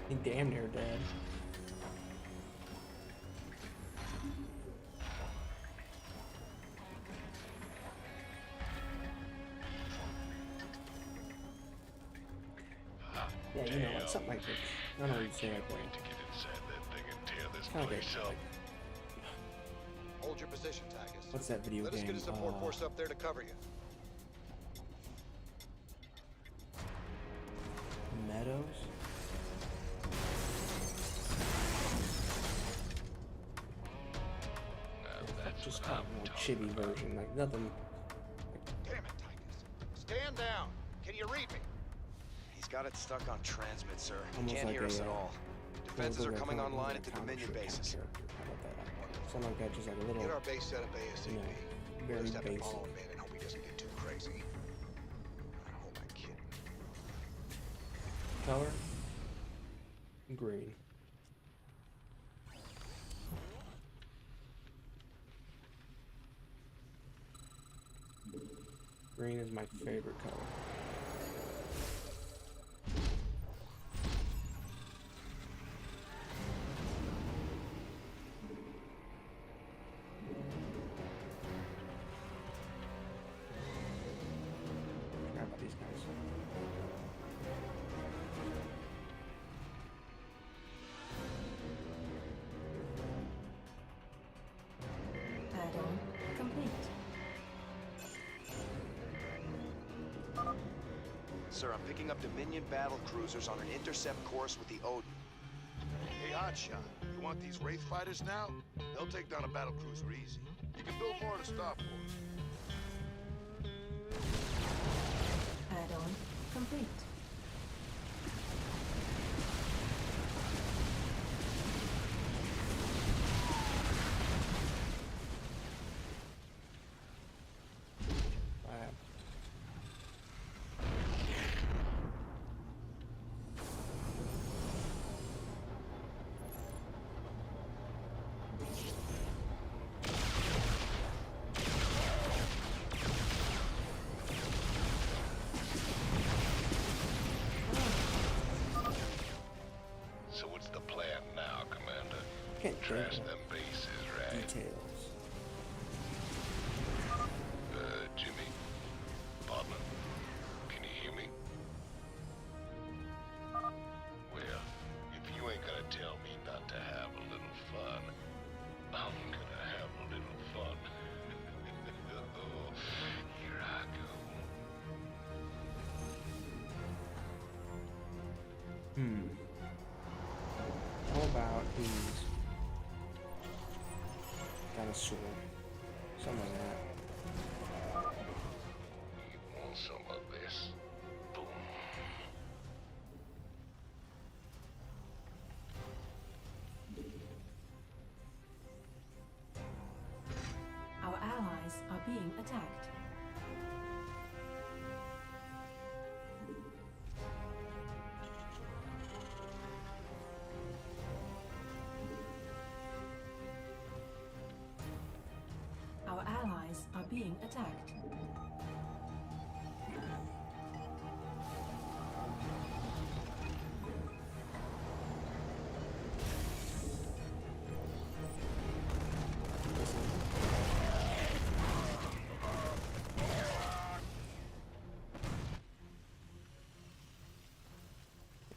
S2: He damn near dead. Yeah, you know, like something like this. I don't know what you say right there.
S6: To get inside that
S2: It's kind of like,
S5: Hold your position, Tygus.
S2: what's that video
S5: Let
S2: game?
S5: us get a support force up there to cover you.
S2: Meadows? That's just kind of a more chibi version, like nothing.
S5: Damn it, Tygus. Stand down. Can you read me?
S8: He's got it stuck on transmit, sir. He
S2: Almost
S8: can't
S2: like
S8: hear us
S2: a,
S8: at all. Defenses are coming online at the Dominion bases.
S2: How about that? Something like that, just like a little.
S5: Get our base set up ASAP.
S2: You know, very
S5: Just have to
S2: basic.
S5: follow him in and hope he doesn't get too crazy. I hope I'm kidding.
S2: Color? Green. Green is my favorite color. Forgot about these guys.
S7: Add-on complete.
S8: Sir, I'm picking up Dominion battle cruisers on an intercept course with the Odin.
S6: Hey, Hotshot, you want these Wraith fighters now? They'll take down a battlecruiser easy. You can build more at a Star Force.
S7: Add-on complete.
S2: Wow.
S11: So what's the plan now, Commander?
S2: Can't
S11: Trash
S2: think of
S11: them bases, right?
S2: details.
S11: Jimmy? Partner? Can you hear me? Well, if you ain't gonna tell me not to have a little fun, I'm gonna have a little fun. Oh, here I go.
S2: How about these? Got a sword. Something like that.
S11: You want some of this? Boom.
S7: Our allies are being attacked. Our allies are being attacked.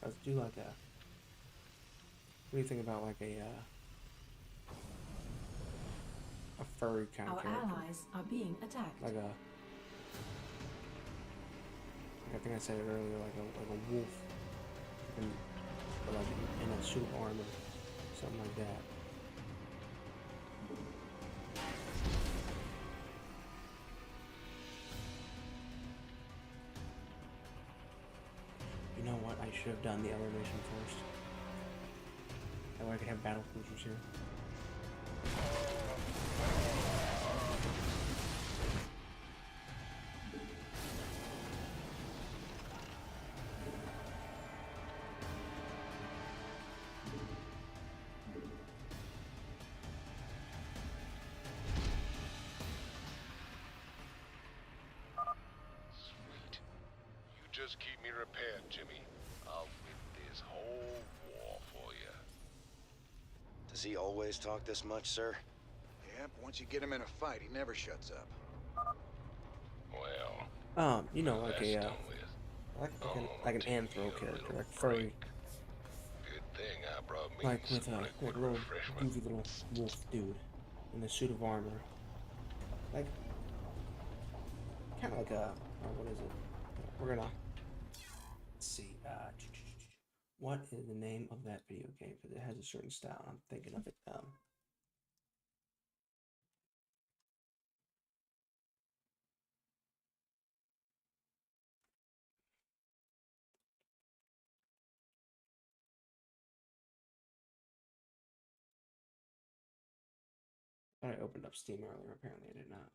S2: Let's do like a. What do you think about like a furry kind of
S7: Our
S2: character?
S7: allies are being attacked.
S2: Like a. I think I said it earlier, like a wolf, or like in a suit of armor, something like that. You know what? I should have done the other mission first. That way I could have battle cruisers here.
S11: Sweet. You just keep me repaired, Jimmy. I'll win this whole war for you.
S8: Does he always talk this much, sir?
S5: Yep, once you get him in a fight, he never shuts up.
S11: Well,
S2: You know, like
S11: that's
S2: a
S11: done with.
S2: like an anthro character, like furry.
S11: Good thing I brought me
S2: Like with
S11: some
S2: a
S11: liquid
S2: little
S11: refreshment.
S2: goofy little wolf dude in the suit of armor. Like, kind of like a, what is it? We're gonna, let's see, what is the name of that video game? Because it has a certain style. I'm thinking of it. I opened up Steam earlier. Apparently, I did not.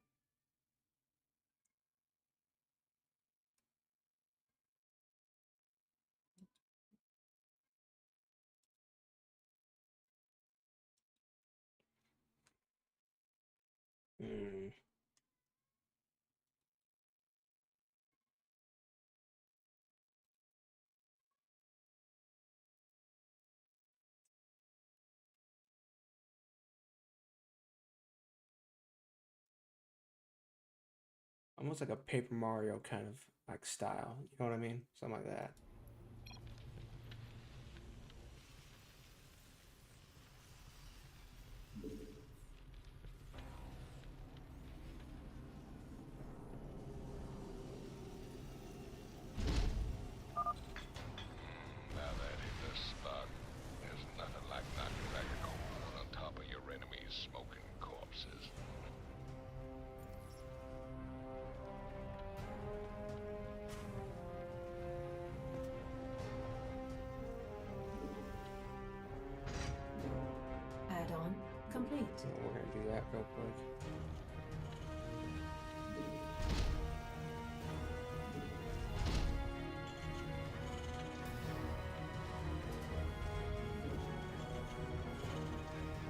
S2: Hmm. Almost like a Paper Mario kind of like style. You know what I mean? Something like that.
S11: Now that hit the spot, there's nothing like knocking back a cold one on top of your enemy's smoking corpses.
S7: Add-on complete.
S2: So we're gonna do that real quick.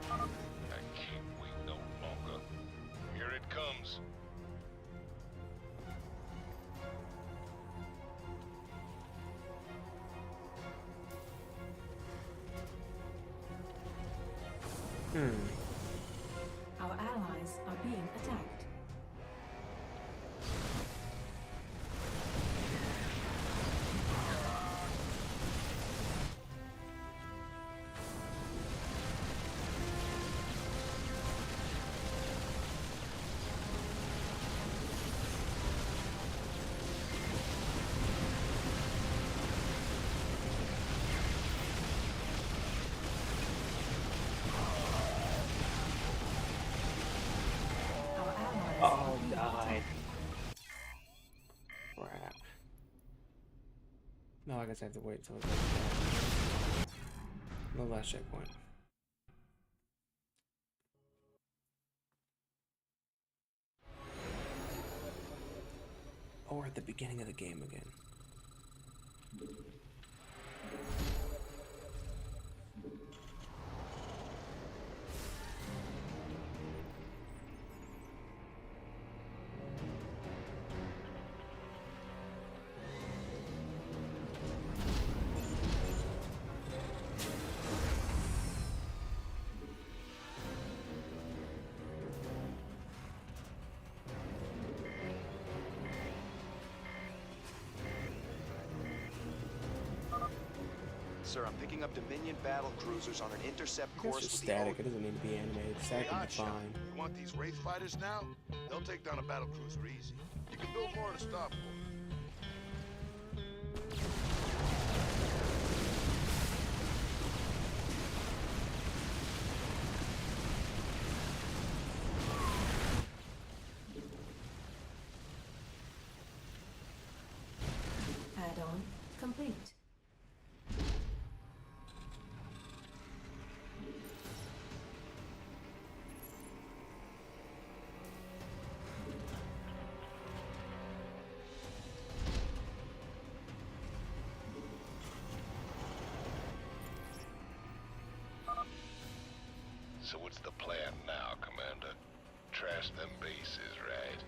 S11: I can't wait no longer. Here it comes.
S7: Our allies are being attacked. Our allies
S2: Oh, died. Crap. No, I guess I have to wait till it goes back. The last checkpoint. Oh, we're at the beginning of the game again.
S8: Sir, I'm picking up Dominion battle cruisers on an intercept
S2: I guess
S8: course
S2: it's
S8: with
S2: static.
S8: the
S2: It doesn't need to be animated. Static would be
S6: Gotcha.
S2: fine.
S6: You want these Wraith fighters now? They'll take down a battlecruiser easy. You can build more at a starport.
S7: Add-on complete.
S11: So what's the plan now, Commander? Trash them bases, right?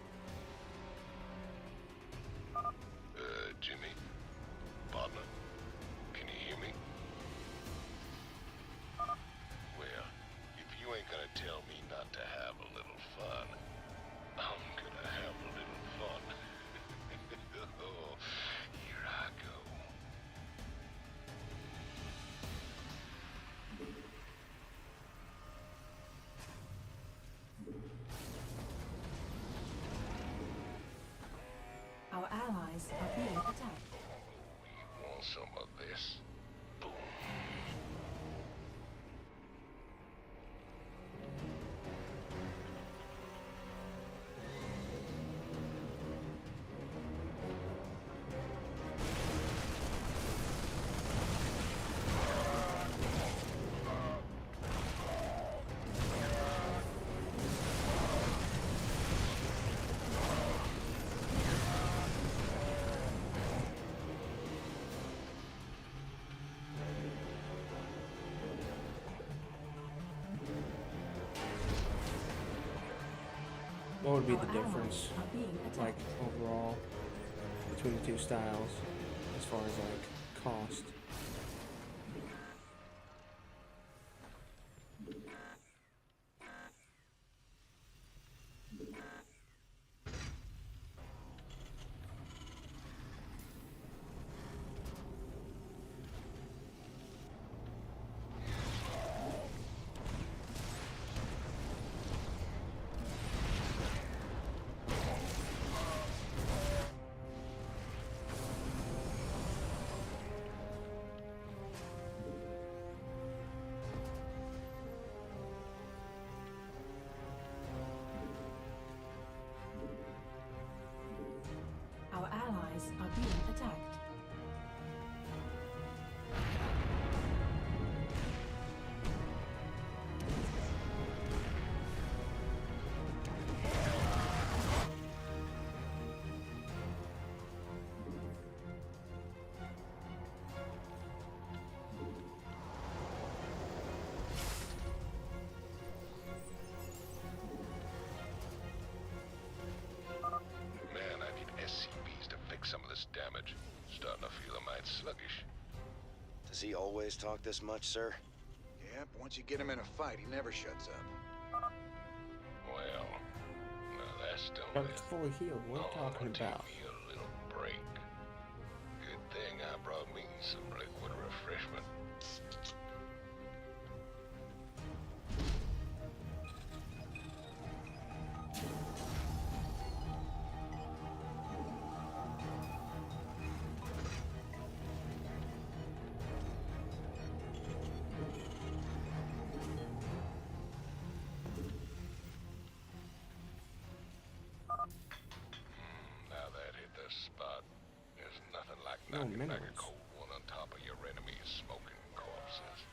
S11: Jimmy? Partner? Can you hear me? Well, if you ain't gonna tell me not to have a little fun, I'm gonna have a little fun. Oh, here I go.
S7: allies are being attacked.
S11: Want some of this? Boom.
S2: What would be the difference, like, overall, between the two styles, as far as, like, cost?
S7: Our allies are being attacked.
S11: Man, I need SCBs to fix some of this damage. Starting to feel a mite sluggish.
S8: Does he always talk this much, sir?
S5: Yep, once you get him in a fight, he never shuts up.
S11: Well, now that's
S2: I'm
S11: only
S2: fully healed. What are you talking about?
S11: Take me a little break. Good thing I brought me some liquid refreshment. Now that hit the spot. There's nothing like
S2: No
S11: knocking back a
S2: minerals.
S11: cold one on top of your enemy's smoking corpses.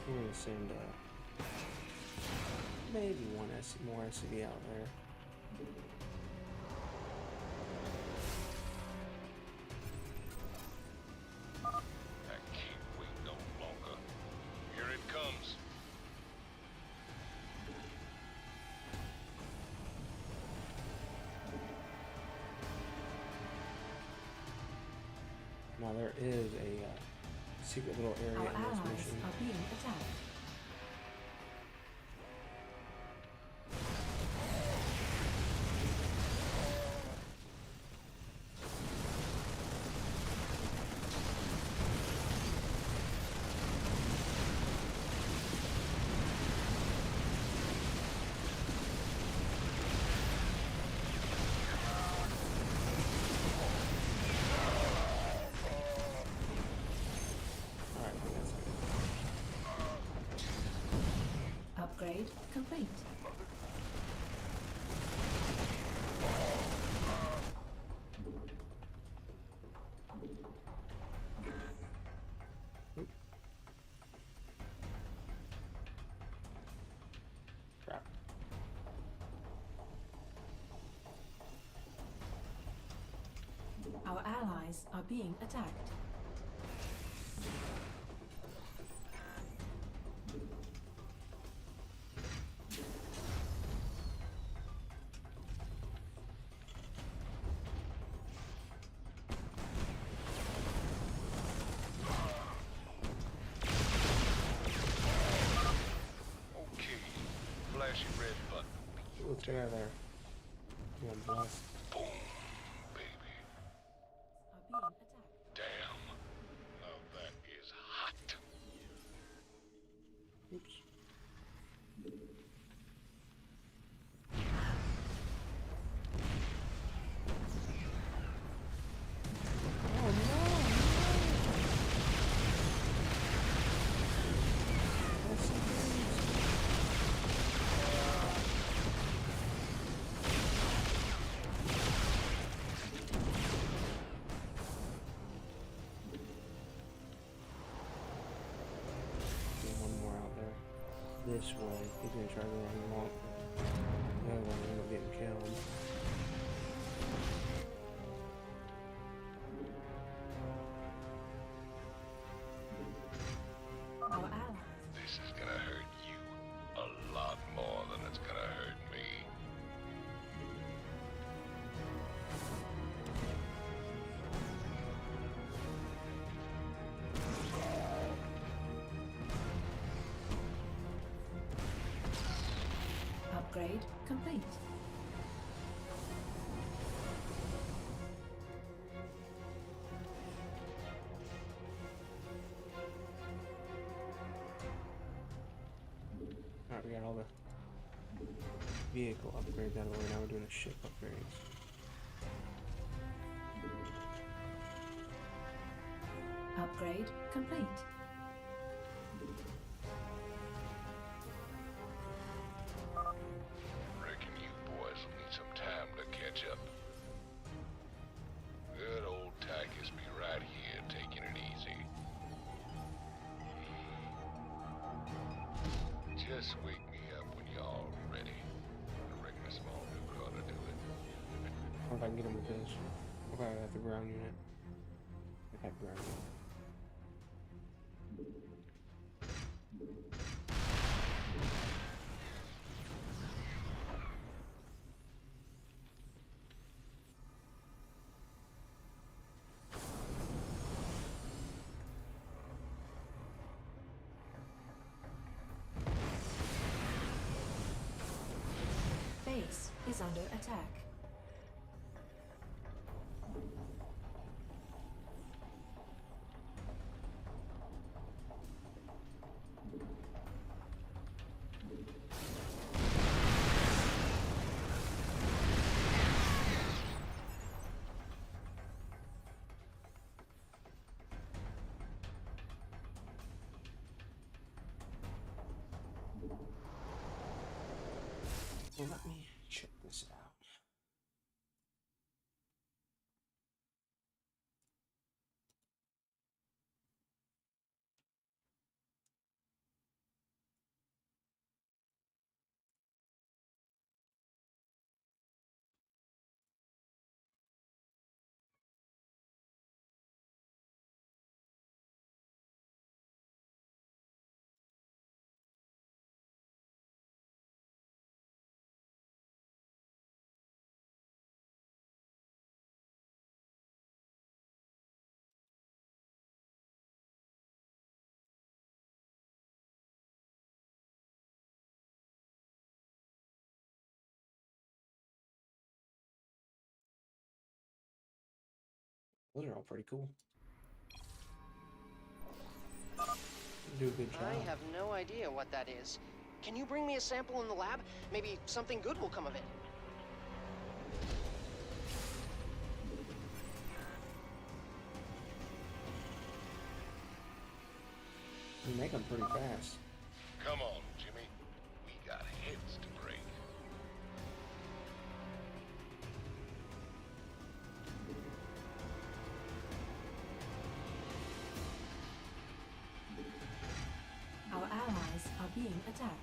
S2: I'm gonna send maybe more SCV out there.
S11: I can't wait no longer. Here it comes.
S2: Now there is a secret little area
S7: Our
S2: in this
S7: allies
S2: mission.
S7: are being attacked. Upgrade complete.
S2: Crap.
S7: Our allies are being attacked.
S11: Okay, flashy red button.
S2: Let's get out of there. I'm blessed.
S11: Boom, baby. Damn. Now that is hot.
S2: Oops. Oh no! That's so one more out there. This way. He's gonna try to go around and walk. The other one end up getting killed.
S7: Our allies.
S11: This is gonna hurt you a lot more than it's gonna hurt me.
S7: Upgrade complete.
S2: Alright, we got all the vehicle upgrades out of the way. Now we're doing the ship upgrades.
S7: Upgrade complete.
S11: Reckon you boys will need some time to catch up. Good old Tychus be right here taking it easy. Just wake me up when y'all ready. I reckon a small nuke ought to do it.
S2: I wonder if I can get him with this. Okay, I have the ground unit. I have ground unit.
S7: Base is under attack.
S2: Well, let me check this out. Those are all pretty cool. Do a good job.
S22: I have no idea what that is. Can you bring me a sample in the lab? Maybe something good will come of it.
S2: You make them pretty fast.
S11: Come on, Jimmy. We got heads to break.
S7: Our allies are being attacked.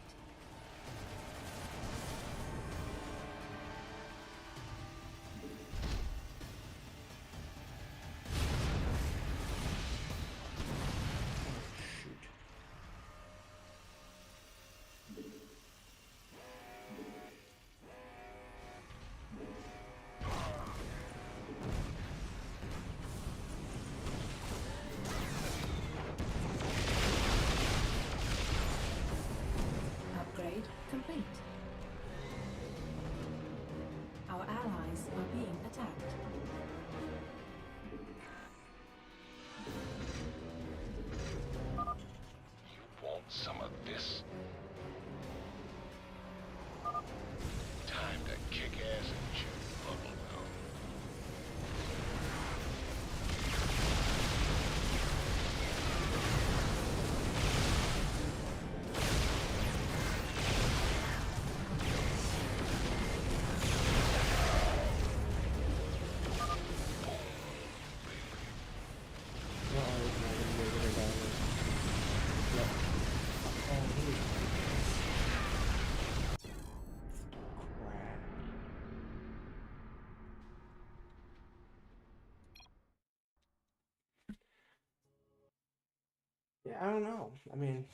S2: I don't know. I mean,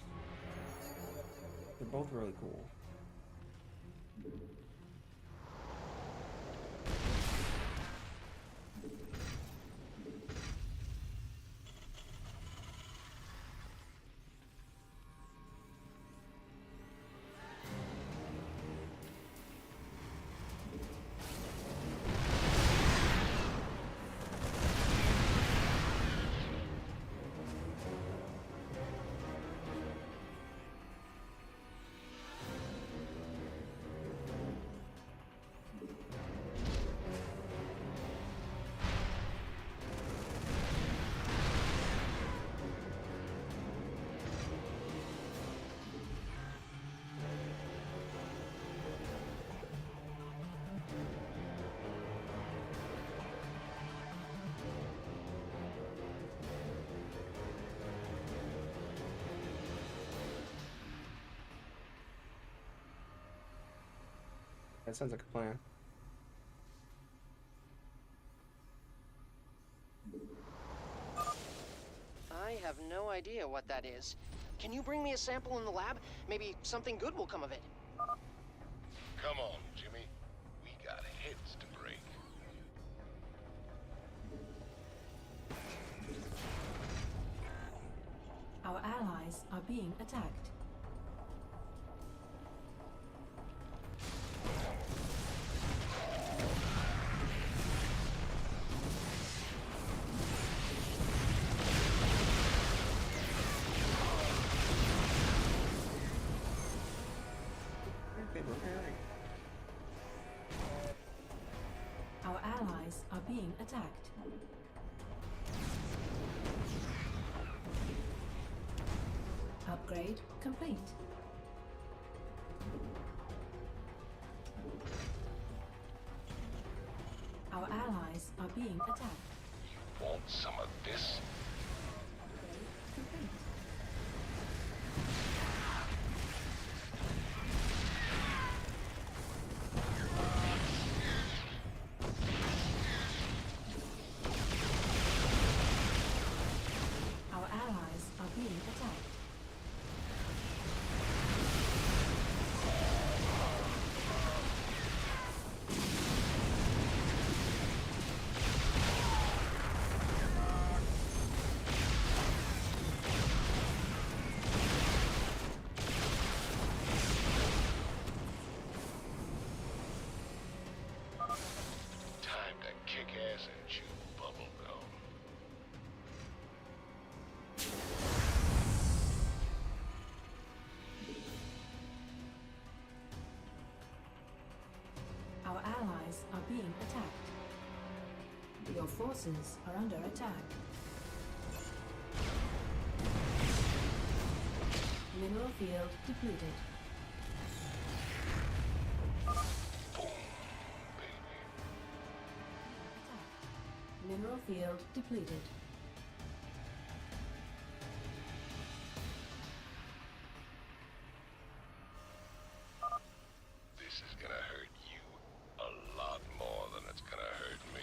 S2: they're both really cool. That sounds like a plan.
S22: I have no idea what that is. Can you bring me a sample in the lab? Maybe something good will come of it.
S11: Come on, Jimmy. We got heads to break.
S7: Our allies are being attacked. Our allies are being attacked. Upgrade complete. Our allies are being attacked.
S11: Want some of this?
S7: Complete. Our allies are being attacked.
S11: Time to kick ass and chew bubblegum.
S7: Our allies are being attacked. Your forces are under attack. Mineral field depleted. Mineral field depleted.
S11: This is gonna hurt you a lot more than it's gonna hurt me.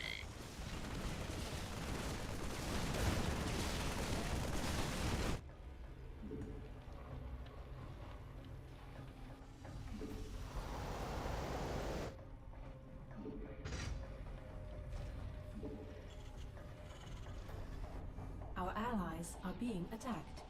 S7: Our allies are being attacked.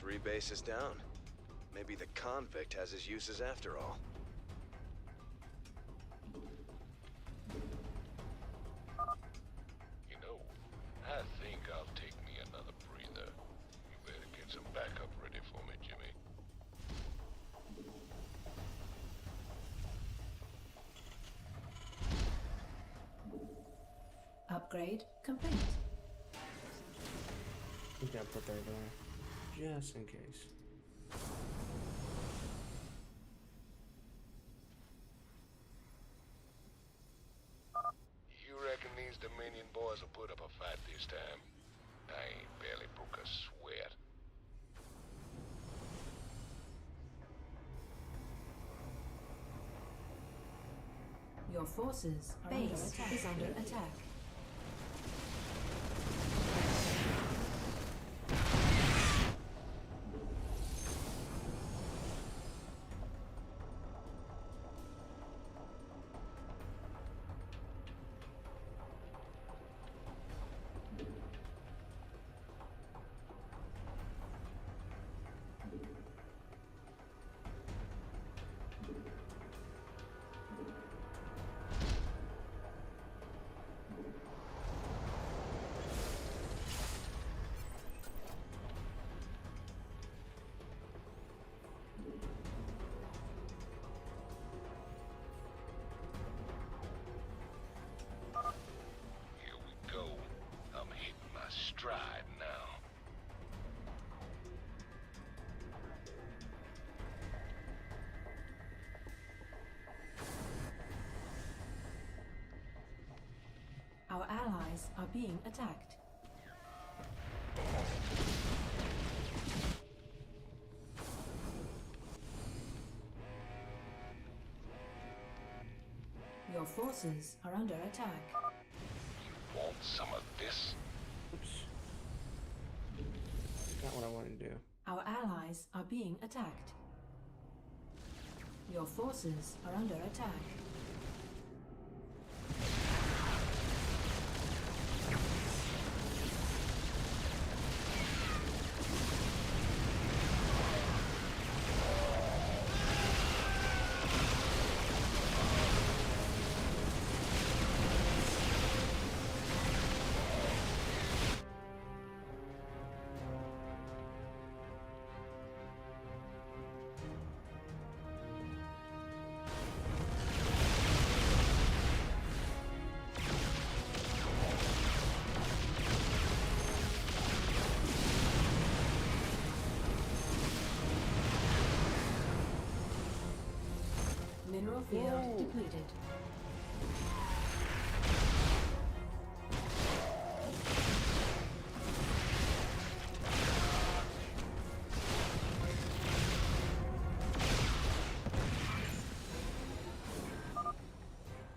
S8: Three bases down. Maybe the convict has his uses after all.
S11: You know, I think I'll take me another breather. You better get some backup ready for me, Jimmy.
S7: Upgrade complete.
S2: You can put that there. just in case.
S11: You reckon these Dominion boys will put up a fight this time? I ain't barely broke a sweat.
S7: Your forces are is under attack.
S11: Here we go. I'm hitting my stride now.
S7: Our allies are being attacked. Your forces are under attack.
S11: You want some of this?
S2: Oops. Not what I wanted to do.
S7: Our allies are being attacked. Your forces are under attack. Mineral field depleted.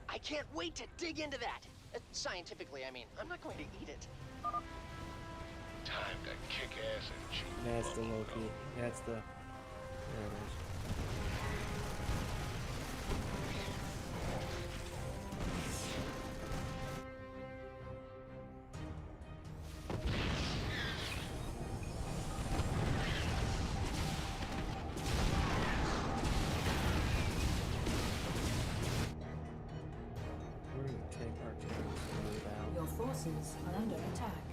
S22: I can't wait to dig into that. Scientifically, I mean. I'm not going to eat it.
S11: Time to kick ass and chew.
S2: That's the Loki. That's the... There it is. We're gonna take our chance and move out.
S7: Your forces are under attack.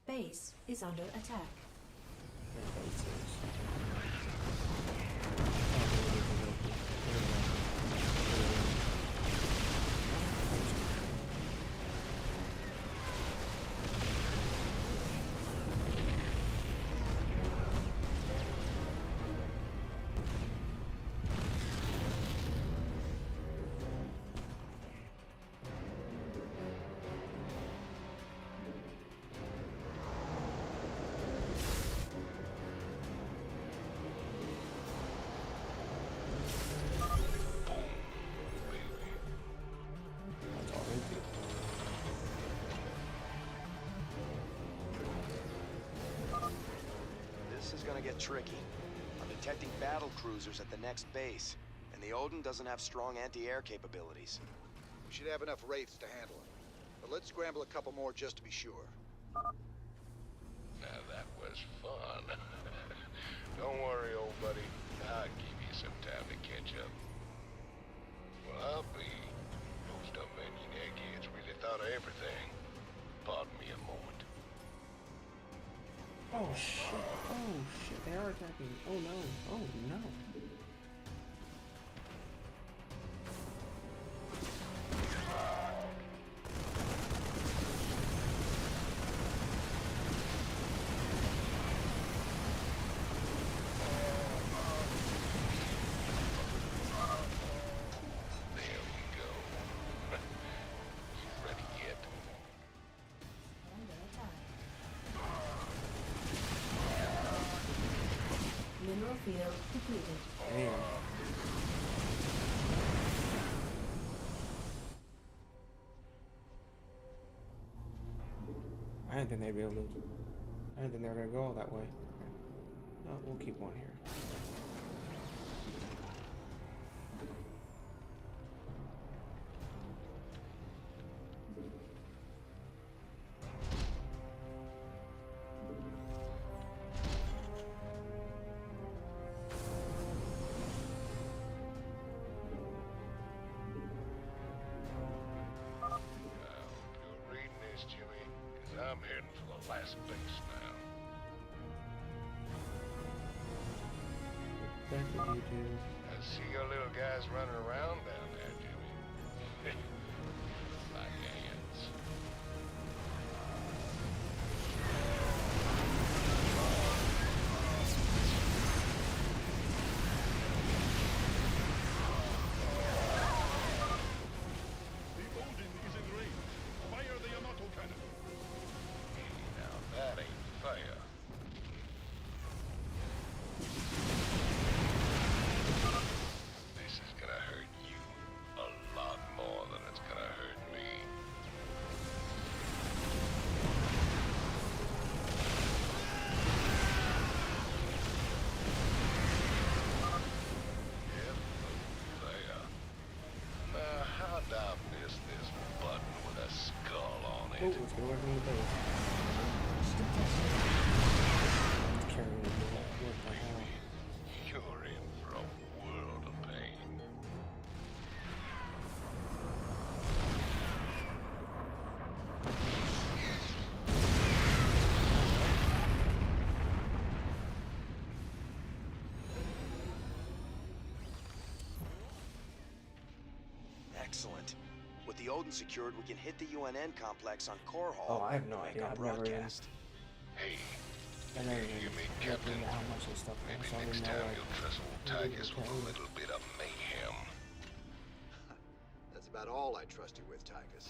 S7: Base is under attack.
S8: This is gonna get tricky. I'm detecting battle cruisers at the next base, and the Odin doesn't have strong anti-air capabilities.
S5: We should have enough wraiths to handle it. But let's scramble a couple more just to be sure.
S11: Now that was fun. Don't worry, old buddy. I'll give you some time to catch up. Well, I'll be. Those Dominion eggheads really thought of everything. Pardon me a moment.
S2: Oh shit, oh shit, they are attacking. Oh no, oh no.
S7: field depleted.
S2: Damn. I didn't think they'd be able to. I didn't think they were gonna go all that way. No, we'll keep one here.
S11: I'm heading for the last base now.
S2: What did you do?
S11: I see your little guys running around down there, Jimmy. Like ants.
S3: The Odin is in range. Fire the Yamato cannon.
S11: Now that ain't fair. This is gonna hurt you a lot more than it's gonna hurt me. Yep, there. Now, how'd I miss this button with a skull on it?
S2: Oh, it's gonna work in the base. Carrying it back. What the hell?
S11: You're in for a world of pain.
S8: Excellent. With the Odin secured, we can hit the UNN complex on Core Hall.
S2: Oh, I have no
S8: and make
S2: idea.
S8: our
S2: I've never even.
S8: broadcast.
S11: Hey,
S2: I never even
S11: you mean
S2: looked
S11: Captain?
S2: into how much this stuff
S11: Maybe
S2: costs. I don't
S11: next
S2: even
S11: time
S2: know, like,
S11: you'll trestle
S2: maybe
S11: Tigus
S2: they'll
S11: with
S2: tell
S11: a
S2: you.
S11: little bit of mayhem.
S5: That's about all I trust you with, Tychus.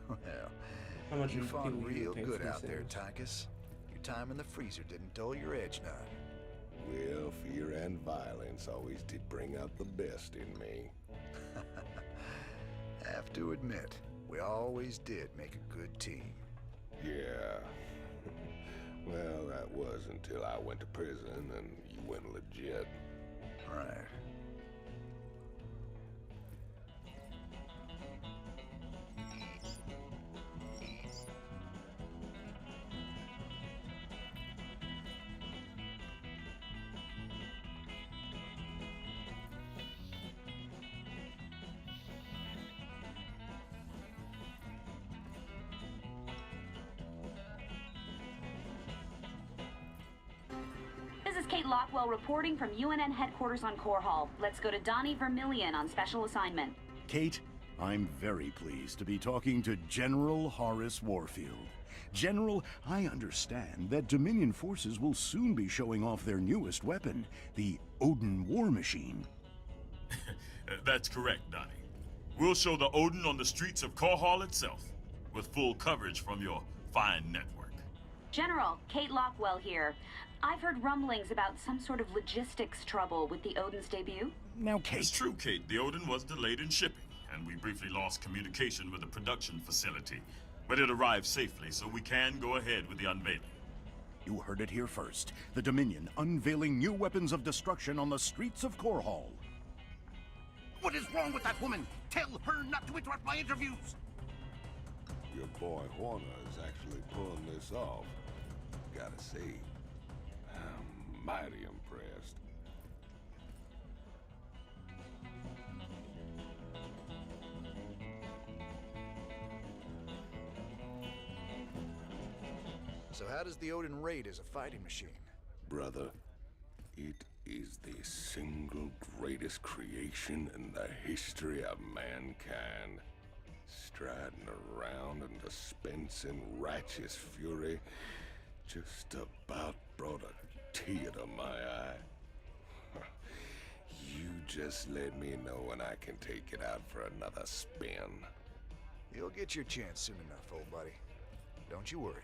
S9: Well,
S2: How much
S9: you
S2: do
S9: fought
S2: people usually
S9: real
S2: pay for
S9: good
S2: these
S9: out there,
S2: things?
S9: Tychus. Your time in the freezer didn't dull your edge none.
S11: Well, fear and violence always did bring out the best in me.
S9: Have to admit, we always did make a good team.
S11: Yeah. Well, that was until I went to prison and you went legit.
S9: Right.
S13: This is Kate Lockwell reporting from UNN headquarters on Core Hall. Let's go to Donnie Vermillion on special assignment.
S12: Kate, I'm very pleased to be talking to General Horace Warfield. General, I understand that Dominion forces will soon be showing off their newest weapon, the Odin War Machine.
S4: That's correct, Donnie. We'll show the Odin on the streets of Core Hall itself, with full coverage from your fine network.
S13: General, Kate Lockwell here. I've heard rumblings about some sort of logistics trouble with the Odin's debut.
S12: Now, Kate.
S4: It's true, Kate. The Odin was delayed in shipping, and we briefly lost communication with the production facility. But it arrived safely, so we can go ahead with the unveiling.
S12: You heard it here first. The Dominion unveiling new weapons of destruction on the streets of Core Hall.
S16: What is wrong with that woman? Tell her not to interrupt my interviews!
S11: Your boy Horner is actually pulling this off. Gotta say, I'm mighty impressed.
S9: So how does the Odin rate as a fighting machine?
S11: Brother, it is the single greatest creation in the history of mankind. Striding around and Suspense and righteous fury just about brought a tear to my eye. You just let me know when I can take it out for another spin.
S9: You'll get your chance soon enough, old buddy. Don't you worry.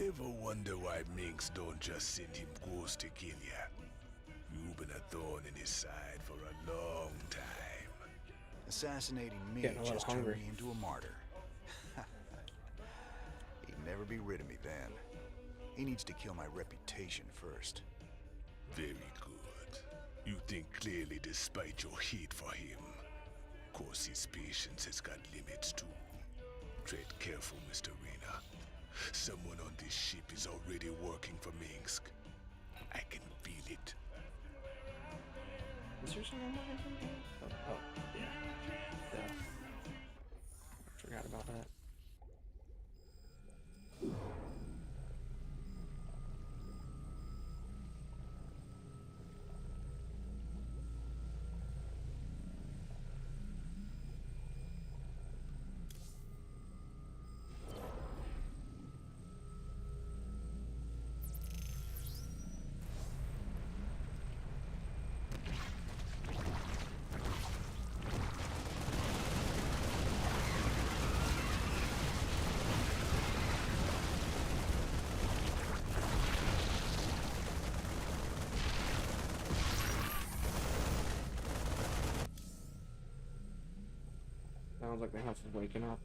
S14: Ever wonder why Minx don't just send him ghosts to kill ya? You've been a thorn in his side for a long time.
S9: Assassinating me
S2: Getting a little
S9: just turned
S2: hungry.
S9: me into a martyr. He'd never be rid of me then. He needs to kill my reputation first.
S14: Very good. You think clearly despite your hate for him. Of course, his patience has got limits too. Tread careful, Mr. Reyna. Someone on this ship is already working for Minsk. I can feel it.
S2: Is there someone working for me? Oh, yeah. Forgot about that. Sounds like the house is waking up.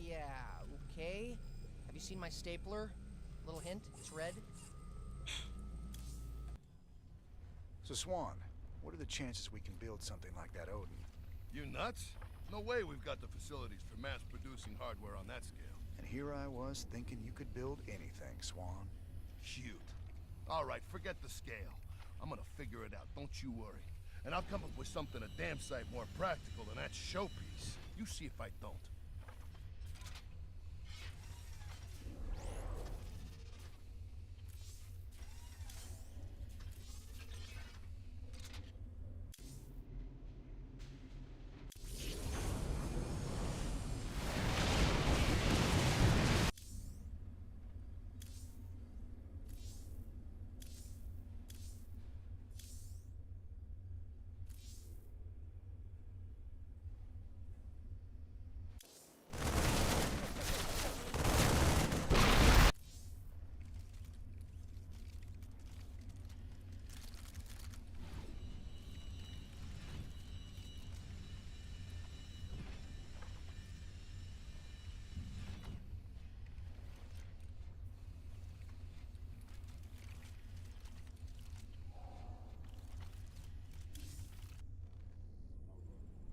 S15: Yeah, okay. Have you seen my stapler? Little hint, it's red.
S9: So, Swan, what are the chances we can build something like that Odin?
S6: You nuts? No way we've got the facilities for mass-producing hardware on that scale.
S9: And here I was thinking you could build anything, Swan.
S6: Cute. All right, forget the scale. I'm gonna figure it out, don't you worry. And I'll come up with something a damn sight more practical than that showpiece. You see if I don't.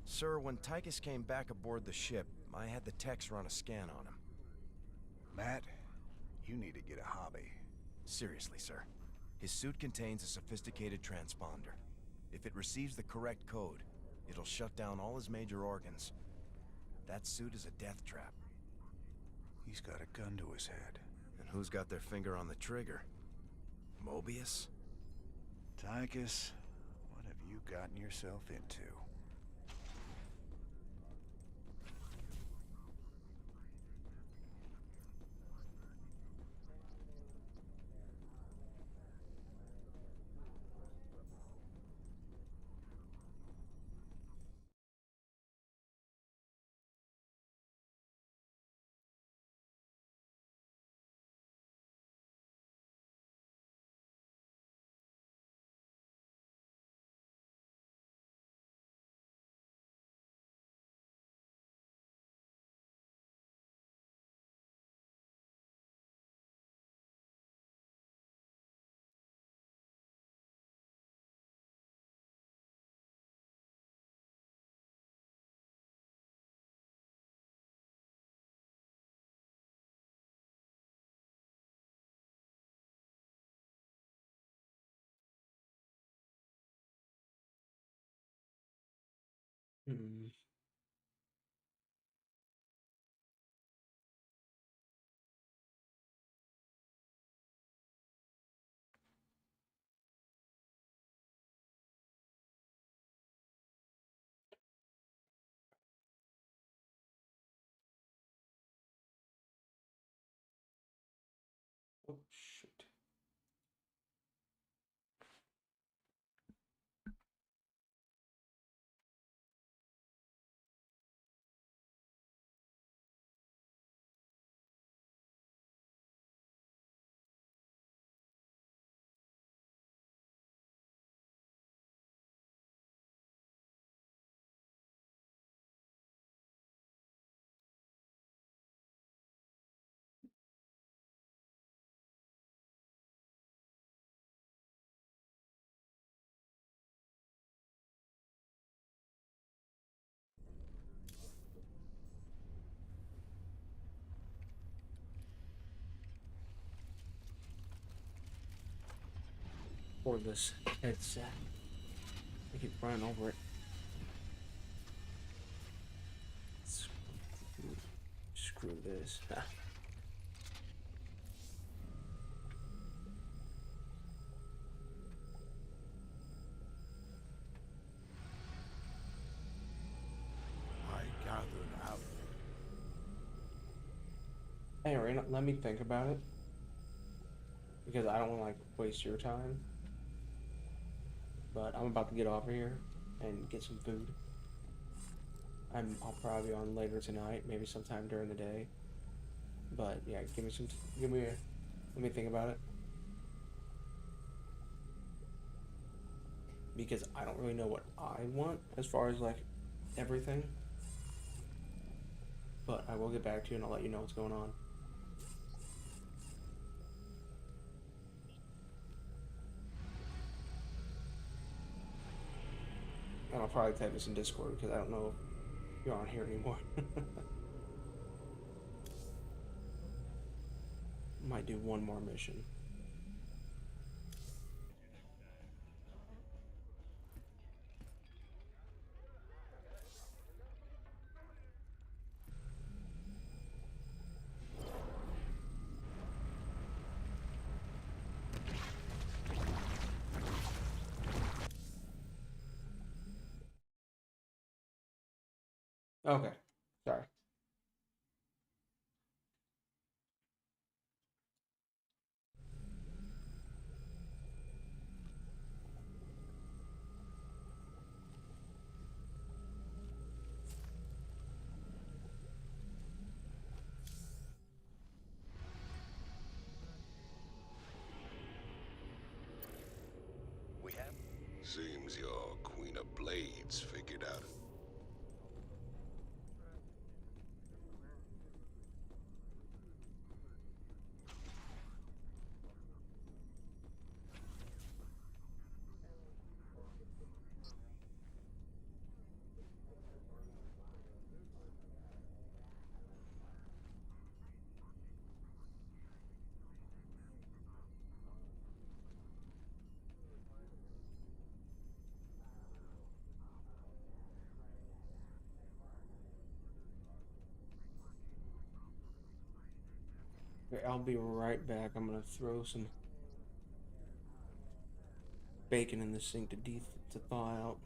S1: Sir, when Tychus came back aboard the ship, I had the techs run a scan on him.
S9: Matt, you need to get a hobby.
S1: Seriously, sir. His suit contains a sophisticated transponder. If it receives the correct code, it'll shut down all his major organs. That suit is a death trap.
S9: He's got a gun to his head.
S1: And who's got their finger on the trigger? Mobius?
S9: Tychus, what have you gotten yourself into?
S2: Hmm. Oh, shoot. Or this headset. I keep running over it. Screw this.
S14: I gather now.
S2: Hey, Raina, let me think about it. Because I don't want to, like, waste your time. But I'm about to get off of here and get some food. I'll probably be on later tonight, maybe sometime during the day. But yeah, let me think about it. Because I don't really know what I want as far as like everything. But I will get back to you and I'll let you know what's going on. And I'll probably type this in Discord because I don't know if you're on here anymore. Might do one more mission. Okay, sorry.
S11: We have? Seems your Queen of Blades figured out.
S2: Okay, I'll be right back. I'm gonna throw some bacon in the sink to thaw out.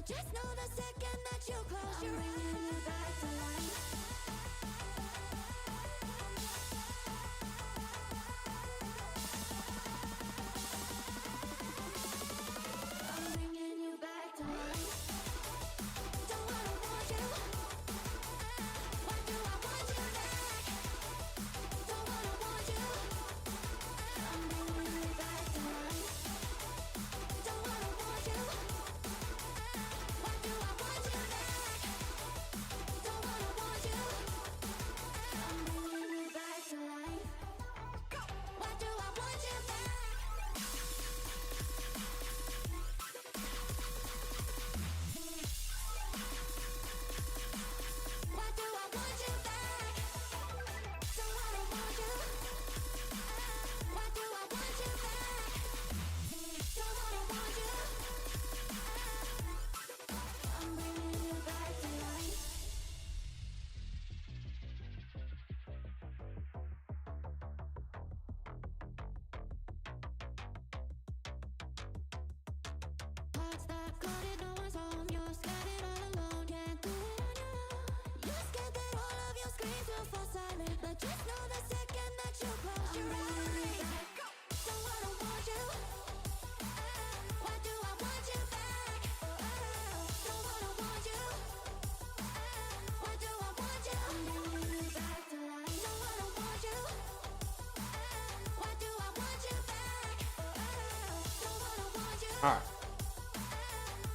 S17: but just know the second that you close your eyes, back to life. I'm bringing you back to life. Don't wanna want you. Why do I want you back? Don't wanna want you. I'm bringing you back to life. Don't wanna want you. Why do I want you back? Don't wanna want you. I'm bringing you back to life. Why do I want you back? Why do I want you back? Don't wanna want you. Why do I want you back? Don't wanna want you. I'm bringing you back to life. Hearts that coded, no one's home. You're scattered all alone, can't do it on your own. You're scared that all of your screams will fall silent, but just know the second that you close your eyes. Don't wanna want you. Why do I want you back? Don't wanna want you. Why do I want you? I'm bringing you back to life. Don't wanna want you. Why do I want you back? Don't wanna want you.
S2: All right.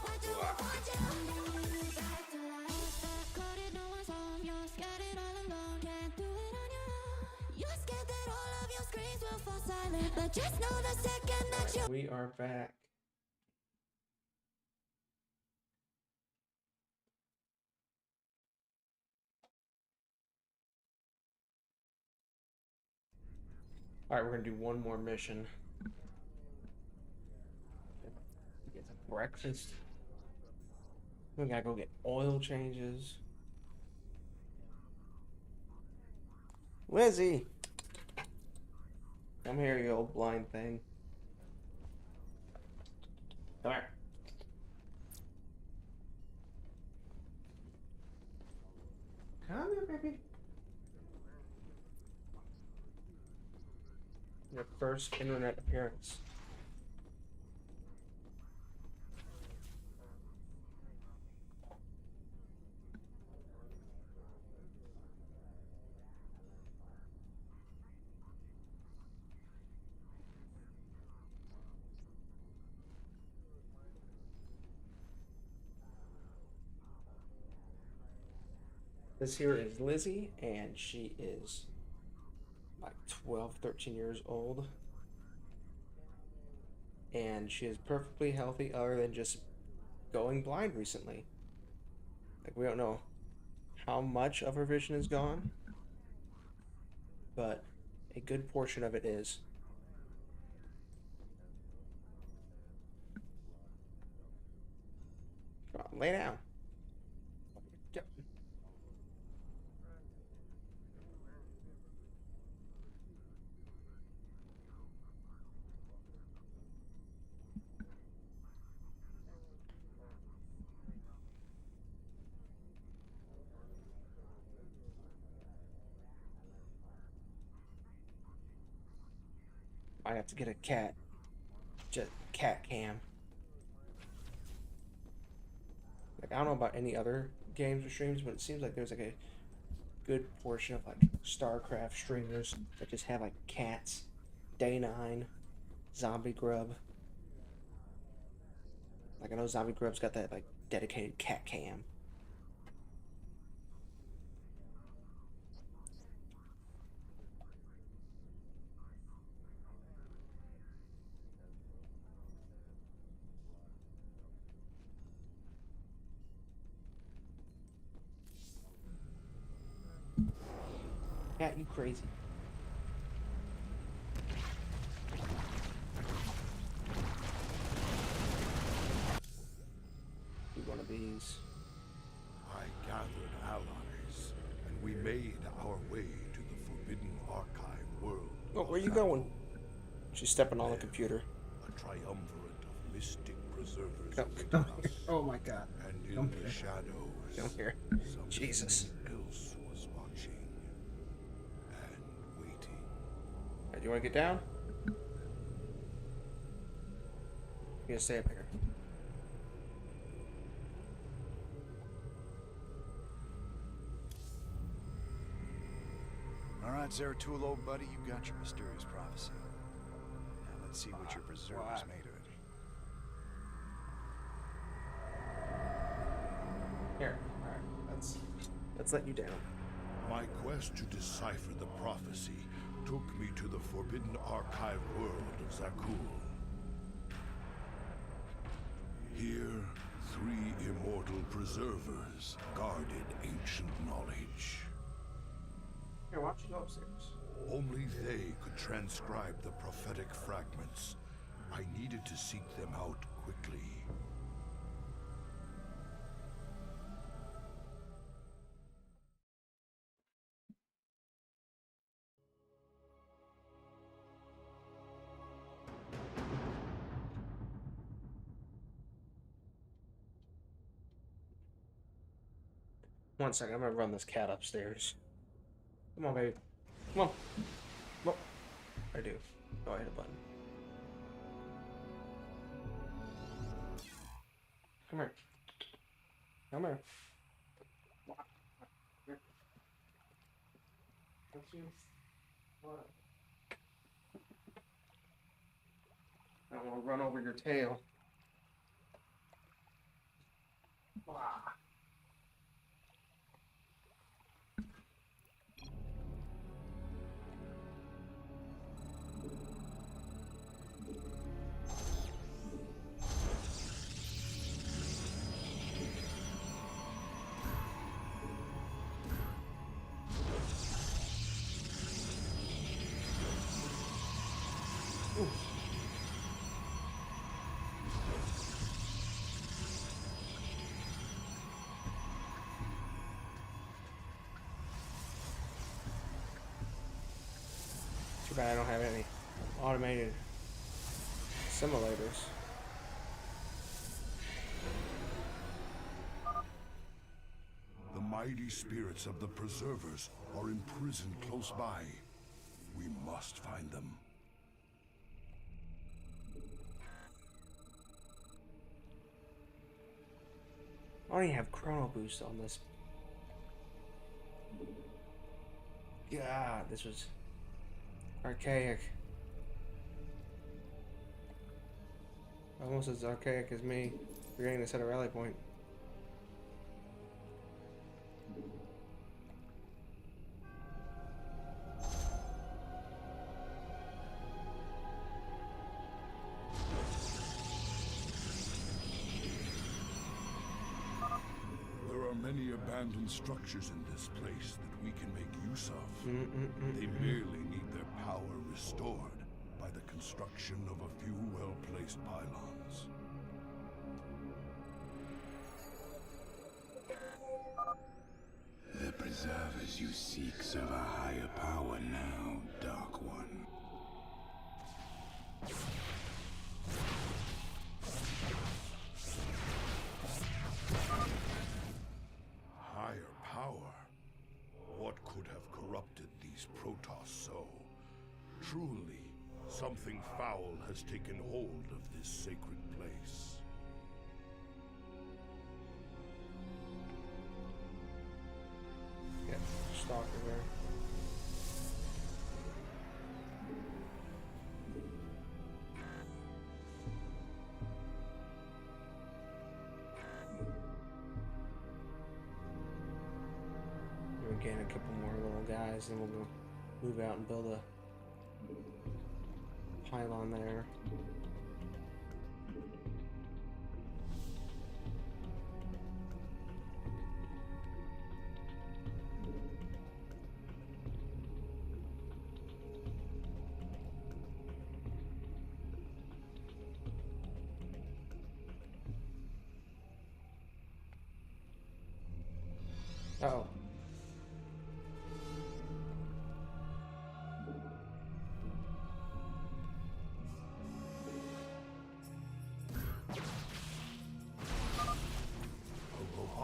S17: Why do I want you? I'm bringing you back to life. That coded, no one's home. You're scattered all alone, can't do it on your own. You're scared that all of your screams will fall silent, but just know the second that you.
S2: We are back. Alright, we're gonna do one more mission. Get some breakfast. We gotta go get oil changes. Lizzie! Come here, you old blind thing. Come here. Come here, baby. Your first internet appearance. This here is Lizzie, and she is like 12, 13 years old. And she is perfectly healthy other than just going blind recently. Like, we don't know how much of her vision is gone, but a good portion of it is. Come on, lay down. Yep. I have to get a cat. Just cat cam. Like, I don't know about any other games or streams, but it seems like there's like a good portion of like StarCraft streamers that just have like cats. Day9, Zombie Grub. Like, I know Zombie Grub's got that like dedicated cat cam. Cat, you crazy. Do one of these.
S3: I gathered allies, and we made our way to the Forbidden Archive world.
S2: Oh, where you going? She's stepping on the computer.
S3: A triumvirate of
S14: mystic preservers
S2: Come,
S14: awaited
S2: come
S14: us.
S2: here. Oh my God.
S14: And in
S2: Come
S14: the
S2: here.
S14: shadows,
S2: Come here.
S14: something
S2: Jesus.
S14: else was watching and waiting.
S2: Do you want to get down? You're gonna stay up here.
S9: All right, Zeratul, old buddy, you got your mysterious prophecy. Now let's see what your preserver's made of it.
S2: Here. All right. Let's let you down.
S14: My quest to decipher the prophecy took me to the forbidden archive world of Zakul. Here, 3 immortal preservers guarded ancient knowledge.
S2: Here, why don't you go upstairs?
S14: Only they could transcribe the prophetic fragments. I needed to seek them out quickly.
S2: One second, I'm gonna run this cat upstairs. Come on, baby. Come on. Come on. I do. Oh, I hit a button. Come here. Come here. Don't you? What? I don't want to run over your tail. Wow. Too bad I don't have any automated simulators.
S14: The mighty spirits of the preservers are imprisoned close by. We must find them.
S2: I don't even have Chrono Boost on this. God, this was archaic. Almost as archaic as me forgetting to set a rally point.
S14: There are many abandoned structures in this place that we can make use of. They merely need their power restored by the construction of a few well-placed pylons.
S3: The preservers you seek serve a higher power now, Dark One.
S14: Higher power? What could have corrupted these Protoss so? Truly, something foul has taken hold of this sacred place.
S2: Yeah, stalker there. We'll gain a couple more little guys, and we'll go move out and build a pylon there. Uh-oh.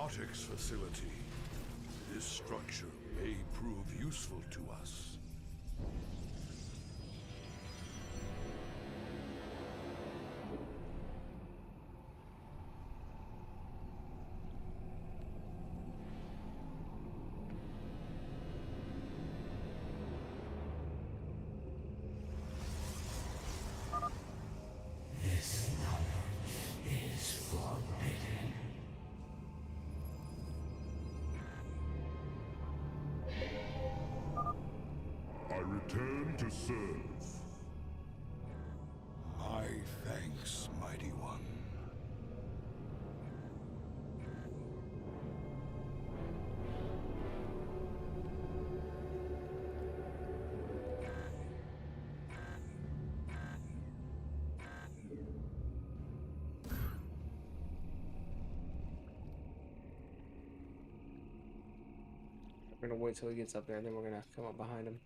S3: robotics facility. This structure may prove useful to us.
S17: This knowledge is forbidden.
S3: I return to serve. My thanks, Mighty One.
S2: We're gonna wait till he gets up there, and then we're gonna come up behind him.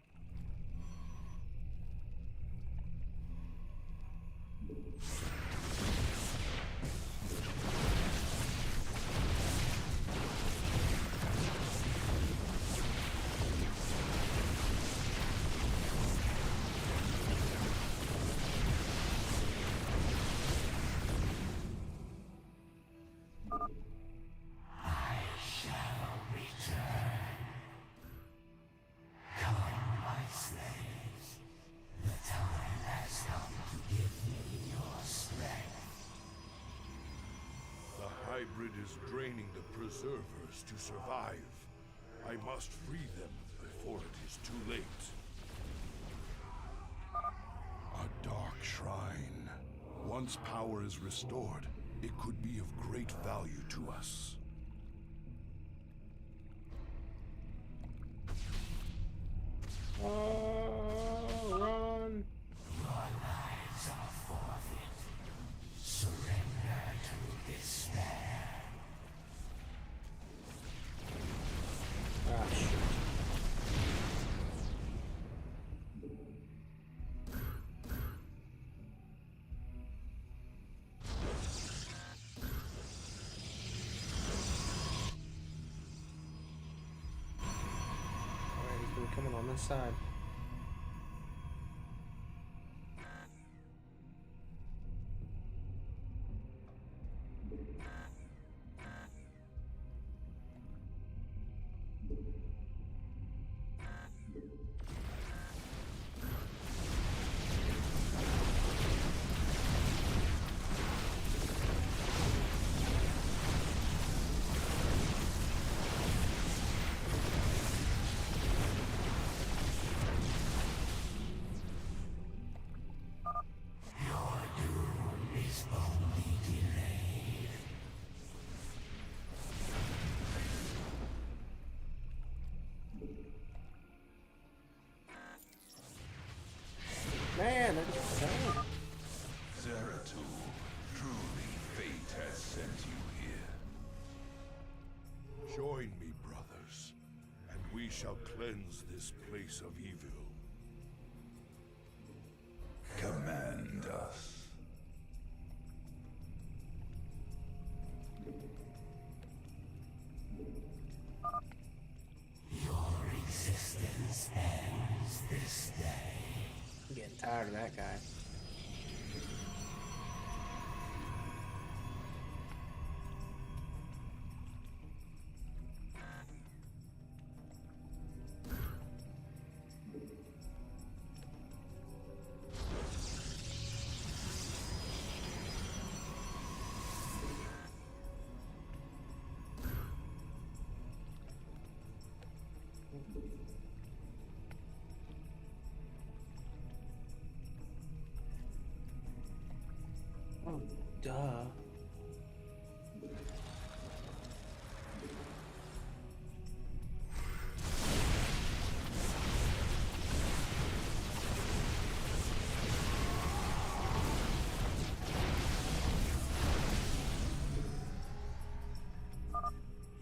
S17: I shall return. Come, my slaves. The time has come to give me your strength.
S3: The hybrid is draining the preservers to survive. I must free them before it is too late. A dark shrine. Once power is restored, it could be of great value to us.
S2: Run!
S17: Your lives are forfeit. Surrender to despair.
S2: Ah, shit. Alright, he's been coming on this side.
S17: Your doom is only delayed.
S2: Man, they're just dying.
S3: Zeratul, truly fate has sent you here. Join me, brothers, and we shall cleanse this place of evil. Command us.
S17: Your existence ends this day.
S2: I'm getting tired of that guy. Oh, duh.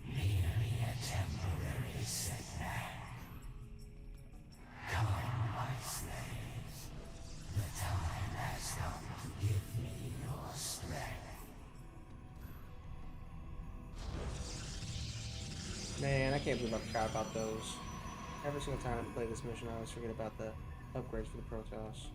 S17: Merely a temporary setback. Come, my slaves. The time has come to give me your strength.
S2: Man, I can't believe I forgot about those. Every single time I play this mission, I always forget about the upgrades for the Protoss.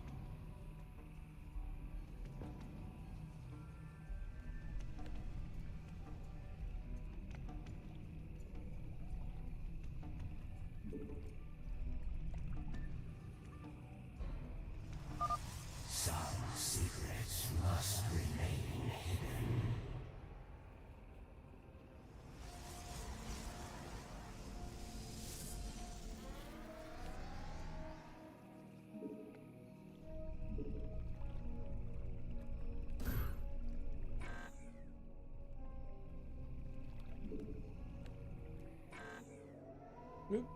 S17: Some secrets must remain hidden.
S2: Nope.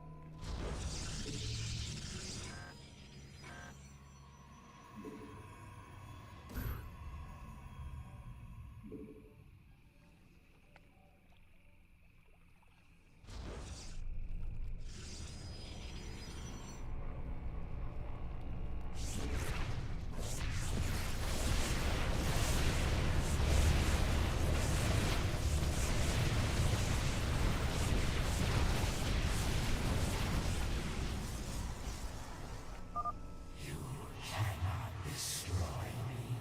S17: You cannot destroy me.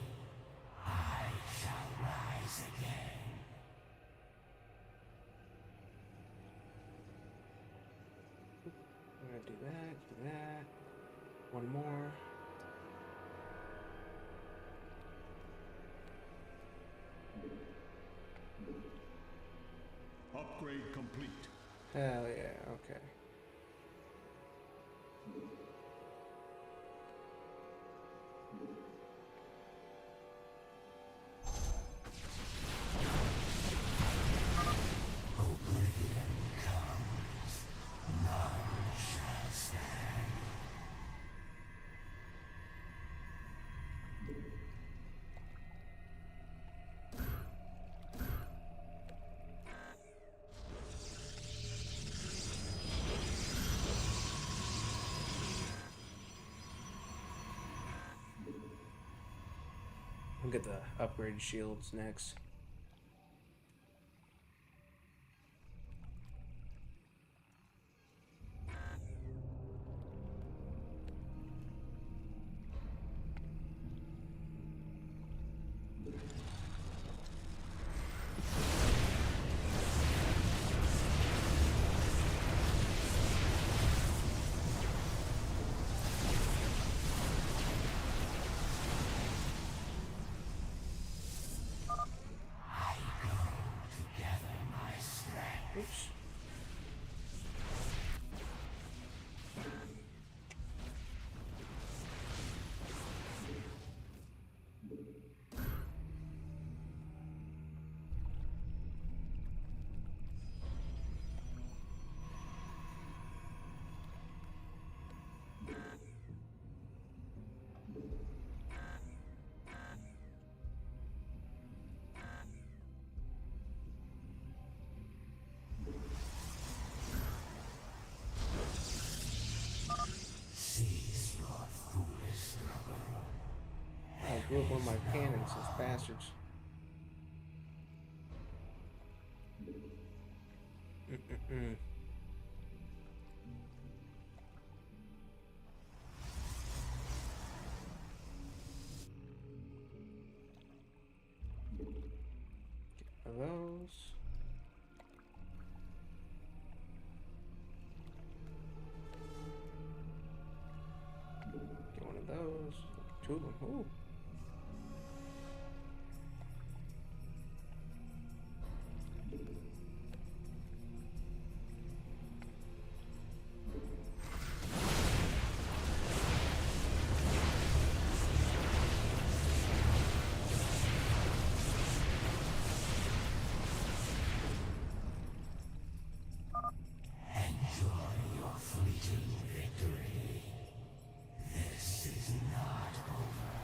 S17: I shall rise again.
S2: I'm gonna do that. One more.
S14: Upgrade complete.
S2: Hell yeah, okay.
S17: Oblivion comes, none shall stand.
S2: We'll get the upgraded shields next. Oops.
S17: Cease your foolish struggle.
S2: I blew up one of my cannons, those bastards. Get one of those. Get one of those. Two of them. Ooh.
S17: Enjoy your fleeting victory. This is not over.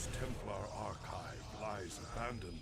S14: This Templar archive lies abandoned.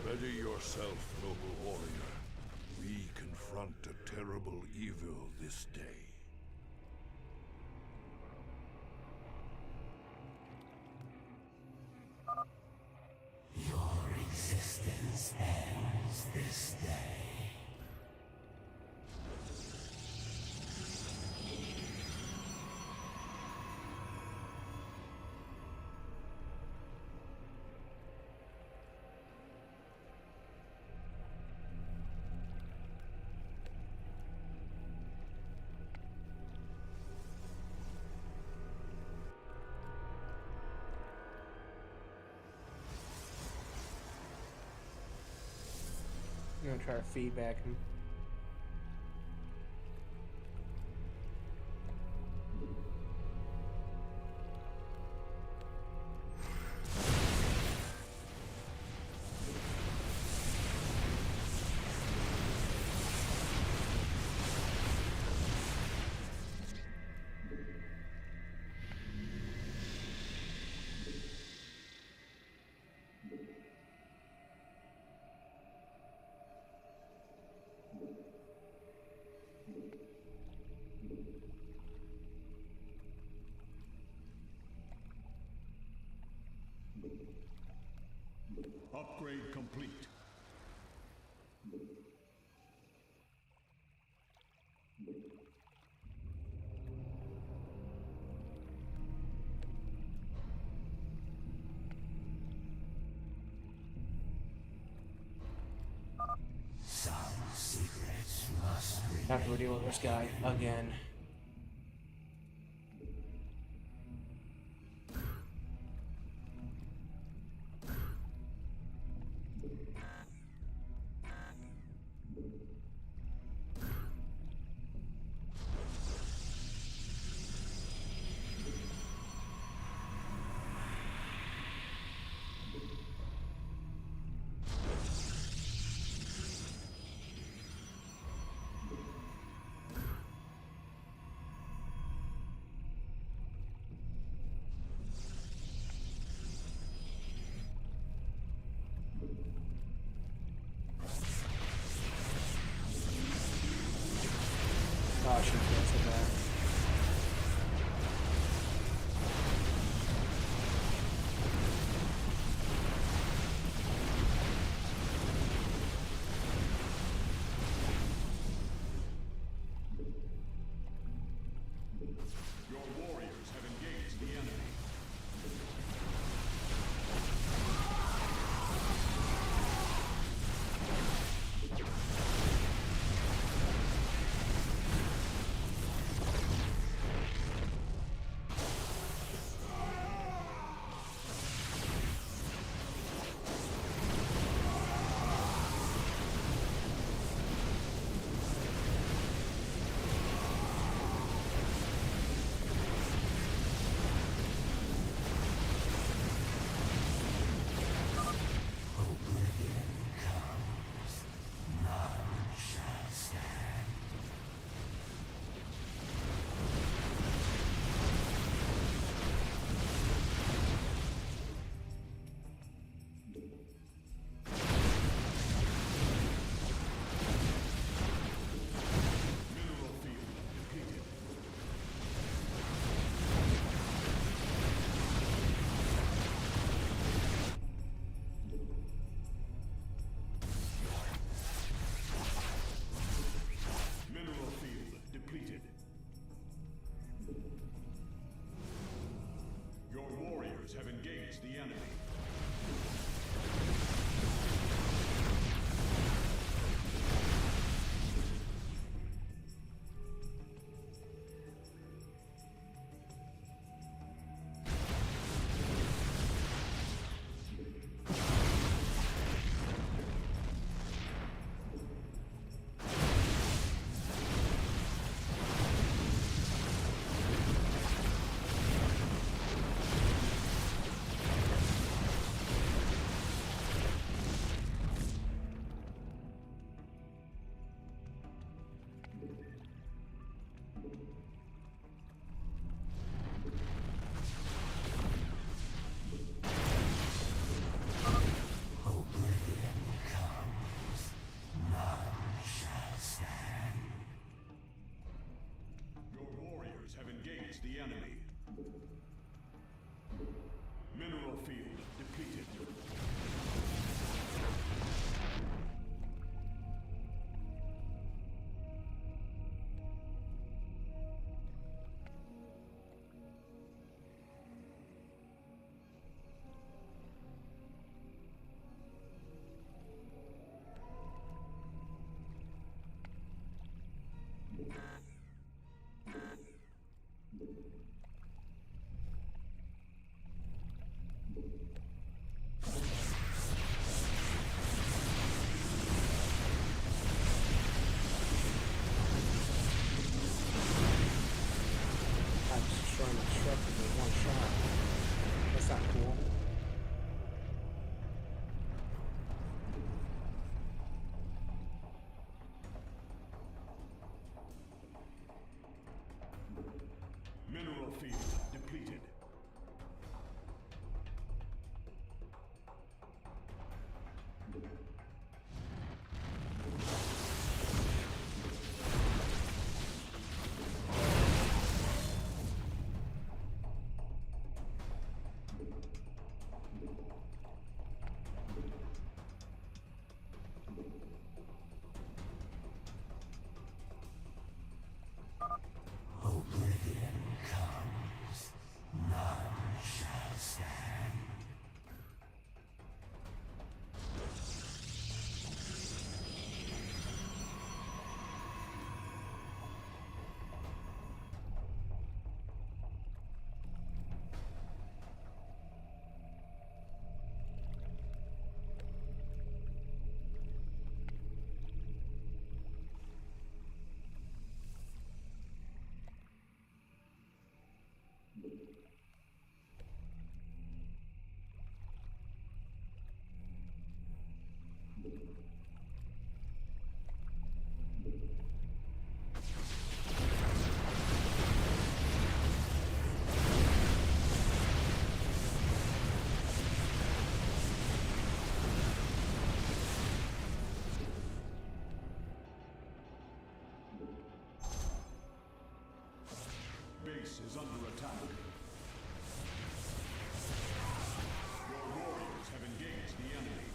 S14: Ready yourself, noble warrior. We confront a terrible evil this day.
S3: Your existence ends this day.
S2: I'm gonna try to feedback him.
S12: Upgrade complete.
S3: Some secrets must remain.
S2: Have to deal with this guy again.
S14: enemy. Mineral field depleted.
S2: I'm destroying my structures in one shot. That's not cool.
S14: Mineral field depleted.
S3: Oblivion comes, none shall stand.
S14: Base is under attack. Your warriors have engaged the enemy.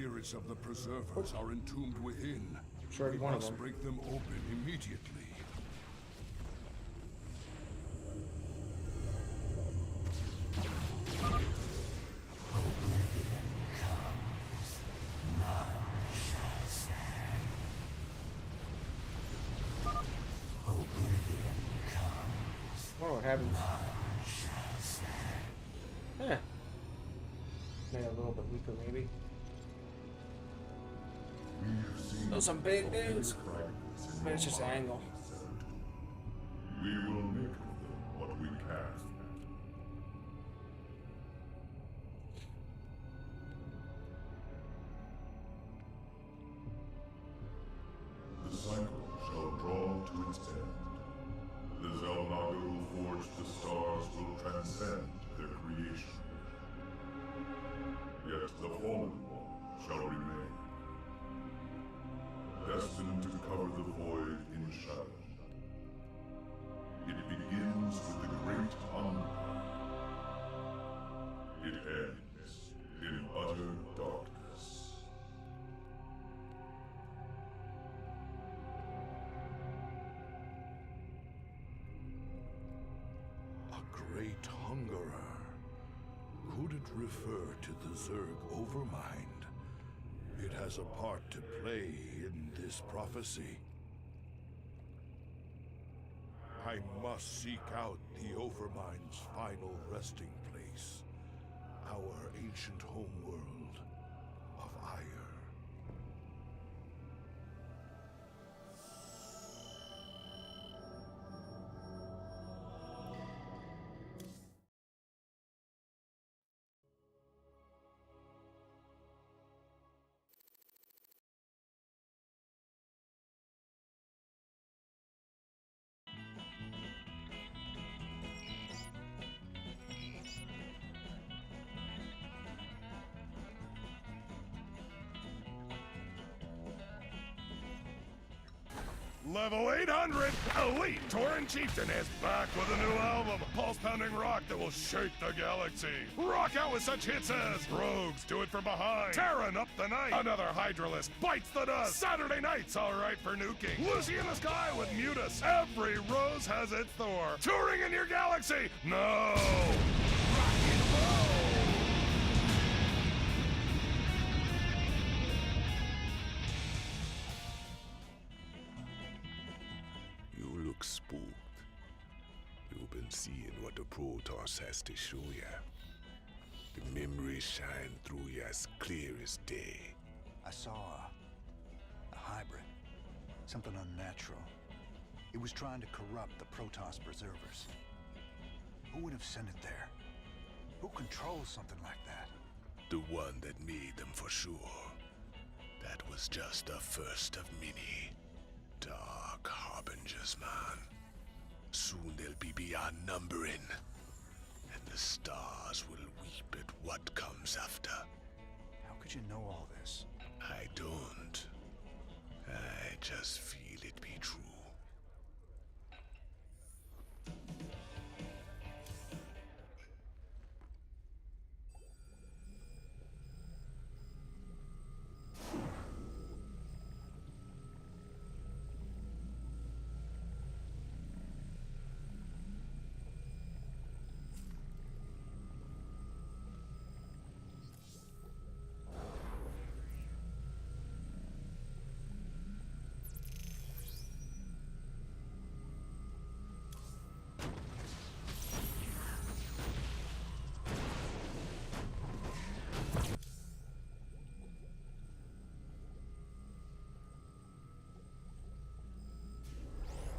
S3: spirits of the preservers are entombed within.
S2: Sure,
S3: We
S2: one of
S3: must
S2: them.
S3: break them open immediately.
S2: Oh, what happens? Eh. Made a little bit weaker, maybe. Those some big dudes. But it's just an angle.
S3: We will make of them what we can. The cycle shall draw to its end. The Zelnaga who forged the stars will transcend their creation. Yet the fallen one shall remain, destined to cover the void in shadow. It begins with the great hunger. It ends in utter darkness. A great hungerer. Could it refer to the Zerg Overmind? It has a part to play in this prophecy. I must seek out the Overmind's final resting place. Our ancient homeworld of Ire.
S11: Level 800, Elite Tauren Chieftain is back with a new album, pulse-pounding rock that will shake the galaxy. Rock out with such hits as Rogues Do It From Behind, Terran Up the Night, Another Hydralisk Bites the Dust, Saturday Night's Alright for Nuking, Lucy in the Sky with Mutus, Every Rose Has Its Thor, Touring in Your Galaxy, no! Rock and roll!
S3: You look spooked. You've been seeing what the Protoss has to show ya. The memories shine through you as clear as day.
S9: I saw a hybrid. Something unnatural. It was trying to corrupt the Protoss preservers. Who would have sent it there? Who controls something like that?
S3: The one that made them for sure. That was just the first of many. Dark harbingers, man. Soon they'll be beyond numbering. And the stars will weep at what comes after.
S9: How could you know all this?
S3: I don't. I just feel it be true.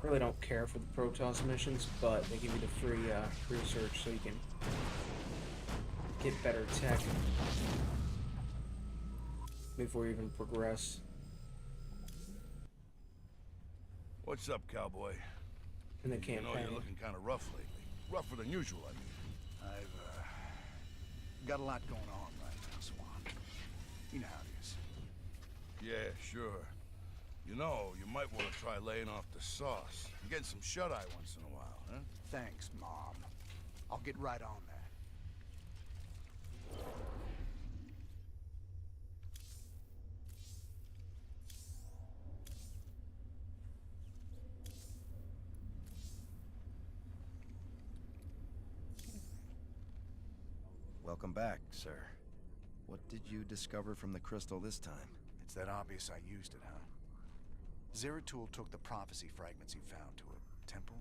S2: Really don't care for the Protoss missions, but they give you the free research so you can get better tech before you even progress.
S14: What's up, cowboy?
S2: In the
S14: You
S2: campaign.
S14: know, you're looking kind of rough lately. Rougher than usual, I mean.
S9: I've got a lot going on right now, Swan. You know how it is.
S14: Yeah, sure. You know, you might want to try laying off the sauce. And getting some shut-eye once in a while, huh?
S9: Thanks, Mom. I'll get right on that.
S1: Welcome back, sir. What did you discover from the crystal this time?
S9: It's that obvious I used it, huh? Zeratul took the prophecy fragments he found to a temple,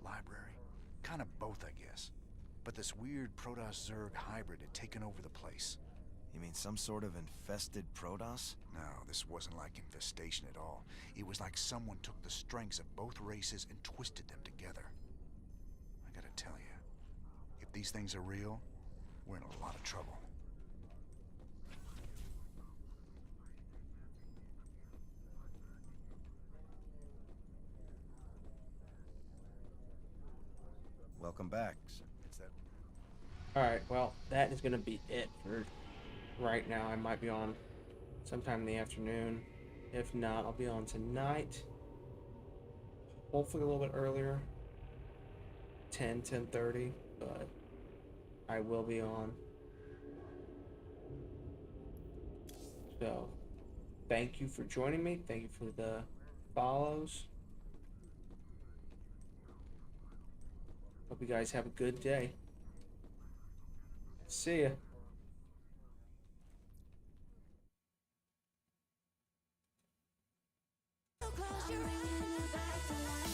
S9: library, kind of both, I guess. But this weird Protoss-Zerg hybrid had taken over the place.
S1: You mean some sort of infested Protoss?
S9: No, this wasn't like infestation at all. It was like someone took the strengths of both races and twisted them together. I gotta tell you, if these things are real, we're in a lot of trouble.
S1: Welcome back, sir.
S9: It's that...
S2: Alright, well, that is going to be it for right now. I might be on sometime in the afternoon. If not, I'll be on tonight. Hopefully a little bit earlier. 10:30, but I will be on. So, thank you for joining me. Thank you for the follows. Hope you guys have a good day. See ya.
S17: Close your eyes, back to life.